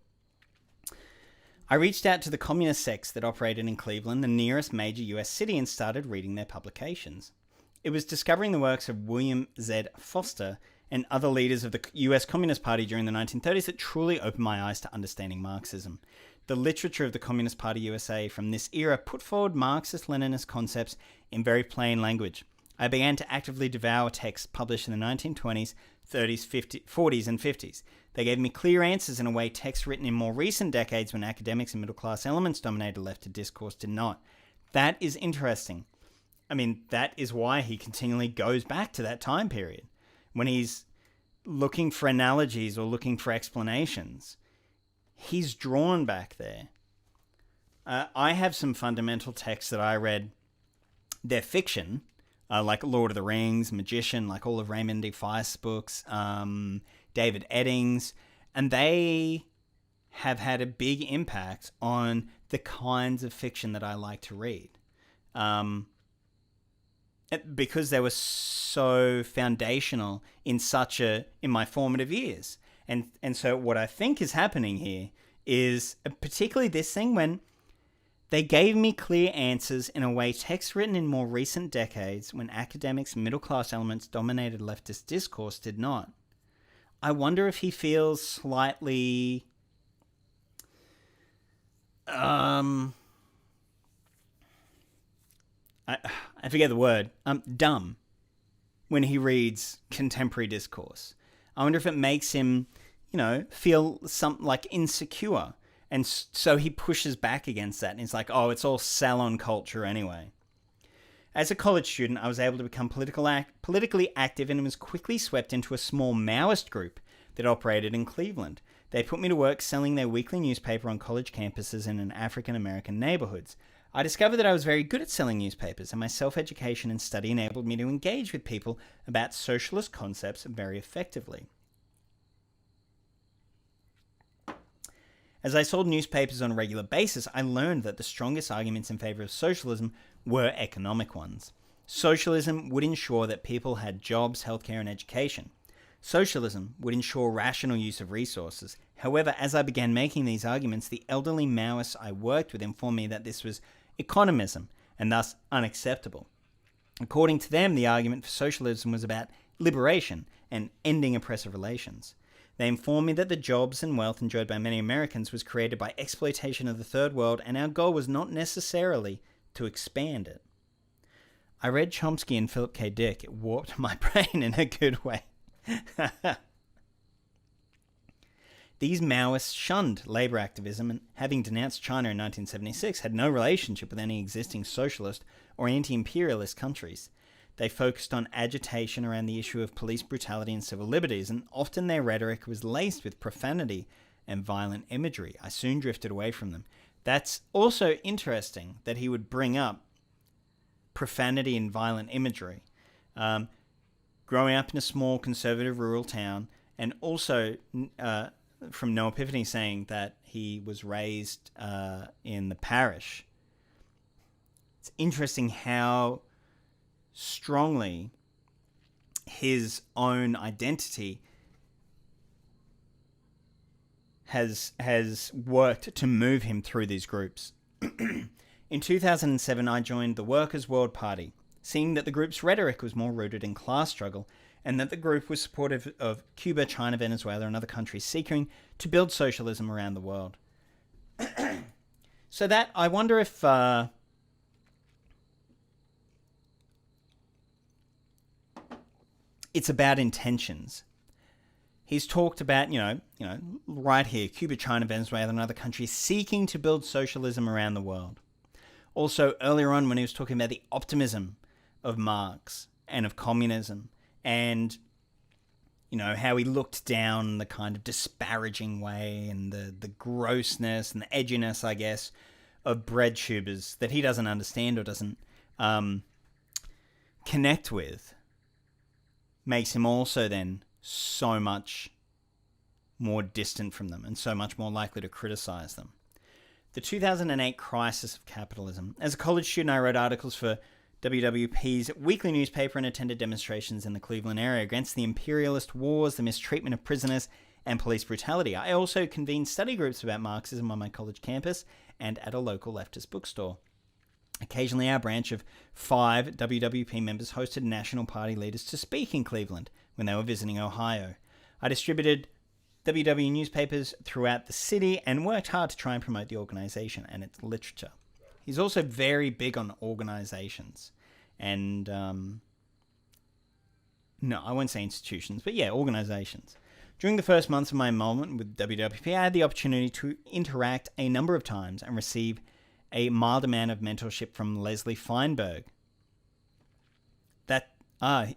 I reached out to the communist sects that operated in Cleveland, the nearest major US city, and started reading their publications. It was discovering the works of William Z. Foster and other leaders of the US Communist Party during the 1930s that truly opened my eyes to understanding Marxism. The literature of the Communist Party USA from this era put forward Marxist-Leninist concepts in very plain language. I began to actively devour texts published in the 1920s, 30s, 40s, and 50s. They gave me clear answers in a way texts written in more recent decades when academics and middle-class elements dominated left discourse did not. That is interesting. I mean, that is why he continually goes back to that time period. When he's looking for analogies or looking for explanations, he's drawn back there. I have some fundamental texts that I read. They're fiction, like Lord of the Rings, Magician, like all of Raymond D. Feist's books, David Eddings, and they have had a big impact on the kinds of fiction that I like to read. Because they were so foundational in my formative years. And so what I think is happening here is particularly this thing when they gave me clear answers in a way texts written in more recent decades when academics and middle-class elements dominated leftist discourse did not. I wonder if he feels slightly... I forget the word. Dumb when he reads contemporary discourse. I wonder if it makes him, feel something like insecure. And so he pushes back against that. And he's like, oh, it's all salon culture anyway. As a college student, I was able to become politically active and was quickly swept into a small Maoist group that operated in Cleveland. They put me to work selling their weekly newspaper on college campuses in African-American neighborhoods. I discovered that I was very good at selling newspapers, and my self-education and study enabled me to engage with people about socialist concepts very effectively. As I sold newspapers on a regular basis, I learned that the strongest arguments in favor of socialism were economic ones. Socialism would ensure that people had jobs, healthcare, and education. Socialism would ensure rational use of resources. However, as I began making these arguments, the elderly Maoists I worked with informed me that this was economism, and thus unacceptable. According to them, the argument for socialism was about liberation and ending oppressive relations. They informed me that the jobs and wealth enjoyed by many Americans was created by exploitation of the third world, and our goal was not necessarily to expand it. I read Chomsky and Philip K. Dick. It warped my brain in a good way. These Maoists shunned labor activism and, having denounced China in 1976, had no relationship with any existing socialist or anti-imperialist countries. They focused on agitation around the issue of police brutality and civil liberties, and often their rhetoric was laced with profanity and violent imagery. I soon drifted away from them. That's also interesting that he would bring up profanity and violent imagery. Growing up in a small conservative rural town, and also from Noah Epiphany saying that he was raised in the parish. It's interesting how strongly his own identity has worked to move him through these groups. In 2007, I joined the Workers' World Party, seeing that the group's rhetoric was more rooted in class struggle and that the group was supportive of Cuba, China, Venezuela, and other countries seeking to build socialism around the world. So that, I wonder if it's about intentions. He's talked about, right here, Cuba, China, Venezuela, and other countries seeking to build socialism around the world. Also, earlier on when he was talking about the optimism of Marx and of communism, and, how he looked down the kind of disparaging way and the grossness and the edginess, I guess, of BreadTubers that he doesn't understand or doesn't connect with, makes him also then so much more distant from them and so much more likely to criticize them. The 2008 crisis of capitalism. As a college student, I wrote articles for WWP's weekly newspaper and attended demonstrations in the Cleveland area against the imperialist wars, the mistreatment of prisoners, and police brutality. I also convened study groups about Marxism on my college campus and at a local leftist bookstore. Occasionally, our branch of 5 WWP members hosted National Party leaders to speak in Cleveland when they were visiting Ohio. I distributed WW newspapers throughout the city and worked hard to try and promote the organization and its literature. He's also very big on organizations and, no, I won't say institutions, but yeah, organizations. During the first months of my involvement with WWP, I had the opportunity to interact a number of times and receive a mild amount of mentorship from Leslie Feinberg.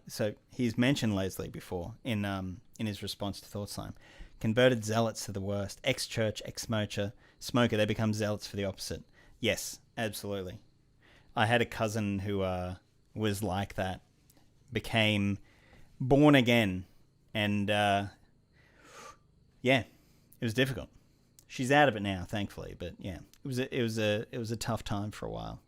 So he's mentioned Leslie before in his response to Thought Slime. Converted zealots to the worst. Ex-church, ex-smoker, they become zealots for the opposite. Yes, absolutely. I had a cousin who was like that. Became born again. And, yeah, it was difficult. She's out of it now, thankfully. But, yeah, it was a tough time for a while.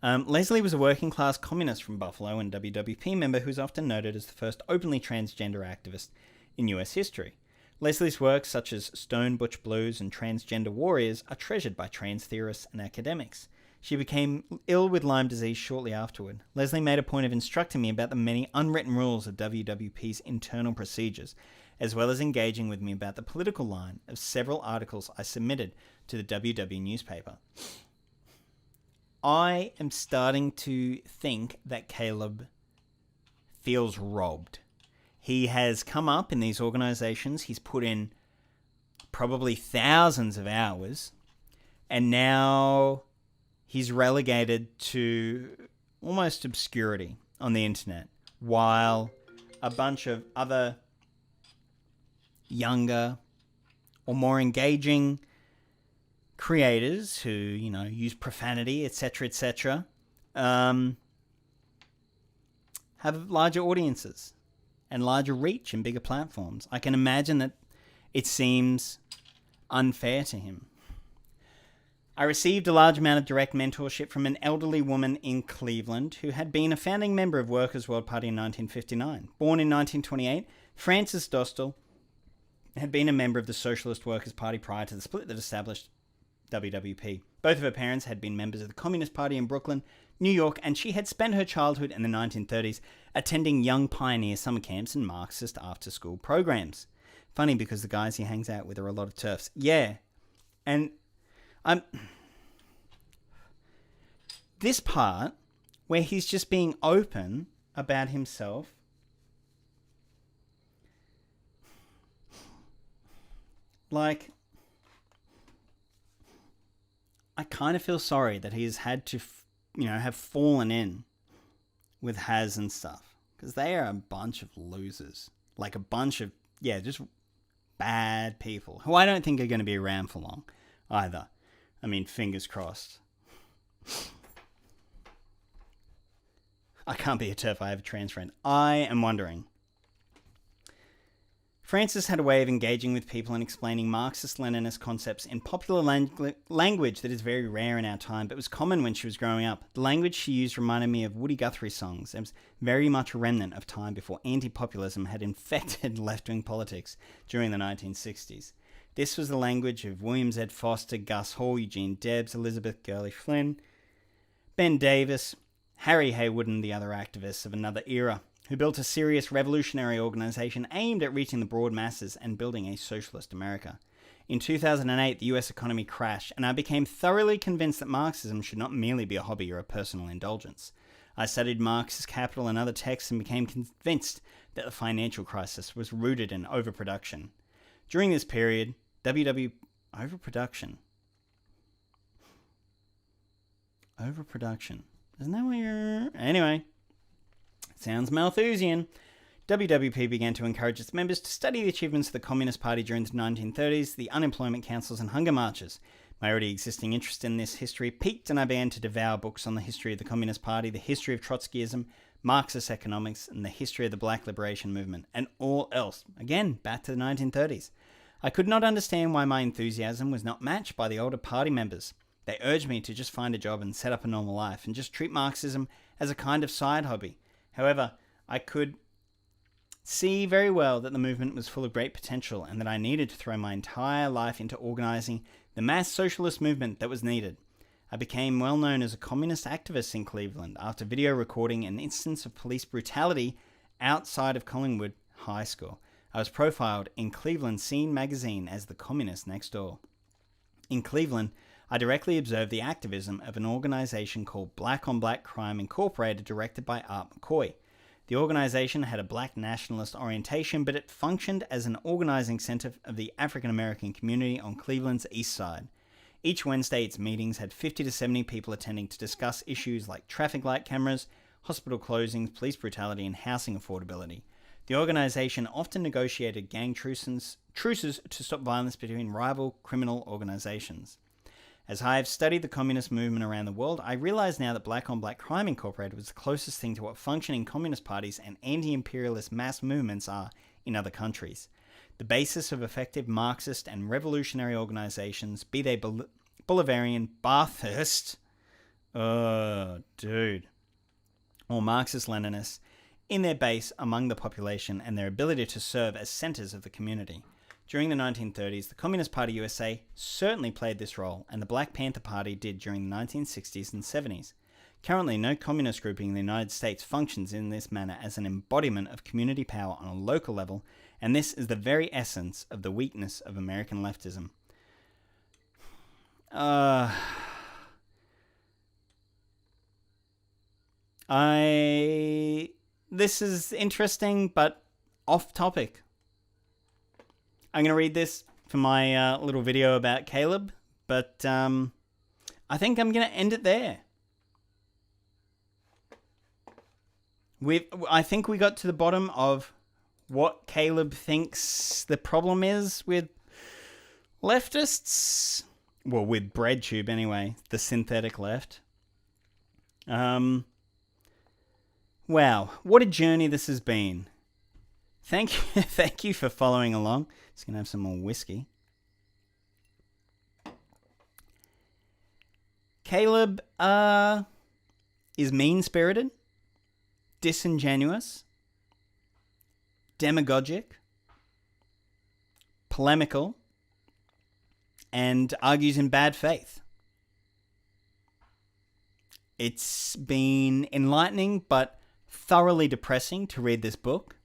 Leslie was a working-class communist from Buffalo and WWP member who's often noted as the first openly transgender activist in US history. Leslie's works, such as Stone Butch Blues and Transgender Warriors, are treasured by trans theorists and academics. She became ill with Lyme disease shortly afterward. Leslie made a point of instructing me about the many unwritten rules of WWP's internal procedures, as well as engaging with me about the political line of several articles I submitted to the WW newspaper. I am starting to think that Caleb feels robbed. He has come up in these organizations. He's put in probably thousands of hours, and now he's relegated to almost obscurity on the internet, while a bunch of other younger or more engaging creators who, use profanity, etc., have larger audiences and larger reach and bigger platforms. I can imagine that it seems unfair to him. I received a large amount of direct mentorship from an elderly woman in Cleveland who had been a founding member of Workers' World Party in 1959. Born in 1928, Frances Dostal had been a member of the Socialist Workers' Party prior to the split that established WWP. Both of her parents had been members of the Communist Party in Brooklyn, New York, and she had spent her childhood in the 1930s attending young pioneer summer camps and Marxist after-school programs. Funny, because the guys he hangs out with are a lot of TERFs. Yeah. And this part, where he's just being open about himself, like, I kind of feel sorry that he's had to, have fallen in with Haz and stuff. Because they are a bunch of losers. Like a bunch of, just bad people. Who I don't think are going to be around for long either. I mean, fingers crossed. I can't be a TERF, I have a trans friend. I am wondering. Frances had a way of engaging with people and explaining Marxist-Leninist concepts in popular language that is very rare in our time, but was common when she was growing up. The language she used reminded me of Woody Guthrie songs. It was very much a remnant of time before anti-populism had infected left-wing politics during the 1960s. This was the language of William Z. Foster, Gus Hall, Eugene Debs, Elizabeth Gurley Flynn, Ben Davis, Harry Haywood, and the other activists of another era, who built a serious revolutionary organization aimed at reaching the broad masses and building a socialist America. In 2008, the US economy crashed, and I became thoroughly convinced that Marxism should not merely be a hobby or a personal indulgence. I studied Marx's Capital and other texts and became convinced that the financial crisis was rooted in overproduction. During this period, overproduction. Isn't that what you're... Anyway. Sounds Malthusian. WWP began to encourage its members to study the achievements of the Communist Party during the 1930s, the unemployment councils and hunger marches. My already existing interest in this history peaked, and I began to devour books on the history of the Communist Party, the history of Trotskyism, Marxist economics, and the history of the Black Liberation Movement, and all else. Again, back to the 1930s. I could not understand why my enthusiasm was not matched by the older party members. They urged me to just find a job and set up a normal life, and just treat Marxism as a kind of side hobby. However, I could see very well that the movement was full of great potential and that I needed to throw my entire life into organizing the mass socialist movement that was needed. I became well known as a communist activist in Cleveland after video recording an instance of police brutality outside of Collingwood High School. I was profiled in Cleveland Scene magazine as the communist next door. In Cleveland, I directly observed the activism of an organization called Black on Black Crime Incorporated, directed by Art McCoy. The organization had a black nationalist orientation, but it functioned as an organizing center of the African American community on Cleveland's east side. Each Wednesday, its meetings had 50 to 70 people attending to discuss issues like traffic light cameras, hospital closings, police brutality, and housing affordability. The organization often negotiated gang truces to stop violence between rival criminal organizations. As I have studied the communist movement around the world, I realize now that Black on Black Crime Incorporated was the closest thing to what functioning communist parties and anti-imperialist mass movements are in other countries. The basis of effective Marxist and revolutionary organizations, be they Bolivarian, Ba'athist, or Marxist-Leninists, in their base among the population and their ability to serve as centers of the community. During the 1930s, the Communist Party USA certainly played this role, and the Black Panther Party did during the 1960s and 70s. Currently, no communist grouping in the United States functions in this manner as an embodiment of community power on a local level, and this is the very essence of the weakness of American leftism. This is interesting, but off topic. I'm going to read this for my little video about Caleb, but I think I'm going to end it there. I think we got to the bottom of what Caleb thinks the problem is with leftists. Well, with BreadTube anyway, the synthetic left. Wow, what a journey this has been. Thank you for following along. Just gonna have some more whiskey. Caleb is mean-spirited, disingenuous, demagogic, polemical, and argues in bad faith. It's been enlightening but thoroughly depressing to read this book.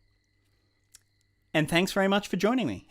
And thanks very much for joining me.